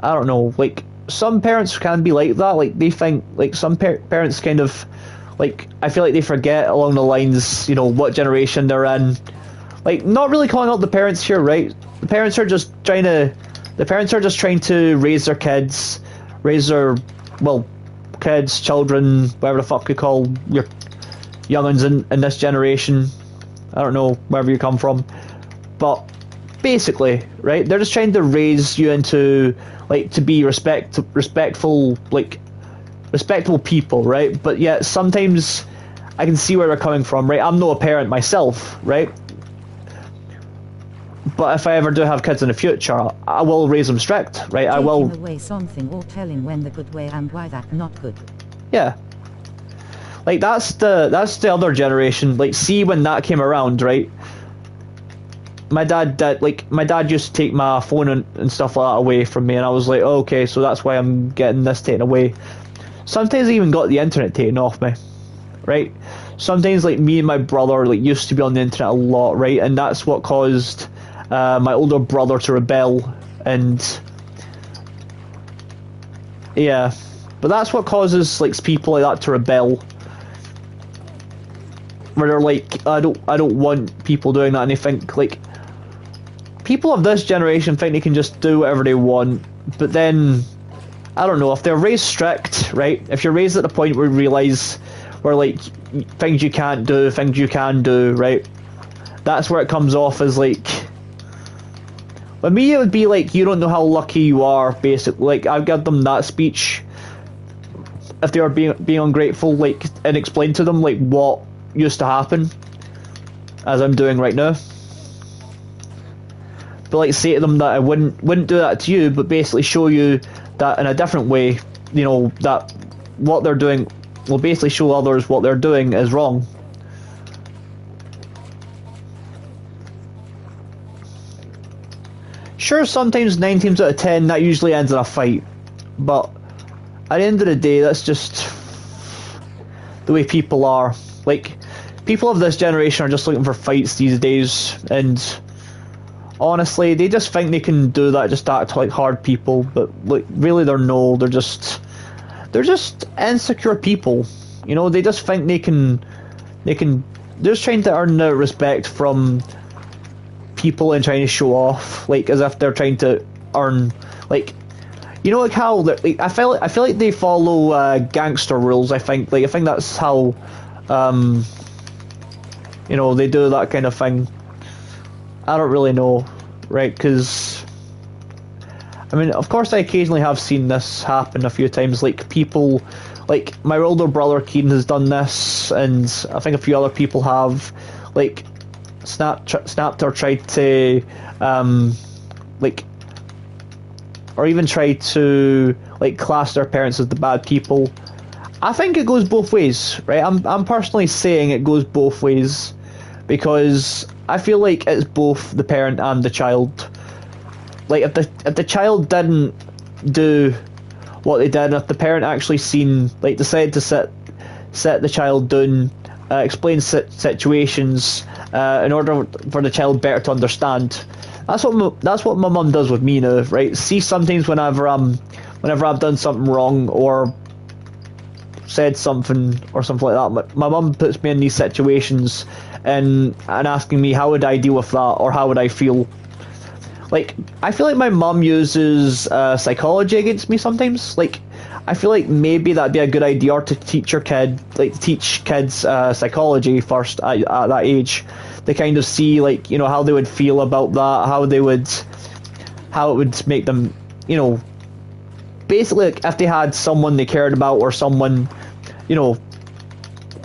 I don't know. Like, some parents can be like that. Like, they think, like, some parents kind of, like, I feel like they forget along the lines, you know, what generation they're in. Like, not really calling out the parents here, right? The parents are just trying to raise their kids, kids, children, whatever the fuck you call your young'uns in this generation. I don't know wherever you come from, but basically, right? They're just trying to raise you into, like, to be respectful, like, respectable people, right? But yet sometimes I can see where they're coming from, right? I'm not a parent myself, right? But if I ever do have kids in the future, I will raise them strict, right? I will. Taking away something or telling when the good way and why that not good. Yeah. Like, that's the other generation. Like, see, when that came around, right? My dad used to take my phone and stuff like that away from me, and I was like, oh, okay, so that's why I'm getting this taken away. Sometimes I even got the internet taken off me, right? Sometimes, like, me and my brother, like, used to be on the internet a lot, right? And that's what caused my older brother to rebel, and yeah, but that's what causes, like, people like that to rebel. Where they're like, I don't want people doing that, and they think, like, people of this generation think they can just do whatever they want. But then, I don't know, if they're raised strict, right? If you're raised at the point where you realise where, like, things you can't do, things you can do, right? That's where it comes off as, like, with me it would be like, you don't know how lucky you are, basically. Like, I'd give them that speech if they were being ungrateful, like, and explain to them, like, what used to happen, as I'm doing right now. But, like, say to them that I wouldn't do that to you, but basically show you that in a different way, you know, that what they're doing will basically show others what they're doing is wrong. Sure, sometimes 9 times out of 10 that usually ends in a fight, but at the end of the day, that's just the way people are. Like, people of this generation are just looking for fights these days, and honestly, they just think they can do that, just act like hard people, but, like, really they're just insecure people. You know, they just think they're just trying to earn the respect from people and trying to show off, like, as if they're trying to earn, like, you know, like how like, I feel like they follow gangster rules. I think that's how you know, they do that kind of thing. I don't really know, right? Because I mean, of course, I occasionally have seen this happen a few times. Like people, like my older brother Keen has done this, and I think a few other people have, like, snapped or tried to, like, or even tried to like class their parents as the bad people. I think it goes both ways, right? I'm personally saying it goes both ways because I feel like it's both the parent and the child. Like if the child didn't do what they did, and if the parent actually decided to sit the child down, explain situations in order for the child better to understand. That's what my mum does with me now, right? See, sometimes whenever I've done something wrong or said something or something like that, my mum puts me in these situations and asking me how would I deal with that or how would I feel. Like, I feel like my mum uses psychology against me sometimes. Like, I feel like maybe that'd be a good idea to teach teach kids psychology first at that age. They kind of see, like, you know, how they would feel about that, how it would make them, you know, basically, like, if they had someone they cared about or someone, you know,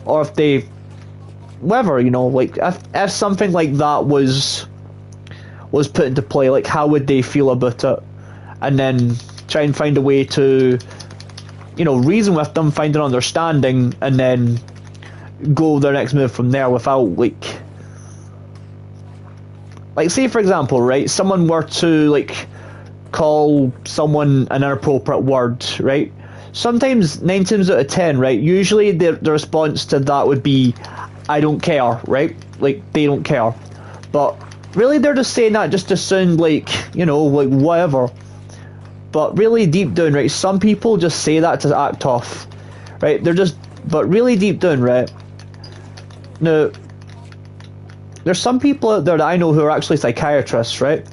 or if they, whatever, you know, like, if something like that was put into play, like, how would they feel about it? And then try and find a way to, you know, reason with them, find an understanding, and then go their next move from there without, like, say for example, right, someone were to, like, call someone an inappropriate word, right? Sometimes, 9 times out of 10, right, usually the response to that would be, I don't care, right? Like, they don't care. But really, they're just saying that just to sound like, you know, like, whatever. But really deep down, right, some people just say that to act tough, right? But really deep down, right? Now, there's some people out there that I know who are actually psychiatrists, right?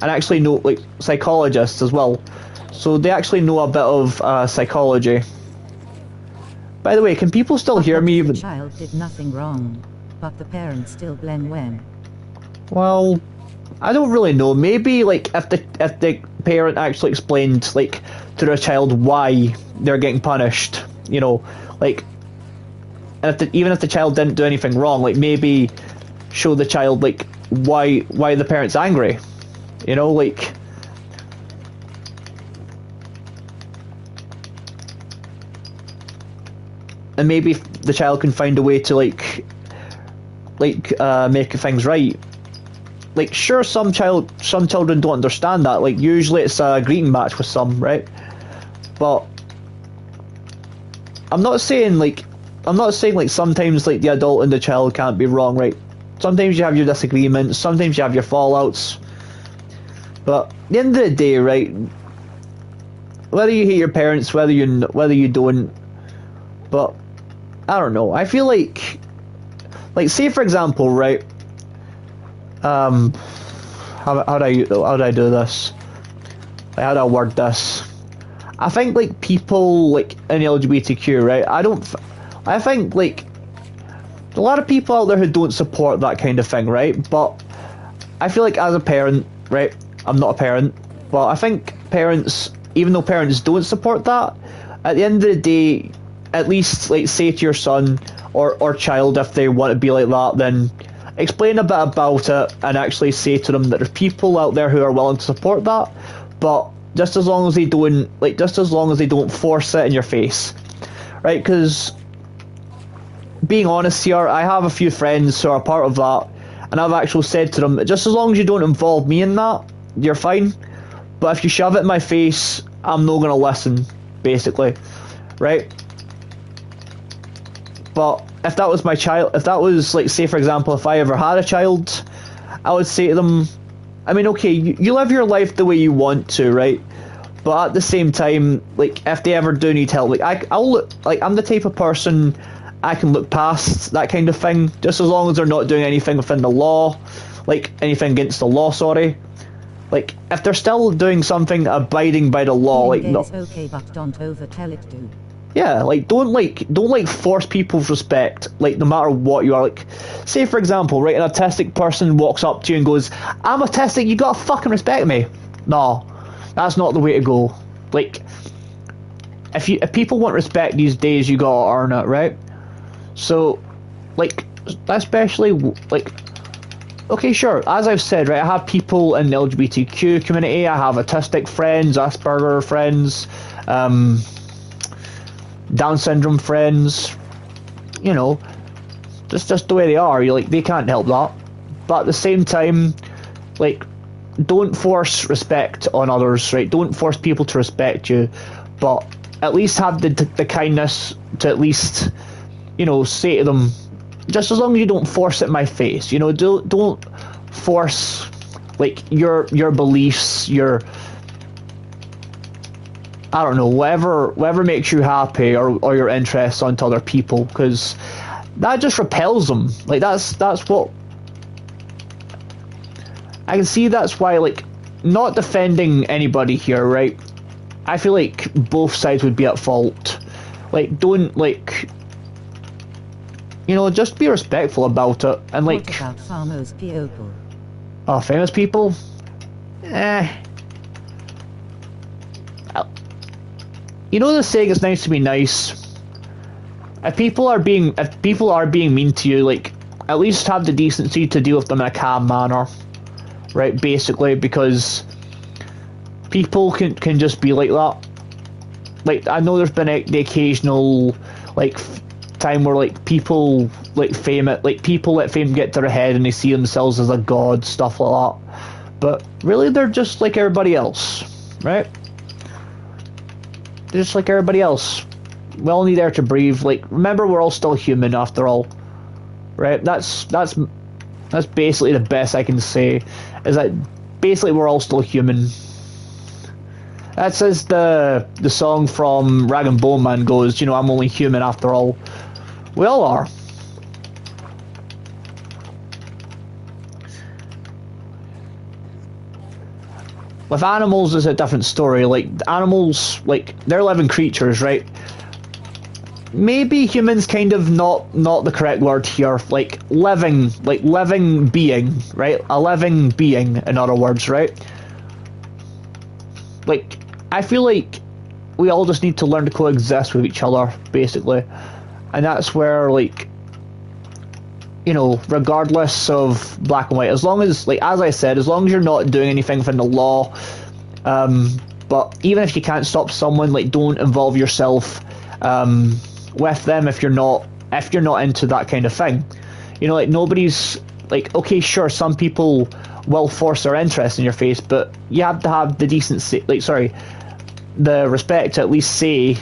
And actually know, like, psychologists as well. So they actually know a bit of psychology. By the way, can people still hear me? The child did nothing wrong, but the parents still blame them. Well, I don't really know. Maybe, like, if the parent actually explained, like, to their child why they're getting punished, you know, like, even if the child didn't do anything wrong, like, maybe show the child, like, why the parent's angry, you know, like, and maybe the child can find a way to like make things right. Like, sure, some children don't understand that. Like, usually it's a greeting match with some, right? But I'm not saying like sometimes like the adult and the child can't be wrong, right? Sometimes you have your disagreements, sometimes you have your fallouts. But at the end of the day, right? Whether you hate your parents, whether you don't, but I don't know. I feel like say for example, right? How do I do this? Like, how do I word this? I think like people like in LGBTQ, right? I think like a lot of people out there who don't support that kind of thing, right? But I feel like as a parent, right? I'm not a parent, but I think parents, even though parents don't support that, at the end of the day, at least like say to your son or child, if they want to be like that, then explain a bit about it and actually say to them that there's people out there who are willing to support that, but just as long as they don't force it in your face, right? Because being honest here, I have a few friends who are part of that, and I've actually said to them that just as long as you don't involve me in that, you're fine. But if you shove it in my face, I'm not gonna listen, basically, right? But if that was my child, if that was like, say for example, if I ever had a child, I would say to them, I mean, okay, you live your life the way you want to, right? But at the same time, like, if they ever do need help, like, I'll look, like, I'm the type of person I can look past that kind of thing, just as long as they're not doing anything within the law, like anything against the law, sorry. Like, if they're still doing something abiding by the law, like, Being gay no, is okay, but don't overtell it, dude. yeah, like don't force people's respect, like no matter what you are. Like, say for example, right, an autistic person walks up to you and goes, "I'm autistic, you gotta fucking respect me." No, that's not the way to go. Like, if people want respect these days, you gotta earn it, right? So, like, especially like, okay, sure. As I've said, right, I have people in the LGBTQ community. I have autistic friends, Asperger friends, Down syndrome friends. You know, that's just the way they are. You like, they can't help that. But at the same time, like, don't force respect on others, right? Don't force people to respect you, but at least have the kindness to at least, you know, say to them, just as long as you don't force it in my face, you know, don't force like your beliefs, your, I don't know, whatever makes you happy, or your interests onto other people, because that just repels them. Like, that's what I can see. That's why, like, not defending anybody here, right? I feel like both sides would be at fault. Like, don't, like, you know, just be respectful about it. And like, what about famous people? Oh, famous people? You know the saying, it's nice to be nice. If people are being mean to you, like, at least have the decency to deal with them in a calm manner, right? Basically, because people can just be like that. Like, I know there's been the occasional, like, time where, like, people, like, people let fame get to their head and they see themselves as a god, stuff like that. But really, they're just like everybody else, right? They're just like everybody else. We all need air to breathe. Like, remember, we're all still human after all, right? That's basically the best I can say. Is that basically we're all still human. That's as the song from Rag and Bone Man goes. You know, I'm only human after all. We all are. With animals, it's a different story. Like, animals, like, they're living creatures, right? Maybe humans kind of not the correct word here. Like, living being, right? A living being, in other words, right? Like, I feel like we all just need to learn to coexist with each other, basically. And that's where, like, you know, regardless of black and white, as long as, like, as I said, as long as you're not doing anything within the law, but even if you can't stop someone, like, don't involve yourself with them if you're not into that kind of thing. You know, like, nobody's, like, okay, sure, some people will force their interest in your face, but you have to have the decency, like, sorry, the respect to at least say,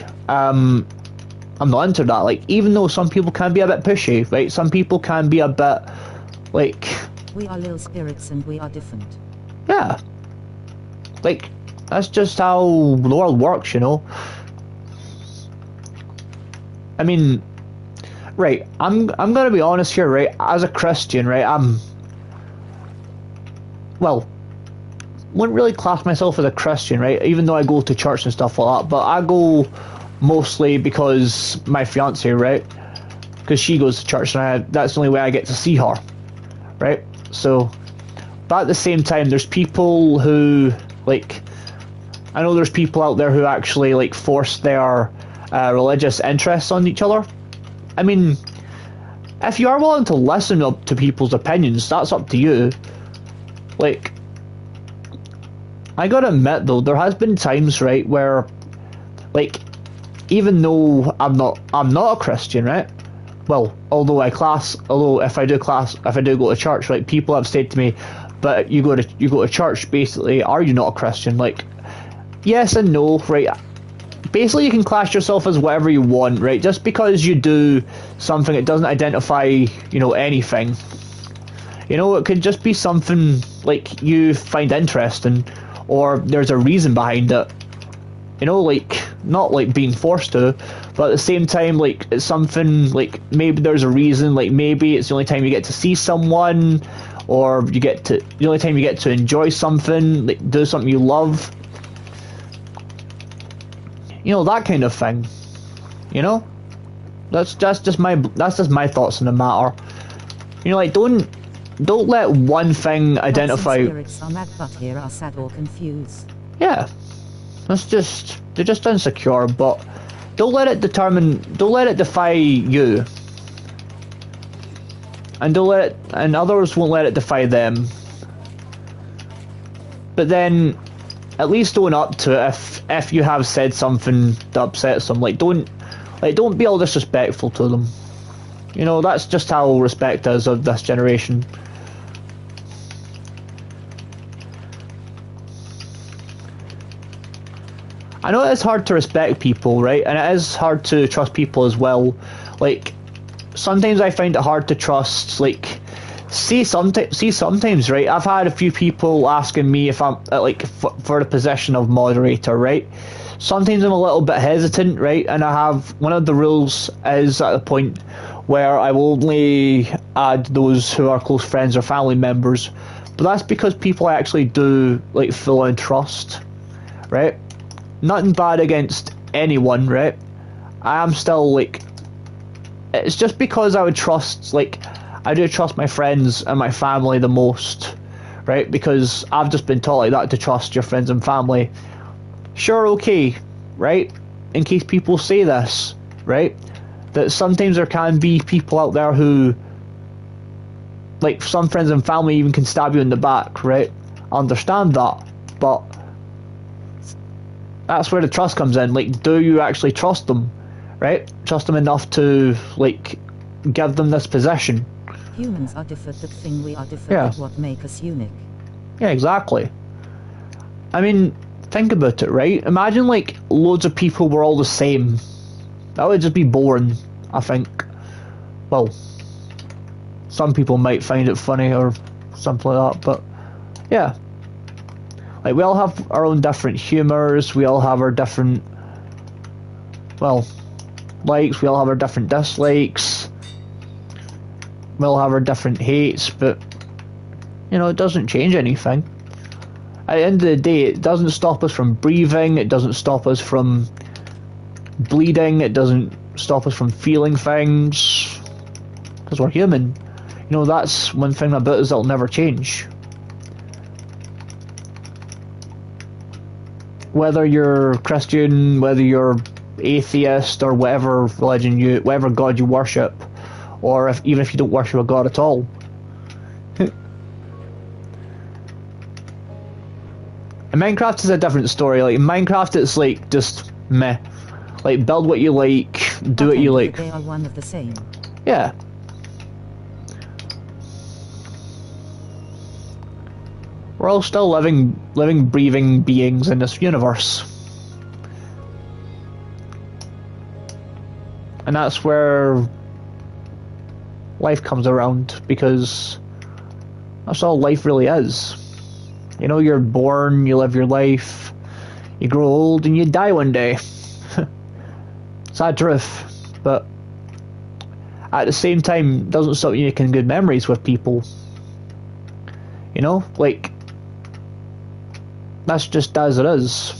I'm not into that. Like, even though some people can be a bit pushy, right? Some people can be a bit, like... We are little spirits and we are different. Yeah. Like, that's just how the world works, you know? I mean, right, I'm gonna be honest here, right? As a Christian, right, well, wouldn't really class myself as a Christian, right? Even though I go to church and stuff like that, but I go mostly because my fiance, right? Because she goes to church and that's the only way I get to see her, right? So, but at the same time, there's people who, like, I know there's people out there who actually, like, force their religious interests on each other. I mean, if you are willing to listen up to people's opinions, that's up to you. Like, I gotta admit though, there has been times, right, where, like, even though I'm not a Christian, right? Well, although if I do go to church, right, people have said to me, but you go to church, basically, are you not a Christian? Like, yes and no, right? Basically, you can class yourself as whatever you want, right? Just because you do something, it doesn't identify, you know, anything. You know, it could just be something, like, you find interesting, or there's a reason behind it. You know, like, not like being forced to, but at the same time, like, it's something, like, maybe there's a reason, like, maybe it's the only time you get to see someone, or the only time you get to enjoy something, like do something you love, you know, that kind of thing. You know, that's just my thoughts on the matter. You know, like don't let one thing identify. Some spirits are mad, but here are sad or confused. Yeah, they're just insecure, but don't let it defy you, and and others won't let it defy them. But then, at least own up to it if you have said something that upsets them. Like don't be all disrespectful to them. You know, that's just how respect is of this generation. I know it's hard to respect people, right? And it is hard to trust people as well. Like, sometimes I find it hard to trust, like, sometimes, right? I've had a few people asking me if I'm, like, for the position of moderator, right? Sometimes I'm a little bit hesitant, right? And I have, one of the rules is at the point where I will only add those who are close friends or family members. But that's because people I actually do, like, full on trust, right? Nothing bad against anyone, right? I am still, like, it's just because I would trust, like, I do trust my friends and my family the most, right? Because I've just been taught like that, to trust your friends and family. Sure, okay, right? In case people say this, right? That sometimes there can be people out there who, like, some friends and family even can stab you in the back, right? I understand that, but that's where the trust comes in. Like, do you actually trust them, right? Trust them enough to, like, give them this position. Humans are different. The thing we are different Yeah. is what makes us unique. Yeah, exactly. I mean, think about it, right? Imagine, like, loads of people were all the same. That would just be boring, I think. Well, some people might find it funny or something like that, but yeah. Like, we all have our own different humours, we all have our different, well, likes, we all have our different dislikes, we all have our different hates, but, you know, it doesn't change anything. At the end of the day, it doesn't stop us from breathing, it doesn't stop us from bleeding, it doesn't stop us from feeling things, because we're human. You know, that's one thing about us that'll never change. Whether you're Christian, whether you're atheist, or whatever whatever God you worship, or even if you don't worship a God at all. And Minecraft is a different story. Like, in Minecraft, it's like just meh. Like, build what you like, do what you like. They are one of the same. Yeah. We're all still living, breathing beings in this universe. And that's where life comes around, because that's all life really is. You know, you're born, you live your life, you grow old, and you die one day. Sad truth, but at the same time, it doesn't stop you making good memories with people. You know, like, that's just as it is.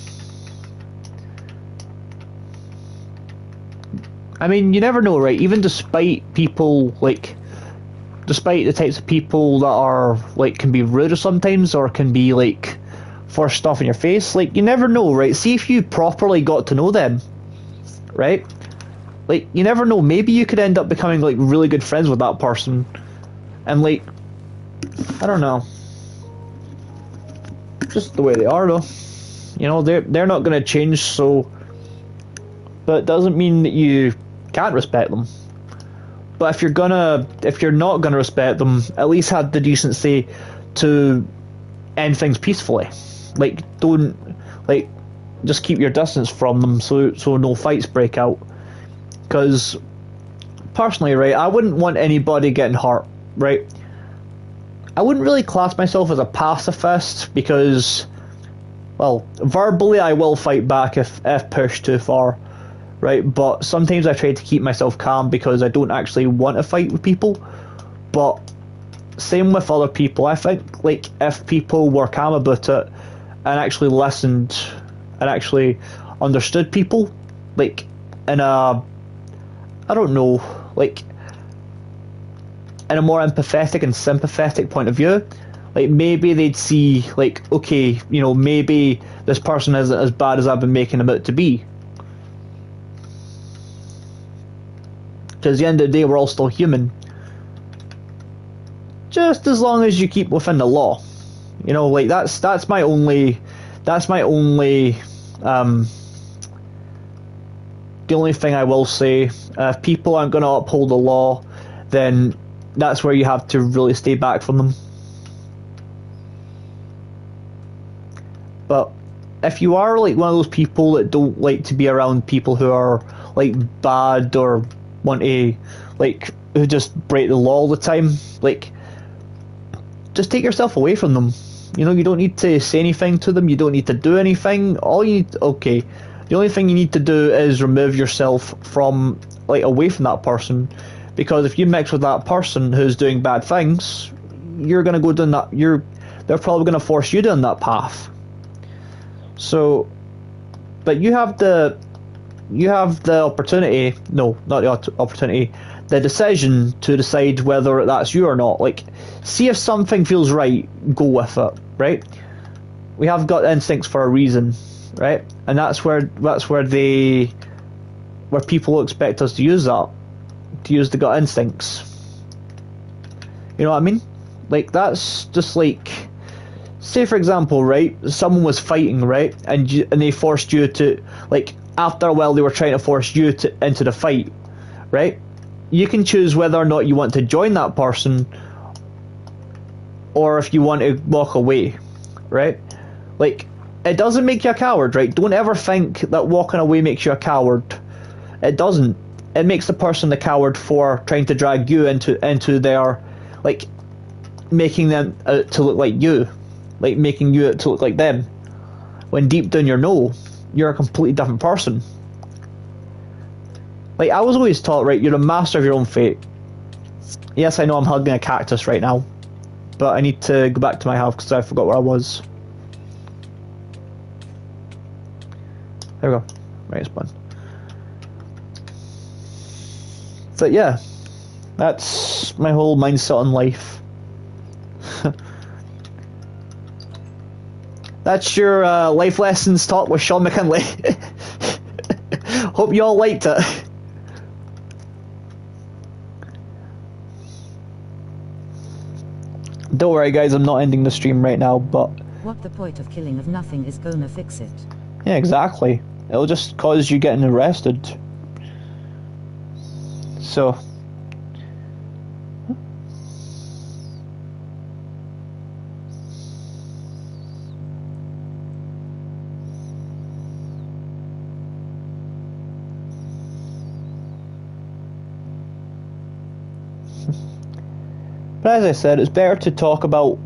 I mean, you never know, right? Even despite people, like, despite the types of people that are, like, can be rude sometimes, or can be, like, force stuff in your face, like, you never know, right? See if you properly got to know them, right? Like, you never know, maybe you could end up becoming, like, really good friends with that person, and, like, I don't know, just the way they are, though. You know, they're not going to change, so, but it doesn't mean that you can't respect them. But if you're not gonna respect them, at least have the decency to end things peacefully. Like, don't, like, just keep your distance from them, so no fights break out. Because personally, right, I wouldn't want anybody getting hurt, right? I wouldn't really class myself as a pacifist, because, well, verbally I will fight back if pushed too far, right? But sometimes I try to keep myself calm because I don't actually want to fight with people. But same with other people. I think like if people were calm about it and actually listened and actually understood people, like in a, I don't know, like in a more empathetic and sympathetic point of view, like maybe they'd see like, okay, you know, maybe this person isn't as bad as I've been making them out to be. Because at the end of the day, we're all still human. Just as long as you keep within the law, you know, like that's my only, the only thing I will say. If people aren't going to uphold the law, then that's where you have to really stay back from them. But if you are like one of those people that don't like to be around people who are like bad or want to like who just break the law all the time, like just take yourself away from them. You know, you don't need to say anything to them, you don't need to do anything. All you need, okay, the only thing you need to do is remove yourself from like away from that person, because if you mix with that person who's doing bad things, you're gonna go down that, they're probably gonna force you down that path. So, but you have the opportunity, no, not the opportunity, the decision to decide whether that's you or not. Like, see if something feels right, go with it, right? We have gut instincts for a reason, right? And that's where people expect us to use that, to use the gut instincts. You know what I mean? Like, that's just like, say for example, right, someone was fighting, right, and they forced you to, like, after a while they were trying to force you into the fight, right? You can choose whether or not you want to join that person or if you want to walk away, right? Like, it doesn't make you a coward, right? Don't ever think that walking away makes you a coward. It doesn't. It makes the person the coward for trying to drag you into their, like, making them to look like you, like making you to look like them, when deep down you know you're a completely different person. Like, I was always taught, right, you're a master of your own fate. Yes, I know I'm hugging a cactus right now, but I need to go back to my house because I forgot where I was. There we go. Right, it's fun. So yeah, that's my whole mindset on life. That's your life lessons talk with Sean McKinley. Hope you all liked it. Don't worry guys, I'm not ending the stream right now, but... What the point of killing if nothing is gonna fix it? Yeah, exactly. It'll just cause you getting arrested. So... But as I said, it's better to talk about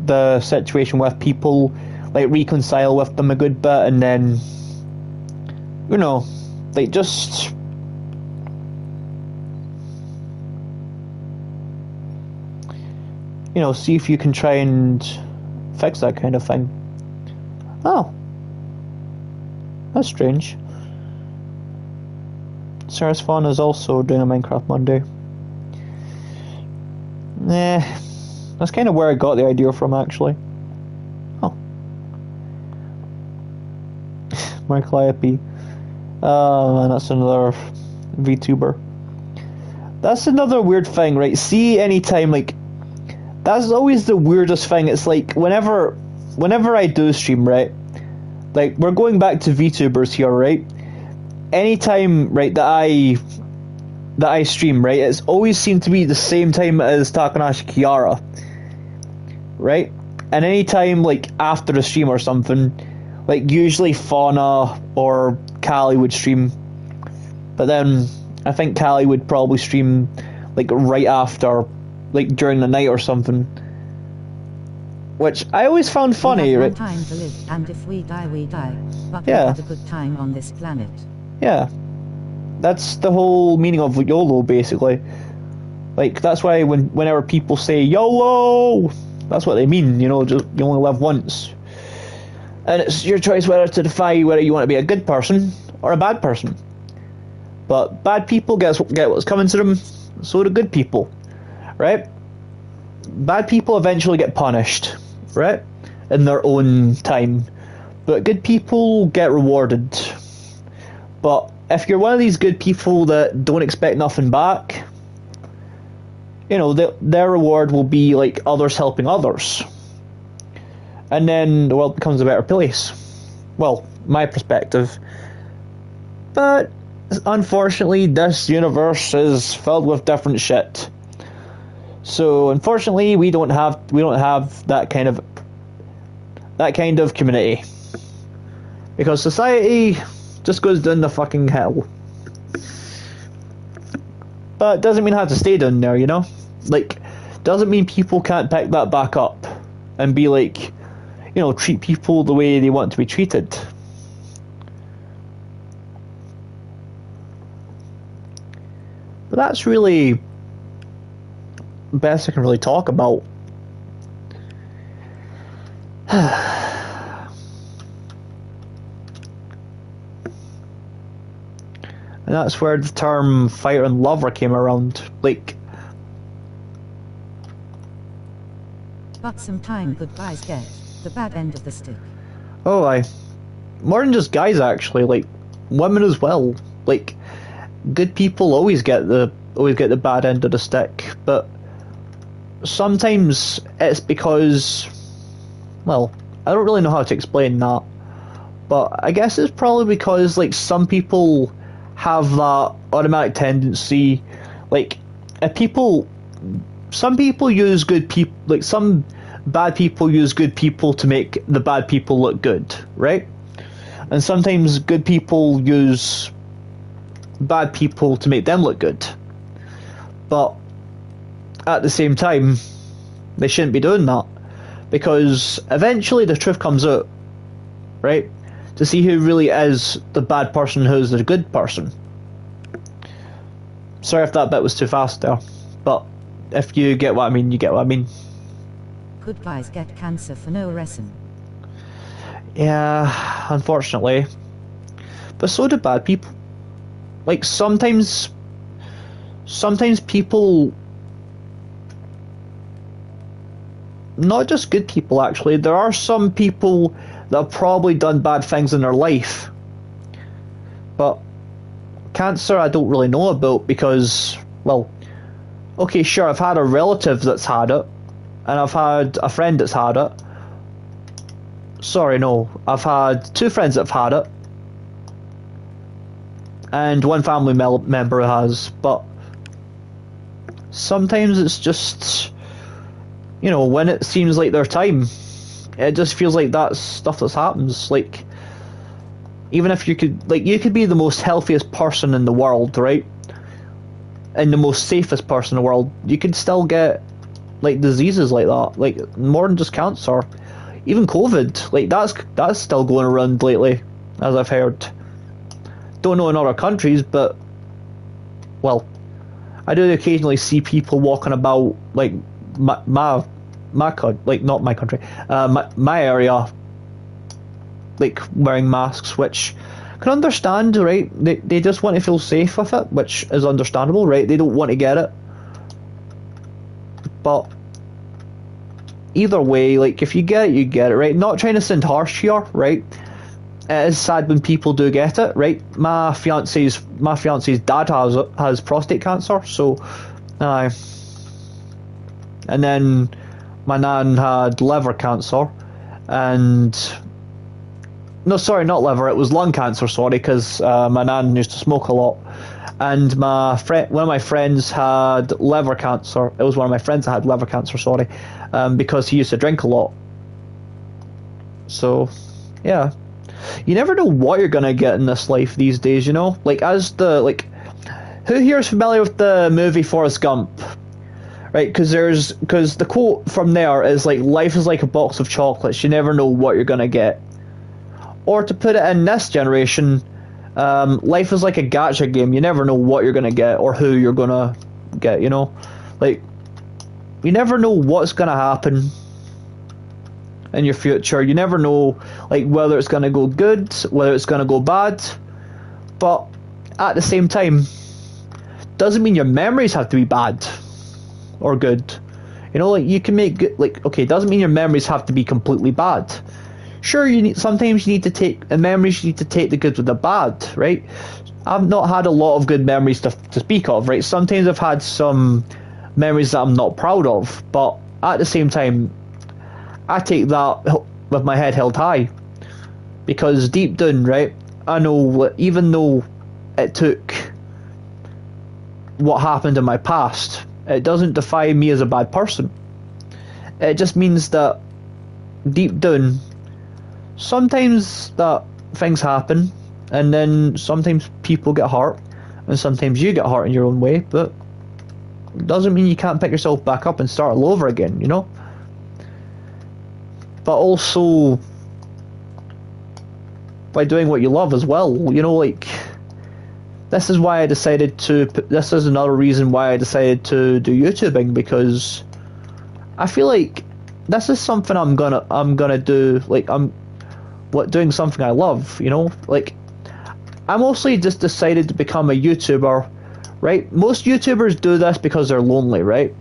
the situation with people, like reconcile with them a good bit, and then, you know, like just see if you can try and fix that kind of thing. Oh, that's strange. Sarah's Fawn is also doing a Minecraft Monday. That's kind of where I got the idea from, actually. Oh. Marcliope. And that's another VTuber. That's another weird thing, right? See, anytime, like, that's always the weirdest thing. It's like, whenever I do stream, right? Like, we're going back to VTubers here, right? Anytime, right, that I stream, right, it's always seemed to be the same time as Takanashi Kiara, right? And any time, like, after the stream or something, like, usually Fauna or Callie would stream, but then I think Callie would probably stream, like, right after, like, during the night or something, which I always found funny, we have right? one time to live, and if we die, we die, but Yeah. we had a good time on this planet. Yeah. That's the whole meaning of YOLO, basically. Like, that's why whenever people say YOLO, that's what they mean, you know, just you only live once. And it's your choice whether to define whether you want to be a good person or a bad person. But bad people get what's coming to them, so do good people, right? Bad people eventually get punished, right? In their own time. But good people get rewarded. But if you're one of these good people that don't expect nothing back, you know, their reward will be like others helping others. And then the world becomes a better place. Well, my perspective. But unfortunately, this universe is filled with different shit. So unfortunately, we don't have that kind of community, because society just goes down the fucking hell. But it doesn't mean I have to stay down there, you know? Like, doesn't mean people can't pick that back up and be like, you know, treat people the way they want to be treated. But that's really the best I can really talk about. And that's where the term fighter and lover came around. Like, but sometimes good guys get the bad end of the stick. oh, more than just guys, actually, like women as well. Like, good people always get the bad end of the stick, but sometimes it's because, well, I don't really know how to explain that, but I guess it's probably because, like, some people have that automatic tendency, like, some people use good people, like, some bad people use good people to make the bad people look good, right? And sometimes good people use bad people to make them look good. But at the same time, they shouldn't be doing that, because eventually the truth comes out, right? To see who really is the bad person, who's the good person. Sorry if that bit was too fast there, but if you get what I mean, you get what I mean. Good guys get cancer for no reason. Yeah, unfortunately. But so do bad people. Like, sometimes people, not just good people actually, there are some people that have probably done bad things in their life. But cancer I don't really know about, because, well, okay, sure, I've had a relative that's had it, and I've had a friend that's had it. Sorry, no, I've had 2 friends that have had it, and 1 family member has. But sometimes it's just, you know, when it seems like their time, it just feels like that's stuff that happens. Like, even if you could be the most healthiest person in the world, right, and the most safest person in the world, you could still get, like, diseases like that, like, more than just cancer. Even COVID, like, that's still going around lately, as I've heard. Don't know in other countries, but, well, I do occasionally see people walking about, like, my area, like, wearing masks, which I can understand, right? They just want to feel safe with it, which is understandable, right? They don't want to get it. But either way, like, if you get it, you get it, right? Not trying to sound harsh here, right? It is sad when people do get it, right? My fiance's dad has prostate cancer, so and then my nan had liver cancer, and no, sorry, not liver, it was lung cancer, sorry, because my nan used to smoke a lot, and one of my friends had liver cancer. It was one of my friends that had liver cancer, sorry, because he used to drink a lot. So, yeah. You never know what you're gonna get in this life these days, you know? Like, who here is familiar with the movie Forrest Gump? Right, because the quote from there is like, life is like a box of chocolates, you never know what you're gonna get. Or to put it in this generation, life is like a gacha game, you never know what you're gonna get or who you're gonna get, you know? Like, you never know what's gonna happen in your future. You never know, like, whether it's gonna go good, whether it's gonna go bad. But at the same time, doesn't mean your memories have to be bad or good. You know, like, you can make good, like, okay, doesn't mean your memories have to be completely bad. Sure, sometimes you need to take the memories, you need to take the good with the bad, right? I've not had a lot of good memories to speak of, right? Sometimes I've had some memories that I'm not proud of, but at the same time, I take that with my head held high, because deep down, right, I know, even though it took what happened in my past, it doesn't define me as a bad person. It just means that deep down, sometimes that things happen, and then sometimes people get hurt, and sometimes you get hurt in your own way, but it doesn't mean you can't pick yourself back up and start all over again, you know? But also by doing what you love as well, you know, like, this is another reason why I decided to do YouTubing, because I feel like this is something I'm gonna do, like, doing something I love, you know? Like, I mostly just decided to become a YouTuber, right? Most YouTubers do this because they're lonely, right?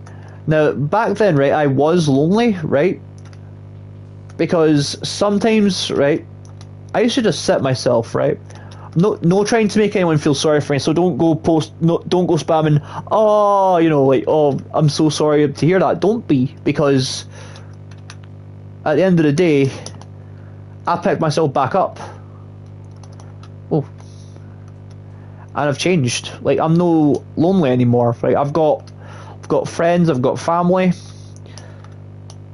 Now, back then, right, I was lonely, right? Because sometimes, right, I used to just sit myself, right? No trying to make anyone feel sorry for me, so don't go spamming, oh, you know, like, oh, I'm so sorry to hear that. Don't be, because at the end of the day, I picked myself back up. Oh. And I've changed. Like, I'm no lonely anymore, right? I've got friends, I've got family.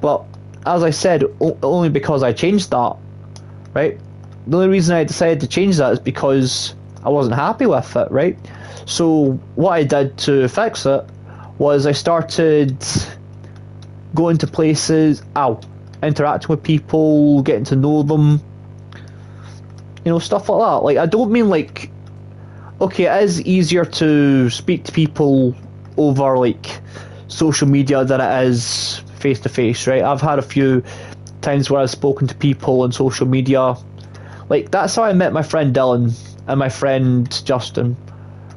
But as I said, only because I changed that, right? The only reason I decided to change that is because I wasn't happy with it, right? So what I did to fix it was I started going to places, interacting with people, getting to know them, you know, stuff like that. Like, I don't mean, like, okay, it is easier to speak to people over, like, social media than it is face to face, right? I've had a few times where I've spoken to people on social media. Like, that's how I met my friend Dylan and my friend Justin,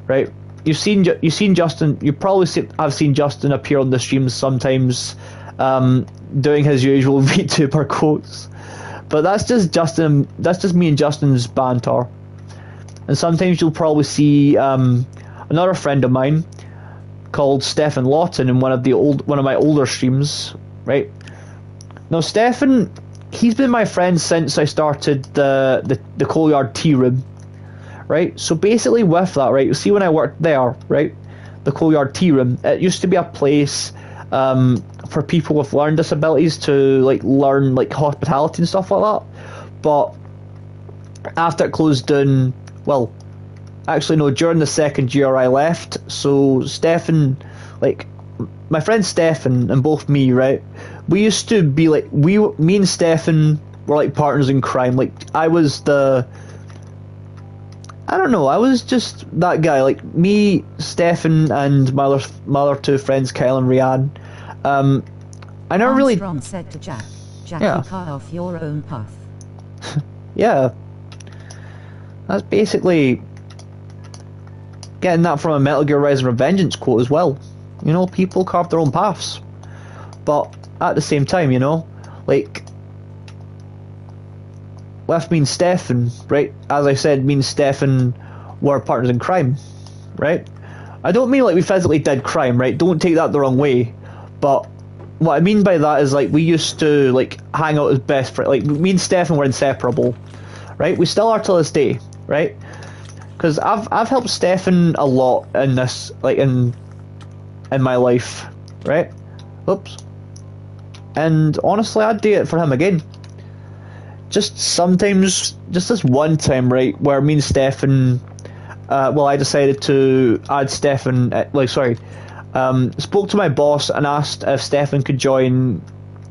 right? You've seen Justin. You probably I've seen Justin appear on the streams sometimes, doing his usual VTuber quotes. But that's just Justin. That's just me and Justin's banter. And sometimes you'll probably see another friend of mine called Stefan Lawton in one of my older streams, right? Now, Stefan, he's been my friend since I started the Coalyard Tea Room, right? So basically with that, right, you see when I worked there, right, the Coalyard Tea Room, it used to be a place for people with learning disabilities to, like, learn, like, hospitality and stuff like that. But after it closed down, well, actually no, during the second year I left, so Stefan, like, my friend Stefan and both me, right, we used to be like, me and Stefan were like partners in crime. Like, I was just that guy. Like, me, Stefan, and my other two friends, Kyle and Rianne. I never really. Armstrong said to Jack, Yeah. You cut off your own path. Yeah. That's basically getting that from a Metal Gear Rising Revengeance quote as well. You know, people carve their own paths. But at the same time, you know, like, with me and Stefan, right, as I said, me and Stefan were partners in crime, right? I don't mean like we physically did crime, right? Don't take that the wrong way. But what I mean by that is, like, we used to, like, hang out as best friends. Like, me and Stefan were inseparable, right? We still are to this day, right? Because I've helped Stefan a lot in this, like, in my life, right? Oops. And honestly, I'd do it for him again. Just sometimes, just this one time, right, where me and Stefan, I decided to add Stefan, spoke to my boss and asked if Stefan could join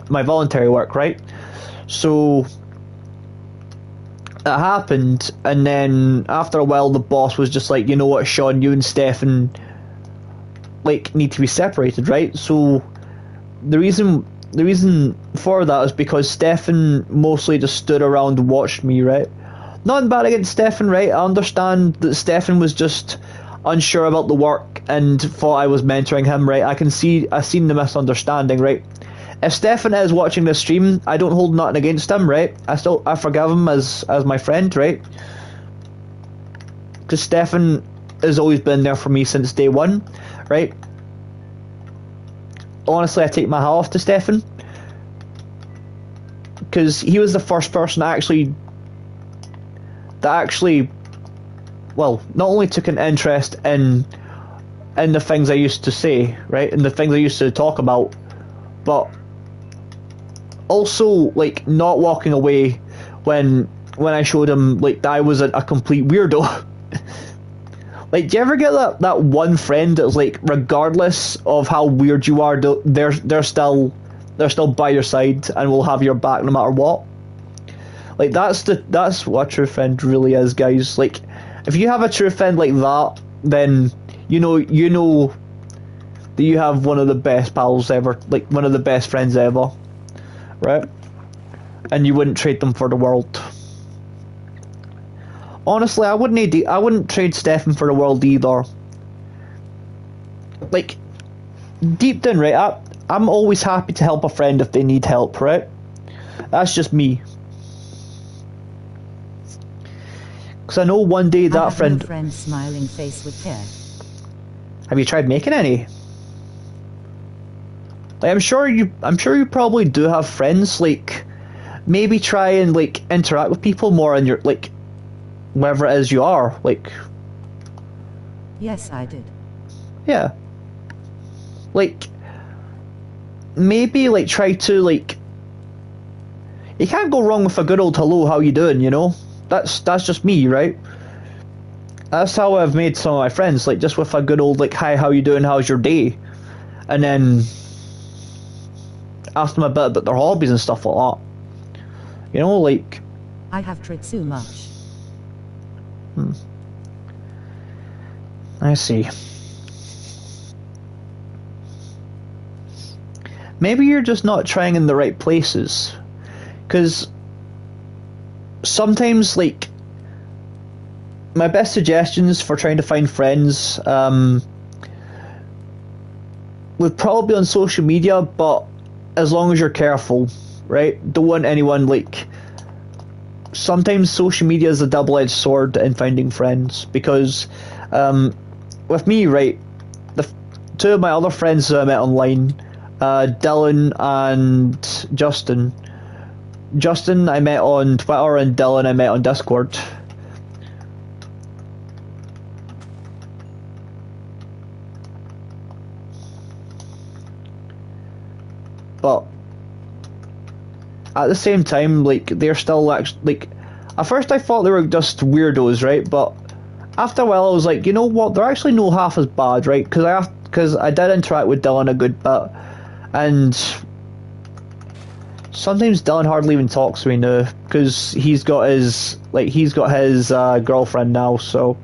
my voluntary work, right? So it happened, and then after a while the boss was just like, you know what, Sean, you and Stefan, like need to be separated, right? So the reason for that is because Stefan mostly just stood around and watched me, right? Nothing bad against Stefan, right? I understand that Stefan was just unsure about the work and thought I was mentoring him, right? I seen the misunderstanding, right? If Stefan is watching this stream, I don't hold nothing against him, right? I forgive him as my friend, right? Because Stefan has always been there for me since day one, right? Honestly, I take my hat off to Stefan, because he was the first person that actually, well, not only took an interest in the things I used to say, right, and the things I used to talk about, but also like not walking away when I showed him like that I was a complete weirdo. Like, do you ever get that one friend that's like, regardless of how weird you are, they're still by your side and will have your back no matter what? Like, that's what a true friend really is, guys. Like, if you have a true friend like that, then you know that you have one of the best pals ever, like one of the best friends ever, right? And you wouldn't trade them for the world. Honestly, I wouldn't trade Stefan for the world either. Like, deep down, right, I'm always happy to help a friend if they need help, right? That's just me. Because I know one day that friend... No friend smiling face with hair. Have you tried making any? Like, I'm sure you probably do have friends. Like, maybe try and like interact with people more in your, like, wherever it is you are. Like, yes, I did. Yeah. Like, maybe like try to like. You can't go wrong with a good old hello, how you doing? You know, that's just me, right? That's how I've made some of my friends, like just with a good old like, hi, how you doing? How's your day? And then ask them a bit about their hobbies and stuff like that. You know, like. I have tried so much. I see. Maybe you're just not trying in the right places. Because sometimes, like, my best suggestions for trying to find friends would probably be on social media, but as long as you're careful, right? Don't want anyone, like... Sometimes social media is a double-edged sword in finding friends, because with me, right, the two of my other friends that I met online, Dylan and Justin. Justin I met on Twitter and Dylan I met on Discord. But at the same time, like, they're still actually, like, at first I thought they were just weirdos, right? But after a while I was like, you know what, they're actually no half as bad, right? Because I did interact with Dylan a good bit, and sometimes Dylan hardly even talks to me now, because he's got his girlfriend now, so.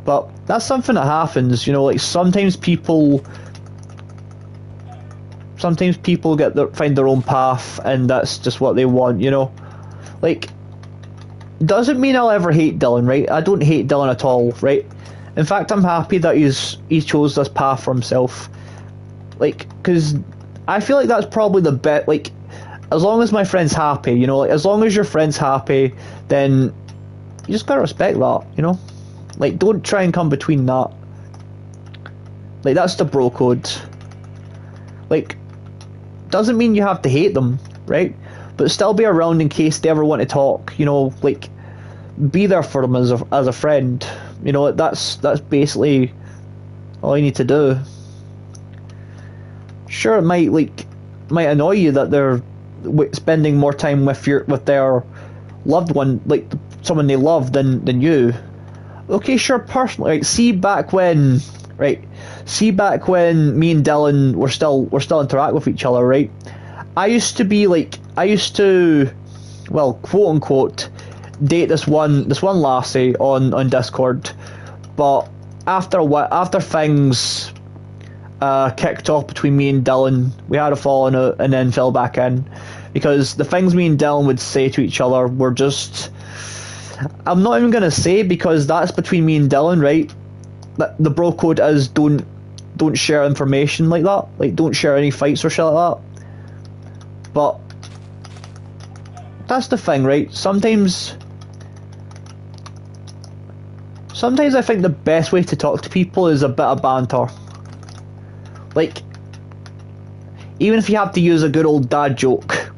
But that's something that happens, you know, like sometimes people find their own path, and that's just what they want, you know. Like, doesn't mean I'll ever hate Dylan, right? I don't hate Dylan at all, right? In fact, I'm happy that he chose this path for himself. Like, because I feel like that's probably the best, like, as long as my friend's happy, you know, like, as long as your friend's happy, then you just gotta respect that, you know? Like, don't try and come between that. Like, that's the bro code. Like, doesn't mean you have to hate them, right? But still be around in case they ever want to talk, you know, like, be there for them as a friend. You know, that's basically all you need to do. Sure, it might annoy you that they're spending more time with their loved one, like someone they love, than you. Okay, sure, personally, right, see back when me and Dylan were still interact with each other, right? I used to, well, quote unquote, date this one lassie on Discord, but after things kicked off between me and Dylan. We had a falling out and then fell back in because the things me and Dylan would say to each other were just. I'm not even gonna say because that's between me and Dylan, right? The bro code is don't share information like that. Like don't share any fights or shit like that. But that's the thing, right? Sometimes I think the best way to talk to people is a bit of banter. Like, even if you have to use a good old dad joke,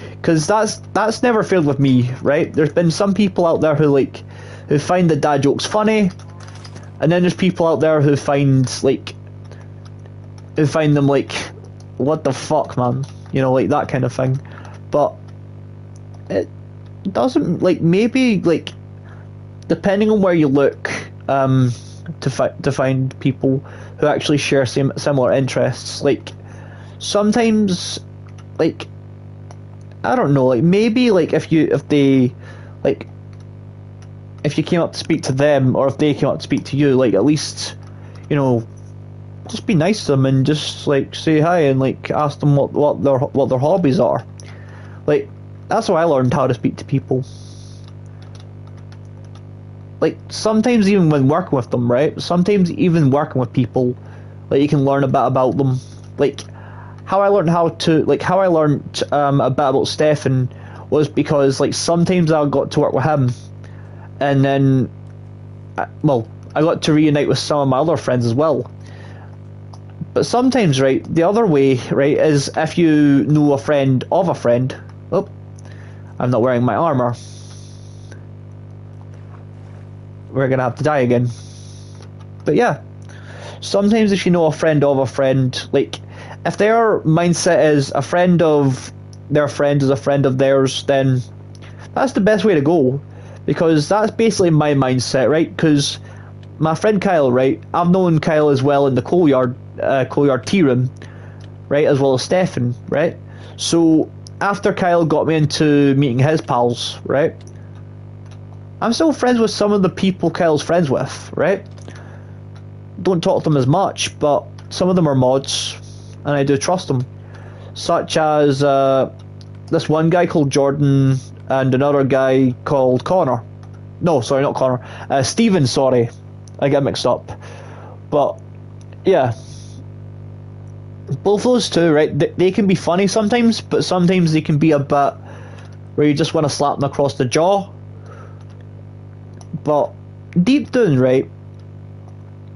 because that's never failed with me, right? There's been some people out there who find the dad jokes funny, and then there's people out there who find them like, what the fuck, man? You know, like that kind of thing. But it doesn't, like, maybe, like, depending on where you look, to find people who actually share similar interests. Like, sometimes, like, I don't know, like, maybe, like, if you came up to speak to them, or if they came up to speak to you, like, at least, you know, just be nice to them and just, like, say hi and, like, ask them what their hobbies are. Like, that's how I learned how to speak to people. Like, sometimes even when working with them, right? Sometimes even working with people, like, you can learn a bit about them. Like, how I learned a bit about Stefan was because, like, sometimes I got to work with him, and then, I got to reunite with some of my other friends as well. But sometimes, right, the other way, right, is if you know a friend of a friend. Oh, I'm not wearing my armor. We're gonna have to die again. But yeah, sometimes if you know a friend of a friend, like, if their mindset is a friend of their friend is a friend of theirs, then that's the best way to go, because that's basically my mindset, right? Because my friend Kyle, right, I've known Kyle as well in the coalyard tea room, right, as well as Stefan, right? So after Kyle got me into meeting his pals, right, I'm still friends with some of the people Kyle's friends with, right? Don't talk to them as much, but some of them are mods, and I do trust them. Such as this one guy called Jordan, and another guy called Connor. No, sorry, not Connor. Steven, sorry. I get mixed up. But, yeah. Both those two, right, they can be funny sometimes, but sometimes they can be a bit where you just want to slap them across the jaw. But deep down, right,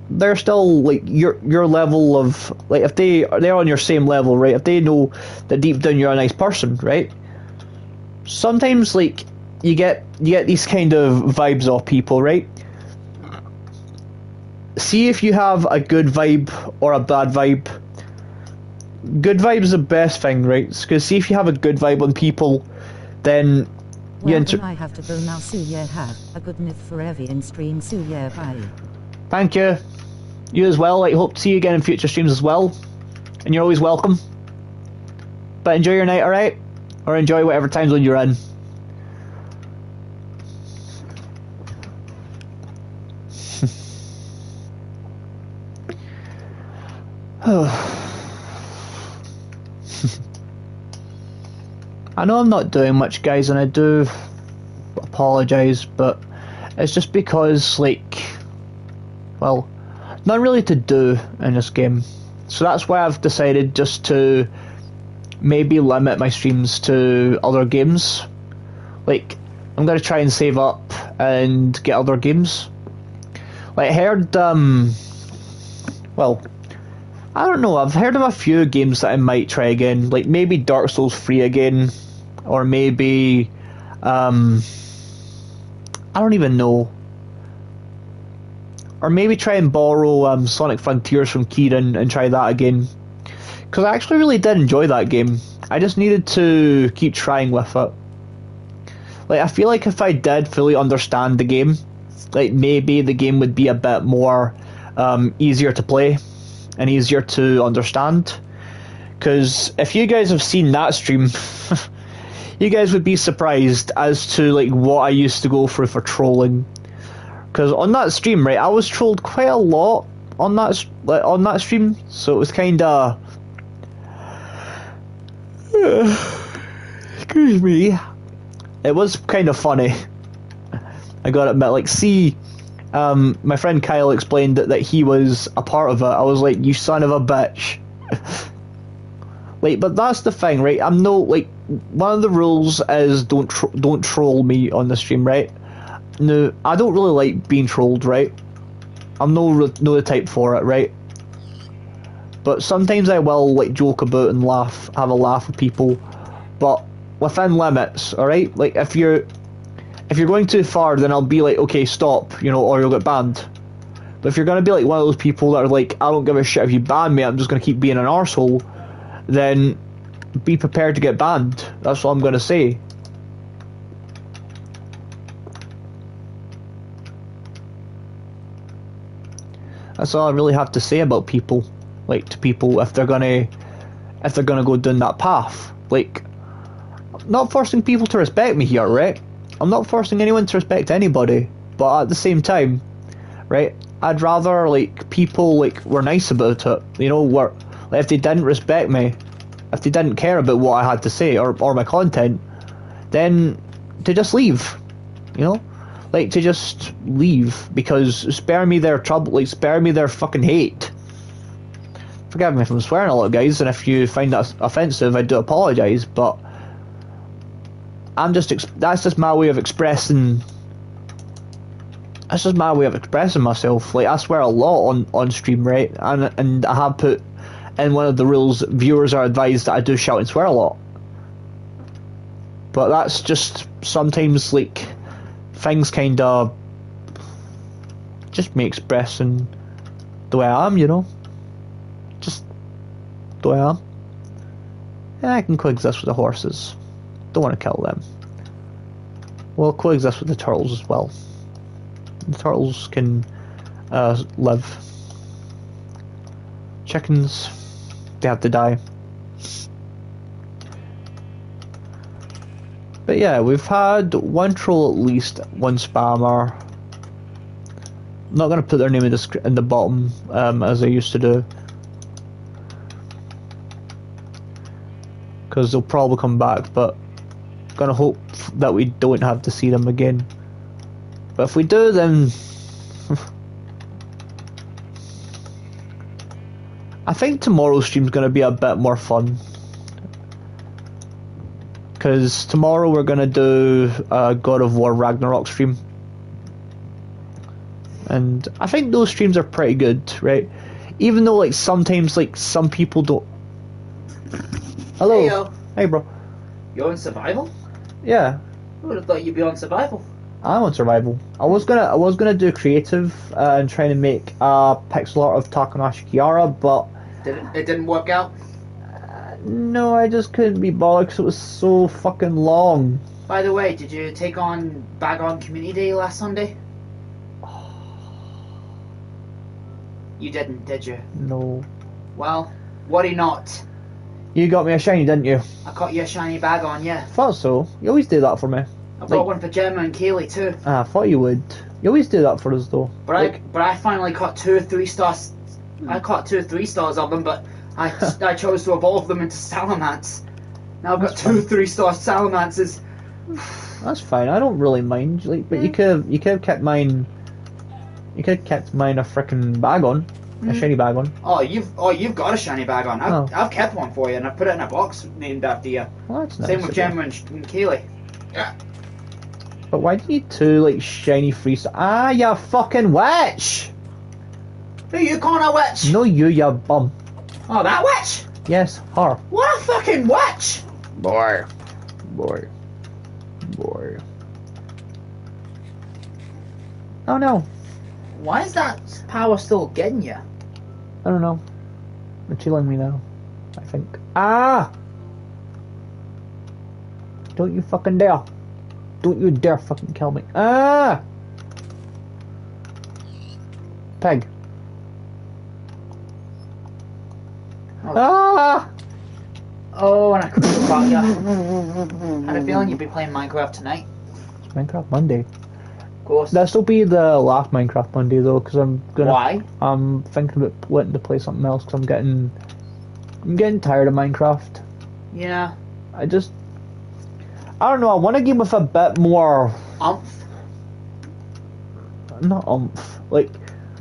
they're still, like, your level of, like, if they're on your same level, right, if they know that deep down you're a nice person, right, sometimes, like, you get these kind of vibes off people, right? See if you have a good vibe or a bad vibe. Good vibe is the best thing, right? Because see if you have a good vibe on people, then well, then I have to go now. Suya have a good night for every in stream. Suya, bye. Thank you. You as well. I hope to see you again in future streams as well. And you're always welcome. But enjoy your night, alright? Or enjoy whatever time zone you're in. I know I'm not doing much, guys, and I do apologise, but it's just because, like, well, not really to do in this game. So that's why I've decided just to maybe limit my streams to other games. Like, I'm going to try and save up and get other games. Like, I heard, well, I don't know, I've heard of a few games that I might try again. Like, maybe Dark Souls 3 again. Or maybe, I don't even know. Or maybe try and borrow Sonic Frontiers from Kieran and try that again. Because I actually really did enjoy that game. I just needed to keep trying with it. Like, I feel like if I did fully understand the game, like, maybe the game would be a bit more easier to play and easier to understand. Because if you guys have seen that stream, you guys would be surprised as to, like, what I used to go through for trolling. Because on that stream, right, I was trolled quite a lot on that stream, so it was kind of excuse me. It was kind of funny. I gotta admit, like, see, my friend Kyle explained that he was a part of it. I was like, you son of a bitch. Like, but that's the thing, right? I'm no, like, one of the rules is don't troll me on the stream, right? No, I don't really like being trolled, right? I'm no the type for it, right? But sometimes I will, like, joke about and have a laugh with people, but within limits, alright? Like, if you're going too far, then I'll be like, okay, stop, you know, or you'll get banned. But if you're gonna be like one of those people that are like, I don't give a shit if you ban me, I'm just gonna keep being an arsehole, then be prepared to get banned. That's what I'm gonna say. That's all I really have to say about people. Like, to people, if they're gonna go down that path. Like, I'm not forcing people to respect me here, right? I'm not forcing anyone to respect anybody, but at the same time, right, I'd rather, like, people, like, were nice about it, you know, like, if they didn't respect me, if they didn't care about what I had to say, or my content, then to just leave, you know? Like, to just leave, because spare me their trouble, like, spare me their fucking hate. Forgive me if I'm swearing a lot, guys, and if you find that offensive, I do apologise, but that's just my way of expressing. That's just my way of expressing myself. Like, I swear a lot on stream, right? And I have put in one of the rules, viewers are advised that I do shout and swear a lot. But that's just sometimes, like, things kind of just me expressing the way I am, you know? Just the way I am. And I can coexist with the horses. Don't want to kill them. Well, coexist with the turtles as well. The turtles can live. Chickens, they have to die. But yeah, we've had one troll at least, one spammer. I'm not going to put their name in the bottom as I used to do, because they'll probably come back, but gonna hope that we don't have to see them again. But if we do, then I think tomorrow's stream's gonna be a bit more fun, because tomorrow we're gonna do a God of War Ragnarok stream, and I think those streams are pretty good, right? Even though, like, sometimes, like, some people don't. Hello. Hey, yo. Hey, bro. You're on survival? Yeah, I would have thought you'd be on survival. I'm on survival. I was gonna do creative and trying to make a pixel art of Takanashi Kiara, but It didn't work out? no, I just couldn't be bothered because it was so fucking long. By the way, did you take on Bag On Community Day last Sunday? You didn't, did you? No. Well, worry not. You got me a shiny, didn't you? I caught you a shiny Bag On, yeah. Thought so. You always do that for me. I brought one for Gemma and Kaylee too. I thought you would. You always do that for us, though. But I finally caught 2 or 3 stars. I caught 2 or 3 stars of them, but I chose to evolve them into Salamats. Now I've got 2 or 3 star Salamances. That's fine. I don't really mind. Like, but you could have kept mine. You could have kept mine a frickin' bag on. A shiny bag on. Oh, you've got a shiny Bag On. I've kept one for you, and I've put it in a box named after you. Well, that's nice. Same with Gemma and Kaylee. Yeah. But why do you need 2, like, shiny free stars? Ah, you fucking witch! Who you calling a witch? No, you bum. Oh, that witch? Yes, her. What a fucking witch! Boy. Oh no. Why is that power still getting you? I don't know. They're chilling me now, I think. Ah! Don't you fucking dare. Don't you dare fucking kill me. Ah! Peg. Oh. Ah! Oh, and I couldn't about you. I had a feeling you'd be playing Minecraft tonight. It's Minecraft Monday. Of course. This will be the last Minecraft Monday though, because Why? I'm thinking about wanting to play something else because I'm getting tired of Minecraft. Yeah. I don't know. I want a game with a bit more, Umph. not umph, like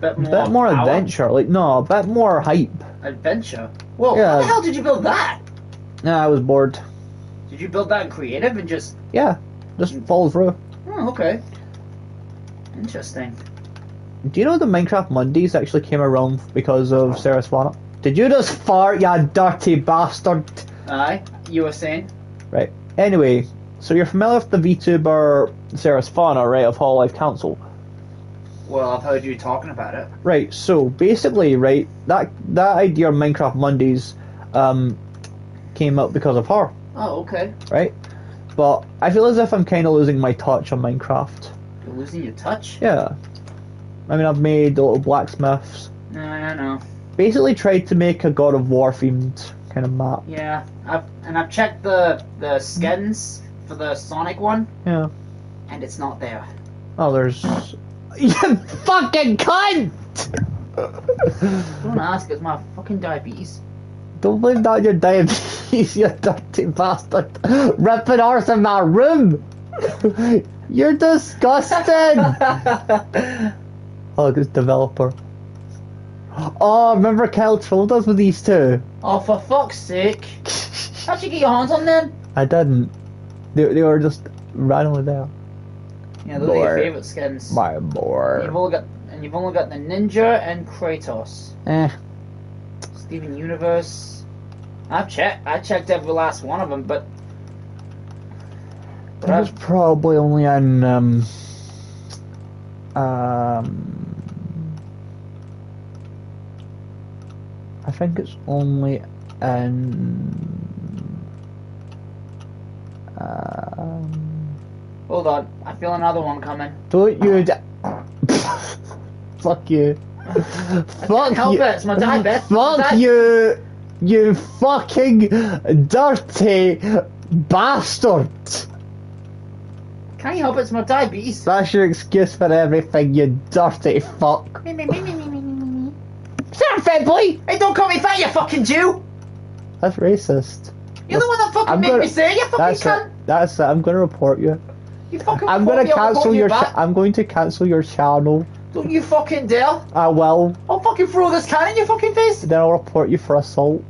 Bit a bit more power. adventure. Like no, a bit more hype. Adventure. Whoa, Yeah. how the hell did you build that? Yeah, I was bored. Did you build that in creative and just... Yeah, just follow through. Oh, okay. Interesting. Do you know the Minecraft Mondays actually came around because of Sarasvana? Did you just fart, you dirty bastard? Aye, you were saying? Right. Anyway, so you're familiar with the VTuber Sarasvana, right, of Hololive Council? Well, I've heard you talking about it. Right, so basically, right, that idea of Minecraft Mondays came up because of her, Oh, okay. right? But I feel as if I'm kind of losing my touch on Minecraft. You're losing your touch? Yeah. I mean, I've made the little blacksmiths. No, I know. Basically tried to make a God of War themed kind of map. Yeah, I've checked the skins for the Sonic one, Yeah. and it's not there. Oh, there's... You fucking cunt! Don't ask, it's my fucking diabetes. Don't blame that on your diabetes, you dirty bastard. Ripping arse in my room! You're disgusting! Oh, this developer. Oh, remember Kyle trolled us with these two? Oh, for fuck's sake. How'd you get your hands on them? I didn't. They were just randomly there. Yeah, those are your Boy. favourite skins. My boy. You've only got the Ninja and Kratos. Steven Universe. I checked every last one of them, but It was probably only on I think it's only in hold on, I feel another one coming. don't you fuck you. Fuck Help you. it, it's my diabetes. Fuck you. You fucking dirty bastard. Can't you help it, it's my diabetes. That's your excuse for everything, you dirty fuck. Shut up, fat boy! Hey, don't call me fat, you fucking Jew! That's racist. You're the one that fucking made me say it, you fucking cunt! That's it. I'm gonna report you. You fucking I'm report gonna me, I'll report cancel you your. back. I'm going to cancel your channel. Don't you fucking dare! I will. I'll fucking throw this can in your fucking face! Then I'll report you for assault.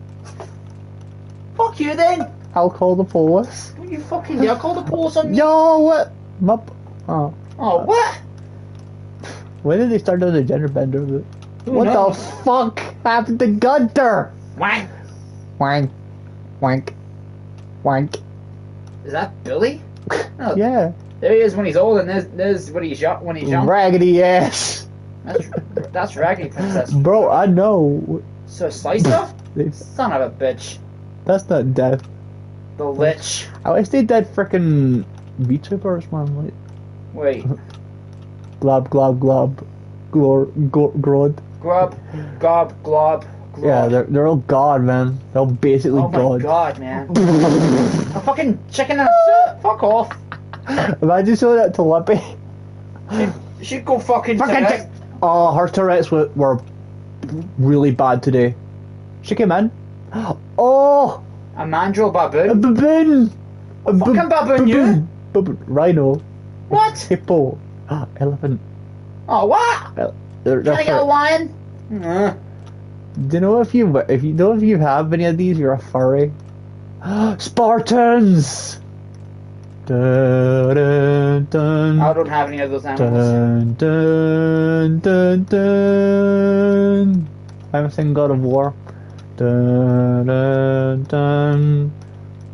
Fuck you then! I'll call the police. Don't you fucking dare call the police on me! Yo, what? Oh. Oh, what? When did they start doing the gender bender? Who What knows? the fuck happened to Gunter? Wank! Wank. Wank. Wank. Is that Billy? Oh, Yeah. there he is when he's old, and there's when he's young. Raggedy ass. That's Raggedy Princess. Bro, I know. So Slicer? It's- Son of a bitch. That's not death. The Lich. I wish they did frickin' VTubers, man. Like, Wait. glob, glob, glob. Grod. Grub, gob, glob, glob. Yeah, they're all god, man. They're all basically Oh my god. god, man. I'm fucking chicken and a fuck off. Imagine showing that to Lippy. She'd go fucking Fucking oh, her Tourette's were really bad today. She came in. Oh, a mandrill a baboon. baboon. A Fucking baboon, you. Rhino. What? Hippo. Elephant. Oh, what? They're Can I get a lion? Do you know if you have any of these, you're a furry. Spartans. Dun, dun, dun. I don't have any of those animals. Dun, dun, dun, dun. I'm saying God of War. Dun, dun, dun.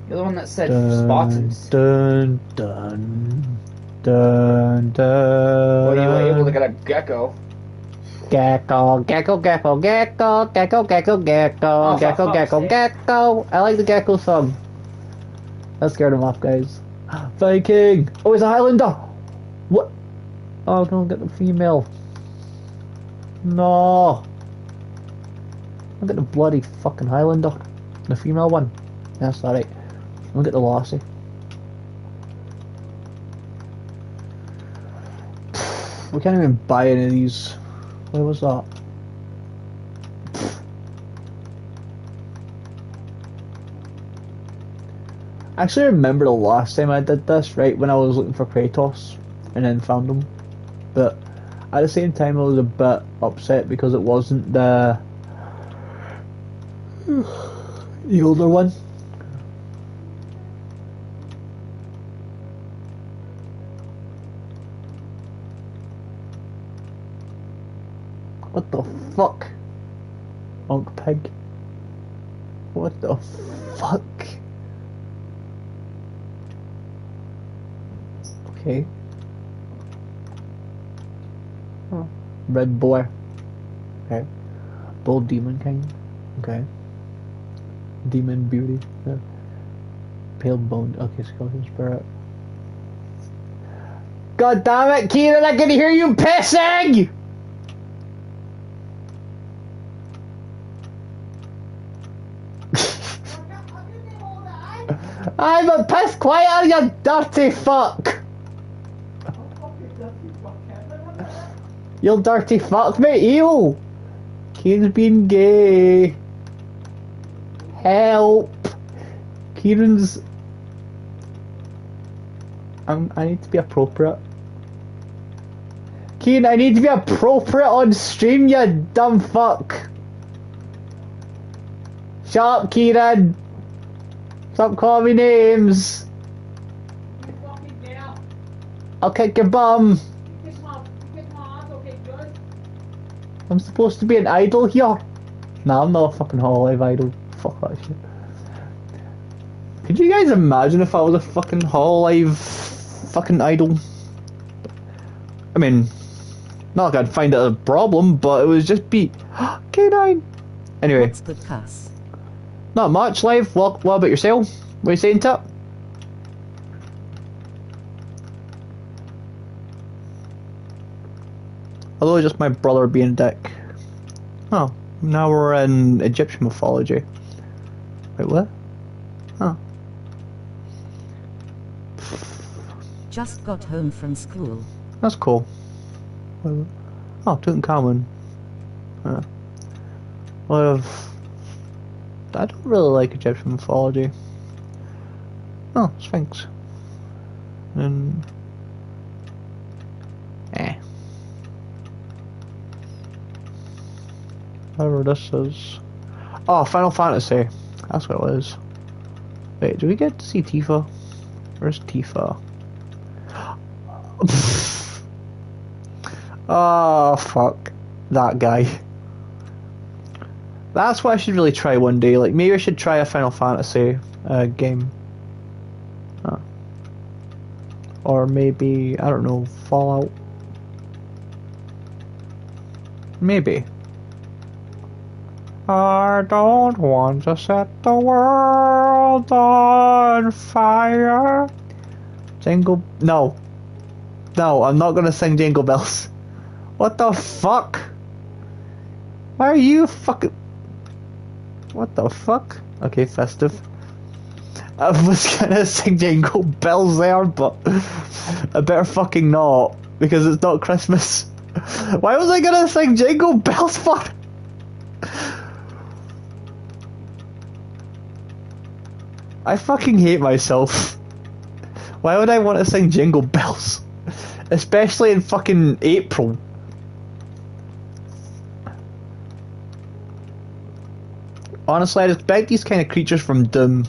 You're the one that said Dun, Spartans. dun, dun, dun, dun. Well, you were able to get a gecko. Gecko, gecko, gecko, gecko, gecko, gecko, gecko, Oh, for gecko, fuck's gecko, sake. gecko. I like the gecko song. That scared him off, guys. Viking! Oh, he's a Highlander! What? Oh, don't get the female. No! I'll get the bloody fucking Highlander. The female one. That's alright. I'll get the Lassie. We can't even buy any of these. What was that? I actually remember the last time I did this, right, when I was looking for Kratos and then found him. But at the same time I was a bit upset because it wasn't the older one. What the fuck? Monk pig. What the fuck? Okay. Oh. Red boy. Okay. Bold demon king. Okay. Demon beauty. Yeah. Pale bone. Okay, skeleton spirit. God damn it, Keenan! I can hear you pissing! I'm a piss quieter, you dirty fuck! You dirty fuck, mate, ew! Kieran's being gay. Help! Kieran's... I need to be appropriate. Kieran, I need to be appropriate on stream, you dumb fuck! Shut up, Kieran! Stop calling me names! I'll kick your bum! I'm supposed to be an idol here? Nah, I'm not a fucking Hololive idol. Fuck that shit. Could you guys imagine if I was a fucking Hololive fucking idol? I mean, not like I'd find it a problem, but it would just be K9! Anyway. What's good cuss? Not much, Live. What about yourself? What are you saying, Tip? Although just my brother being a dick. Oh, now we're in Egyptian mythology. Wait, what? Oh. Just got home from school. That's cool. Oh, Tutankhamun. I don't really like Egyptian mythology. Oh, Sphinx. And... whatever this is. Oh, Final Fantasy. That's what it is. Wait, do we get to see Tifa? Where's Tifa? Oh, fuck. That guy. That's what I should really try one day. Like, maybe I should try a Final Fantasy game. Or maybe, I don't know, Fallout. Maybe. I don't want to set the world on fire. Jingle... No. No, I'm not gonna sing Jingle Bells. What the fuck? Why are you fucking... What the fuck? Okay, festive. I was gonna sing Jingle Bells there, but I better fucking not, because it's not Christmas. Why was I gonna sing Jingle Bells for? I fucking hate myself. Why would I want to sing Jingle Bells? Especially in fucking April. Honestly, I expect these kind of creatures from Doom.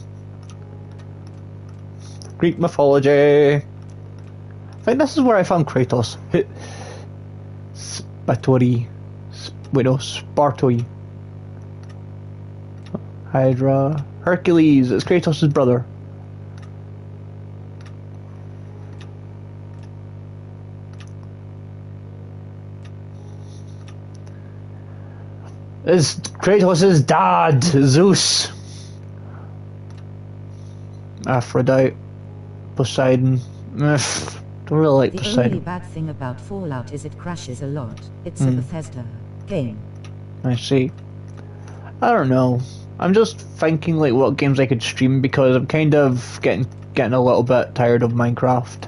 Greek mythology. I think this is where I found Kratos. Spatori. Wait, no, Spartoi. Hydra. Hercules. It's Kratos' brother. It's Kratos' dad, Zeus. Aphrodite. Poseidon. Don't really like Poseidon. The only bad thing about Fallout is it crashes a lot. It's a Bethesda game. I see. I don't know. I'm just thinking like what games I could stream because I'm kind of getting a little bit tired of Minecraft.